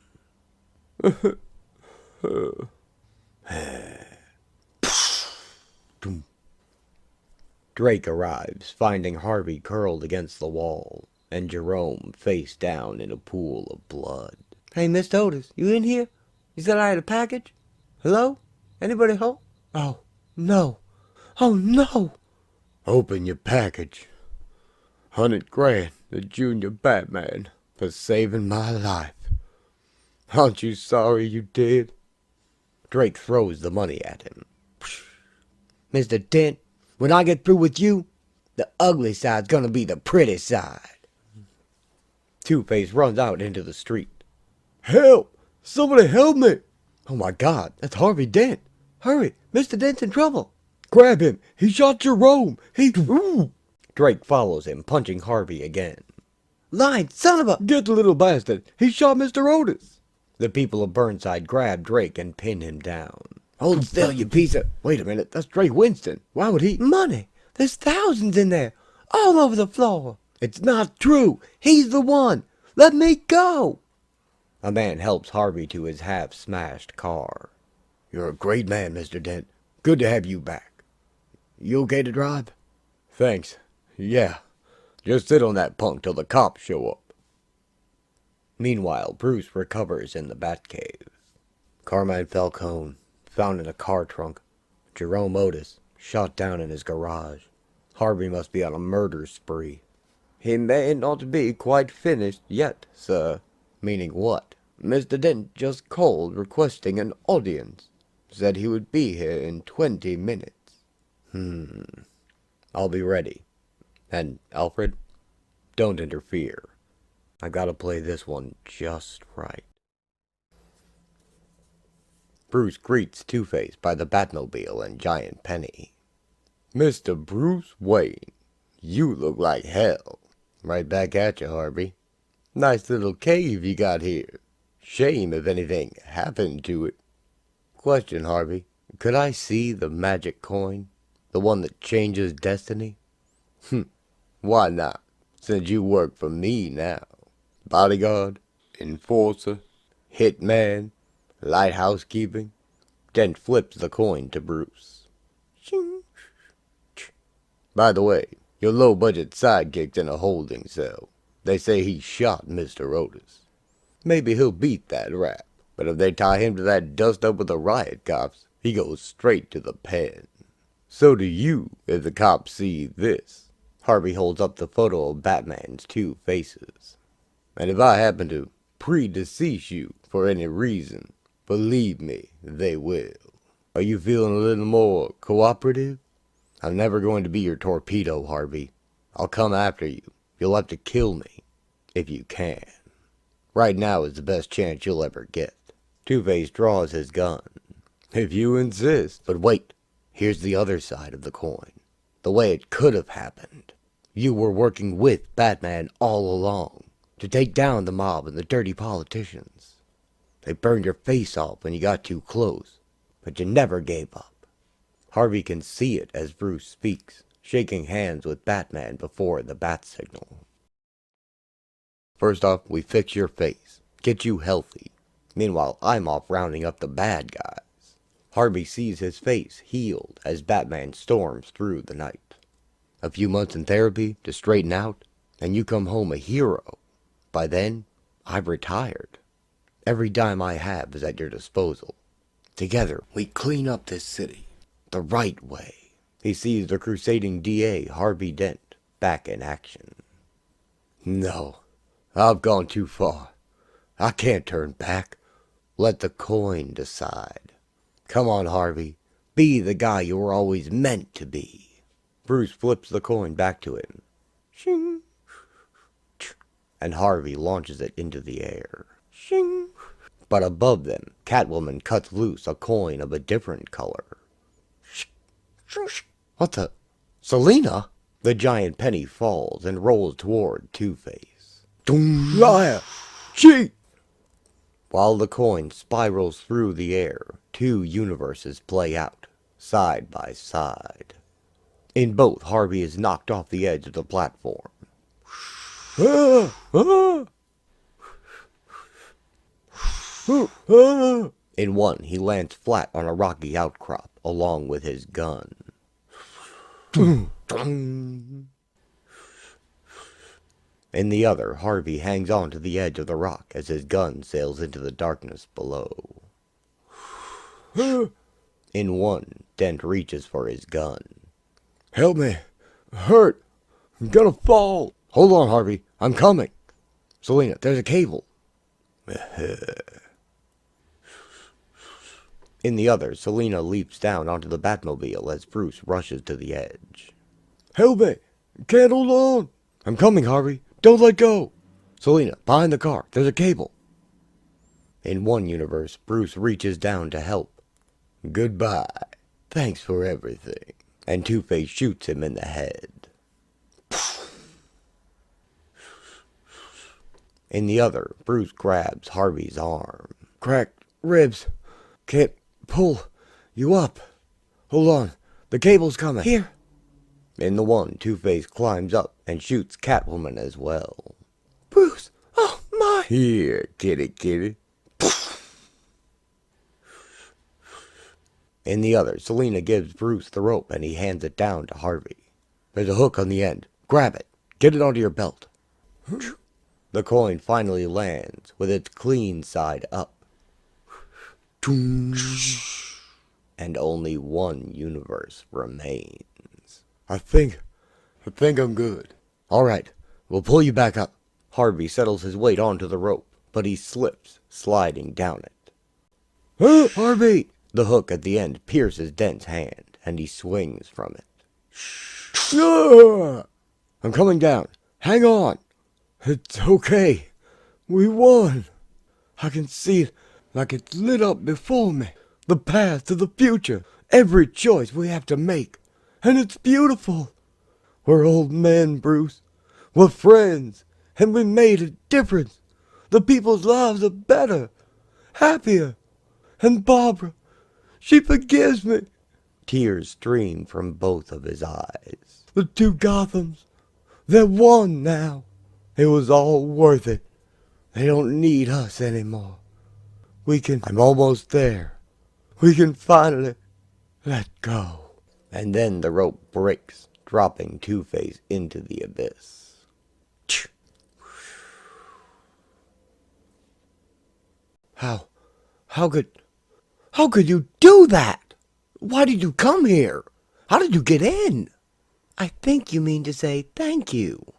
Drake arrives, finding Harvey curled against the wall, and Jerome face down in a pool of blood. Hey, Mr. Otis, you in here? You said I had a package? Hello? Anybody home? Oh, no. Oh, no. Open your package. 100 grand to Junior Batman for saving my life. Aren't you sorry you did? Drake throws the money at him. Mr. Dent, when I get through with you, the ugly side's gonna be the pretty side. Two-Face runs out into the street. Help! Somebody help me! Oh my God, that's Harvey Dent. Hurry, Mr. Dent's in trouble. Grab him! He shot Jerome! Ooh! Drake follows him, punching Harvey again. Lying son of a... Get the little bastard! He shot Mr. Otis! The people of Burnside grab Drake and pin him down. Hold still, you piece of... Wait a minute, that's Drake Winston. Why would he... Money! There's thousands in there, all over the floor. It's not true! He's the one! Let me go! A man helps Harvey to his half-smashed car. You're a great man, Mr. Dent. Good to have you back. You okay to drive? Thanks. Yeah. Just sit on that punk till the cops show up. Meanwhile, Bruce recovers in the Batcave. Carmine Falcone, found in a car trunk. Jerome Otis, shot down in his garage. Harvey must be on a murder spree. He may not be quite finished yet, sir. Meaning what? Mr. Dent just called requesting an audience. Said he would be here in 20 minutes. I'll be ready. And, Alfred, don't interfere. I gotta play this one just right. Bruce greets Two-Face by the Batmobile and Giant Penny. Mr. Bruce Wayne, you look like hell. Right back at you, Harvey. Nice little cave you got here. Shame if anything happened to it. Question, Harvey. Could I see the magic coin? The one that changes destiny? Why not? Since you work for me now. Bodyguard, enforcer, hitman, light housekeeping. Dent flips the coin to Bruce. By the way, your low-budget sidekick's in a holding cell. They say he shot Mr. Otis. Maybe he'll beat that rap, but if they tie him to that dust-up with the riot cops, he goes straight to the pen. So do you if the cops see this. Harvey holds up the photo of Batman's two faces. And if I happen to predecease you for any reason, believe me, they will. Are you feeling a little more cooperative? I'm never going to be your torpedo, Harvey. I'll come after you. You'll have to kill me, if you can. Right now is the best chance you'll ever get. Two-Face draws his gun. If you insist. But wait, here's the other side of the coin. The way it could have happened. You were working with Batman all along, to take down the mob and the dirty politicians. They burned your face off when you got too close, but you never gave up. Harvey can see it as Bruce speaks, shaking hands with Batman before the bat signal. First off, we fix your face, get you healthy. Meanwhile, I'm off rounding up the bad guys. Harvey sees his face healed as Batman storms through the night. A few months in therapy to straighten out, and you come home a hero. By then, I've retired. Every dime I have is at your disposal. Together, we clean up this city. The right way. He sees the crusading DA, Harvey Dent, back in action. No, I've gone too far. I can't turn back. Let the coin decide. Come on, Harvey. Be the guy you were always meant to be. Bruce flips the coin back to him. Shing. And Harvey launches it into the air. Shing. But above them, Catwoman cuts loose a coin of a different color. What the? Selina? The giant penny falls and rolls toward Two-Face. Liar! Cheat! While the coin spirals through the air, two universes play out, side by side. In both, Harvey is knocked off the edge of the platform. In one, he lands flat on a rocky outcrop, along with his gun. In the other, Harvey hangs on to the edge of the rock as his gun sails into the darkness below. In one, Dent reaches for his gun. Help me. I'm hurt. I'm gonna fall. Hold on, Harvey. I'm coming. Selina, there's a cable. In the other, Selina leaps down onto the Batmobile as Bruce rushes to the edge. Help me. Can't hold on. I'm coming, Harvey. Don't let go. Selina, behind the car. There's a cable. In one universe, Bruce reaches down to help. Goodbye. Thanks for everything. And Two-Face shoots him in the head. In the other, Bruce grabs Harvey's arm. Cracked ribs. Can't pull you up. Hold on. The cable's coming. Here. In the one, Two-Face climbs up and shoots Catwoman as well. Bruce! Oh, my! Here, kitty. In the other, Selina gives Bruce the rope and he hands it down to Harvey. There's a hook on the end. Grab it. Get it onto your belt. The coin finally lands with its clean side up. And only one universe remains. I think I'm good. All right, we'll pull you back up. Harvey settles his weight onto the rope, but he slips, sliding down it. Harvey! The hook at the end pierces Dent's hand, and he swings from it. I'm coming down. Hang on. It's okay. We won. I can see it like it's lit up before me. The path to the future. Every choice we have to make. And it's beautiful. We're old men, Bruce. We're friends. And we made a difference. The people's lives are better. Happier. And Barbara, she forgives me. Tears stream from both of his eyes. The two Gothams, they're one now. It was all worth it. They don't need us anymore. I'm almost there. We can finally let go. And then the rope breaks, dropping Two-Face into the abyss. How could you do that? Why did you come here? How did you get in? I think you mean to say thank you.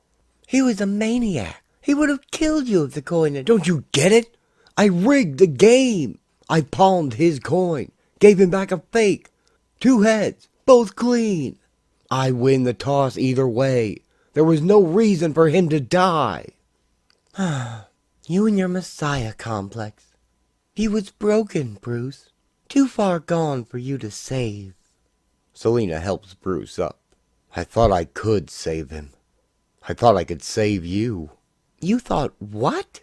He was a maniac. He would have killed you if the coin had... Don't you get it? I rigged the game. I palmed his coin, gave him back a fake. 2 heads, both clean. I win the toss either way. There was no reason for him to die. You and your Messiah complex. He was broken, Bruce. Too far gone for you to save. Selina helps Bruce up. I thought I could save him. I thought I could save you. You thought what?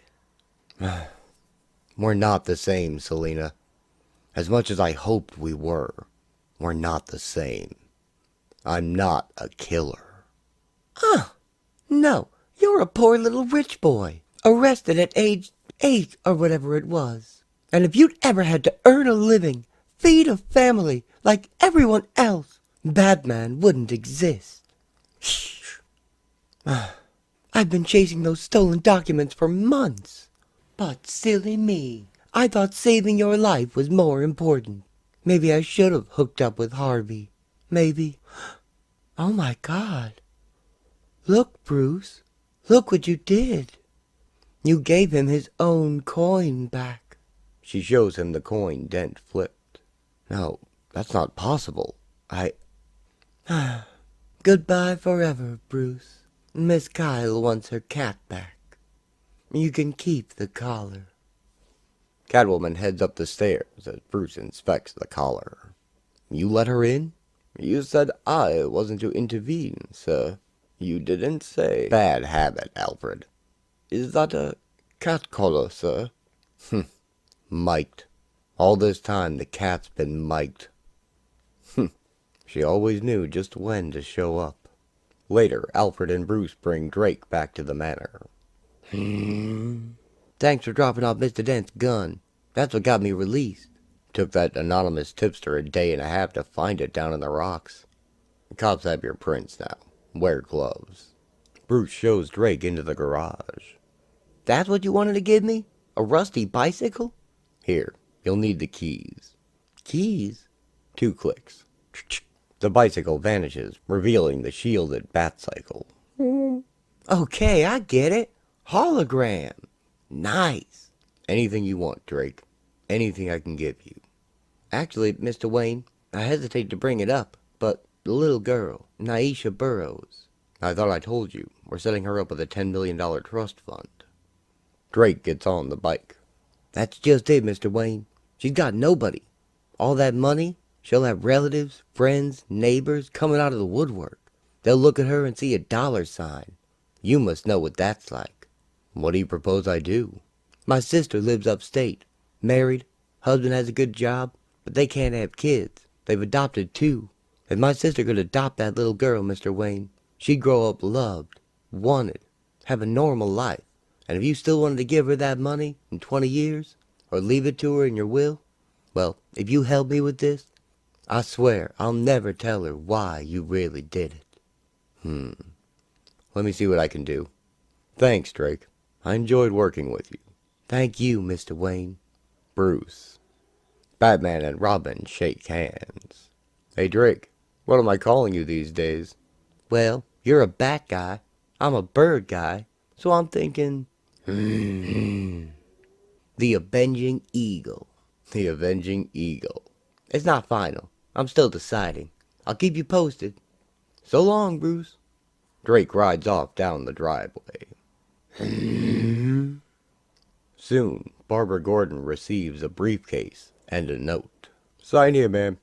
We're not the same, Selina. As much as I hoped we were, we're not the same. I'm not a killer. No, you're a poor little rich boy, arrested at age 8 or whatever it was. And if you'd ever had to earn a living, feed a family like everyone else, Batman wouldn't exist. I've been chasing those stolen documents for months. But silly me, I thought saving your life was more important. Maybe I should have hooked up with Harvey. Maybe. Oh my God. Look, Bruce. Look what you did. You gave him his own coin back. She shows him the coin Dent flipped. No, that's not possible. Goodbye forever, Bruce. Miss Kyle wants her cat back. You can keep the collar. Catwoman heads up the stairs as Bruce inspects the collar. You let her in? You said I wasn't to intervene, sir. You didn't say. Bad habit, Alfred. Is that a cat collar, sir? Mic'd. All this time the cat's been mic'd. She always knew just when to show up. Later, Alfred and Bruce bring Drake back to the manor. Thanks for dropping off Mr. Dent's gun. That's what got me released. Took that anonymous tipster a day and a half to find it down in the rocks. The cops have your prints now. Wear gloves. Bruce shows Drake into the garage. That's what you wanted to give me? A rusty bicycle? Here, you'll need the keys. Keys? 2 clicks. The bicycle vanishes, revealing the shielded Batcycle. Okay, I get it. Hologram. Nice. Anything you want, Drake. Anything I can give you. Actually, Mr. Wayne, I hesitate to bring it up, but the little girl, Naisha Burrows. I thought I told you. We're setting her up with a $10 million trust fund. Drake gets on the bike. That's just it, Mr. Wayne. She's got nobody. All that money, she'll have relatives, friends, neighbors coming out of the woodwork. They'll look at her and see a dollar sign. You must know what that's like. What do you propose I do? My sister lives upstate. Married. Husband has a good job, but they can't have kids. They've adopted 2. If my sister could adopt that little girl, Mr. Wayne, she'd grow up loved, wanted, have a normal life. And if you still wanted to give her that money in 20 years, or leave it to her in your will, well, if you help me with this, I swear I'll never tell her why you really did it. Let me see what I can do. Thanks, Drake. I enjoyed working with you. Thank you, Mr. Wayne. Bruce. Batman and Robin shake hands. Hey, Drake, what am I calling you these days? Well, you're a bat guy. I'm a bird guy. So I'm thinking... the Avenging Eagle. The Avenging Eagle. It's not final. I'm still deciding. I'll keep you posted. So long, Bruce. Drake rides off down the driveway. Soon, Barbara Gordon receives a briefcase and a note. Sign here, ma'am.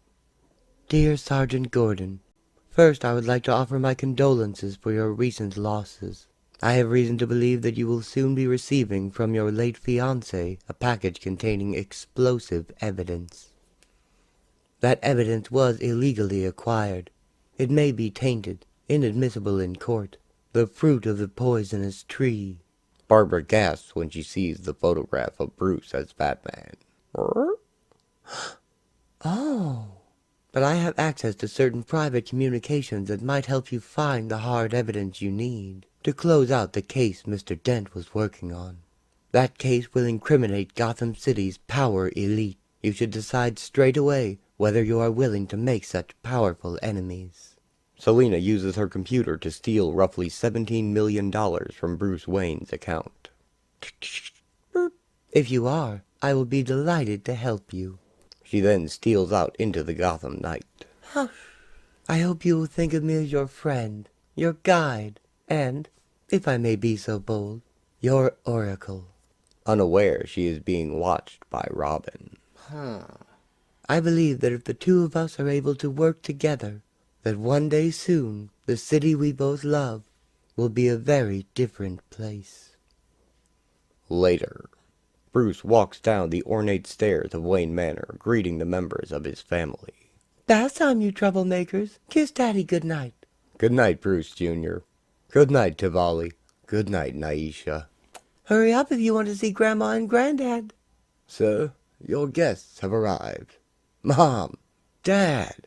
Dear Sergeant Gordon, first I would like to offer my condolences for your recent losses. I have reason to believe that you will soon be receiving from your late fiancé a package containing explosive evidence. That evidence was illegally acquired. It may be tainted, inadmissible in court, the fruit of the poisonous tree. Barbara gasps when she sees the photograph of Bruce as Batman. Oh, but I have access to certain private communications that might help you find the hard evidence you need to close out the case Mr. Dent was working on. That case will incriminate Gotham City's power elite. You should decide straight away whether you are willing to make such powerful enemies. Selina uses her computer to steal roughly $17 million from Bruce Wayne's account. If you are, I will be delighted to help you. She then steals out into the Gotham night. I hope you will think of me as your friend, your guide, and, if I may be so bold, your oracle. Unaware she is being watched by Robin. I believe that if the two of us are able to work together, that one day soon the city we both love will be a very different place. Later, Bruce walks down the ornate stairs of Wayne Manor, greeting the members of his family. Bath time, you troublemakers. Kiss Daddy good night. Good night, Bruce Jr. Good night, Tavali. Good night, Naisha. Hurry up if you want to see Grandma and Granddad. Sir, your guests have arrived. Mom! Dad!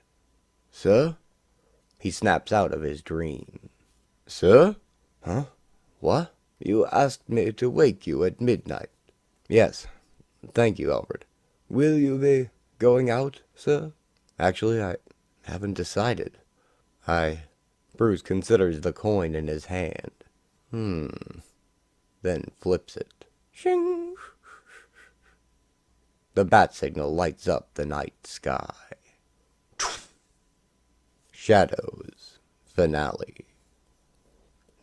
Sir? He snaps out of his dream. Sir? Huh? What? You asked me to wake you at midnight. Yes. Thank you, Alfred. Will you be going out, sir? Actually, I haven't decided. Bruce considers the coin in his hand. Then flips it. Shing! The bat signal lights up the night sky. Shadows. Finale.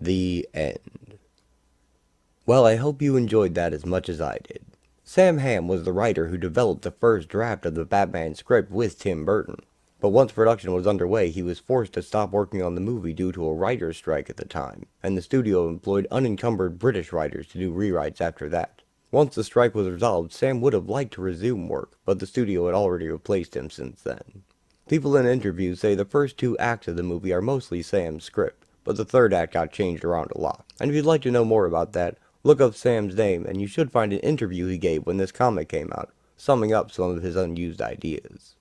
The end. Well, I hope you enjoyed that as much as I did. Sam Hamm was the writer who developed the first draft of the Batman script with Tim Burton. But once production was underway, he was forced to stop working on the movie due to a writer's strike at the time, and the studio employed unencumbered British writers to do rewrites after that. Once the strike was resolved, Sam would have liked to resume work, but the studio had already replaced him since then. People in interviews say the first 2 acts of the movie are mostly Sam's script, but the 3rd act got changed around a lot. And if you'd like to know more about that, look up Sam's name and you should find an interview he gave when this comic came out, summing up some of his unused ideas.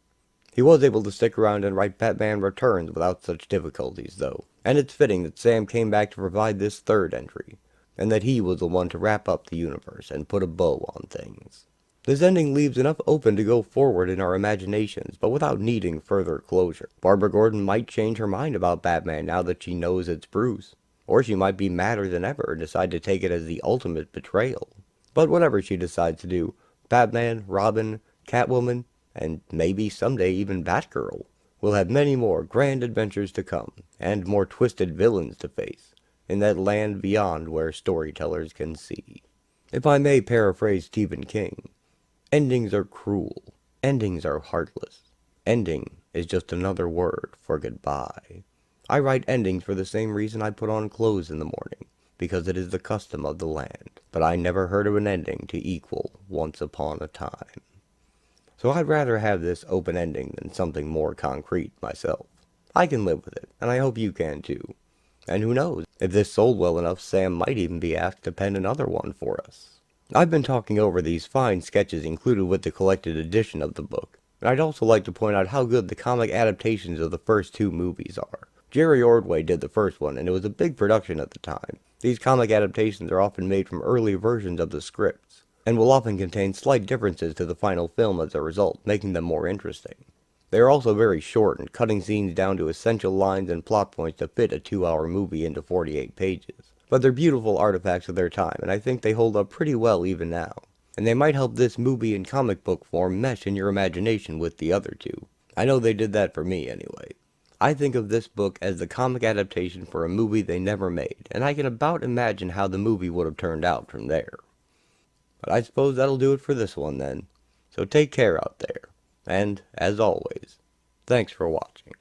He was able to stick around and write Batman Returns without such difficulties, though, and it's fitting that Sam came back to provide this 3rd entry, and that he was the one to wrap up the universe and put a bow on things. This ending leaves enough open to go forward in our imaginations, but without needing further closure. Barbara Gordon might change her mind about Batman now that she knows it's Bruce, or she might be madder than ever and decide to take it as the ultimate betrayal. But whatever she decides to do, Batman, Robin, Catwoman, and maybe someday even Batgirl will have many more grand adventures to come, and more twisted villains to face, in that land beyond where storytellers can see. If I may paraphrase Stephen King, endings are cruel, endings are heartless. Ending is just another word for goodbye. I write endings for the same reason I put on clothes in the morning, because it is the custom of the land, but I never heard of an ending to equal Once Upon a Time. So I'd rather have this open ending than something more concrete myself. I can live with it, and I hope you can too. And who knows, if this sold well enough, Sam might even be asked to pen another one for us. I've been talking over these fine sketches included with the collected edition of the book, and I'd also like to point out how good the comic adaptations of the first 2 movies are. Jerry Ordway did the first one, and it was a big production at the time. These comic adaptations are often made from early versions of the scripts, and will often contain slight differences to the final film as a result, making them more interesting. They are also very short and cutting scenes down to essential lines and plot points to fit a 2-hour movie into 48 pages. But they're beautiful artifacts of their time, and I think they hold up pretty well even now. And they might help this movie in comic book form mesh in your imagination with the other two. I know they did that for me anyway. I think of this book as the comic adaptation for a movie they never made, and I can about imagine how the movie would have turned out from there. But I suppose that'll do it for this one then. So take care out there. And, as always, thanks for watching.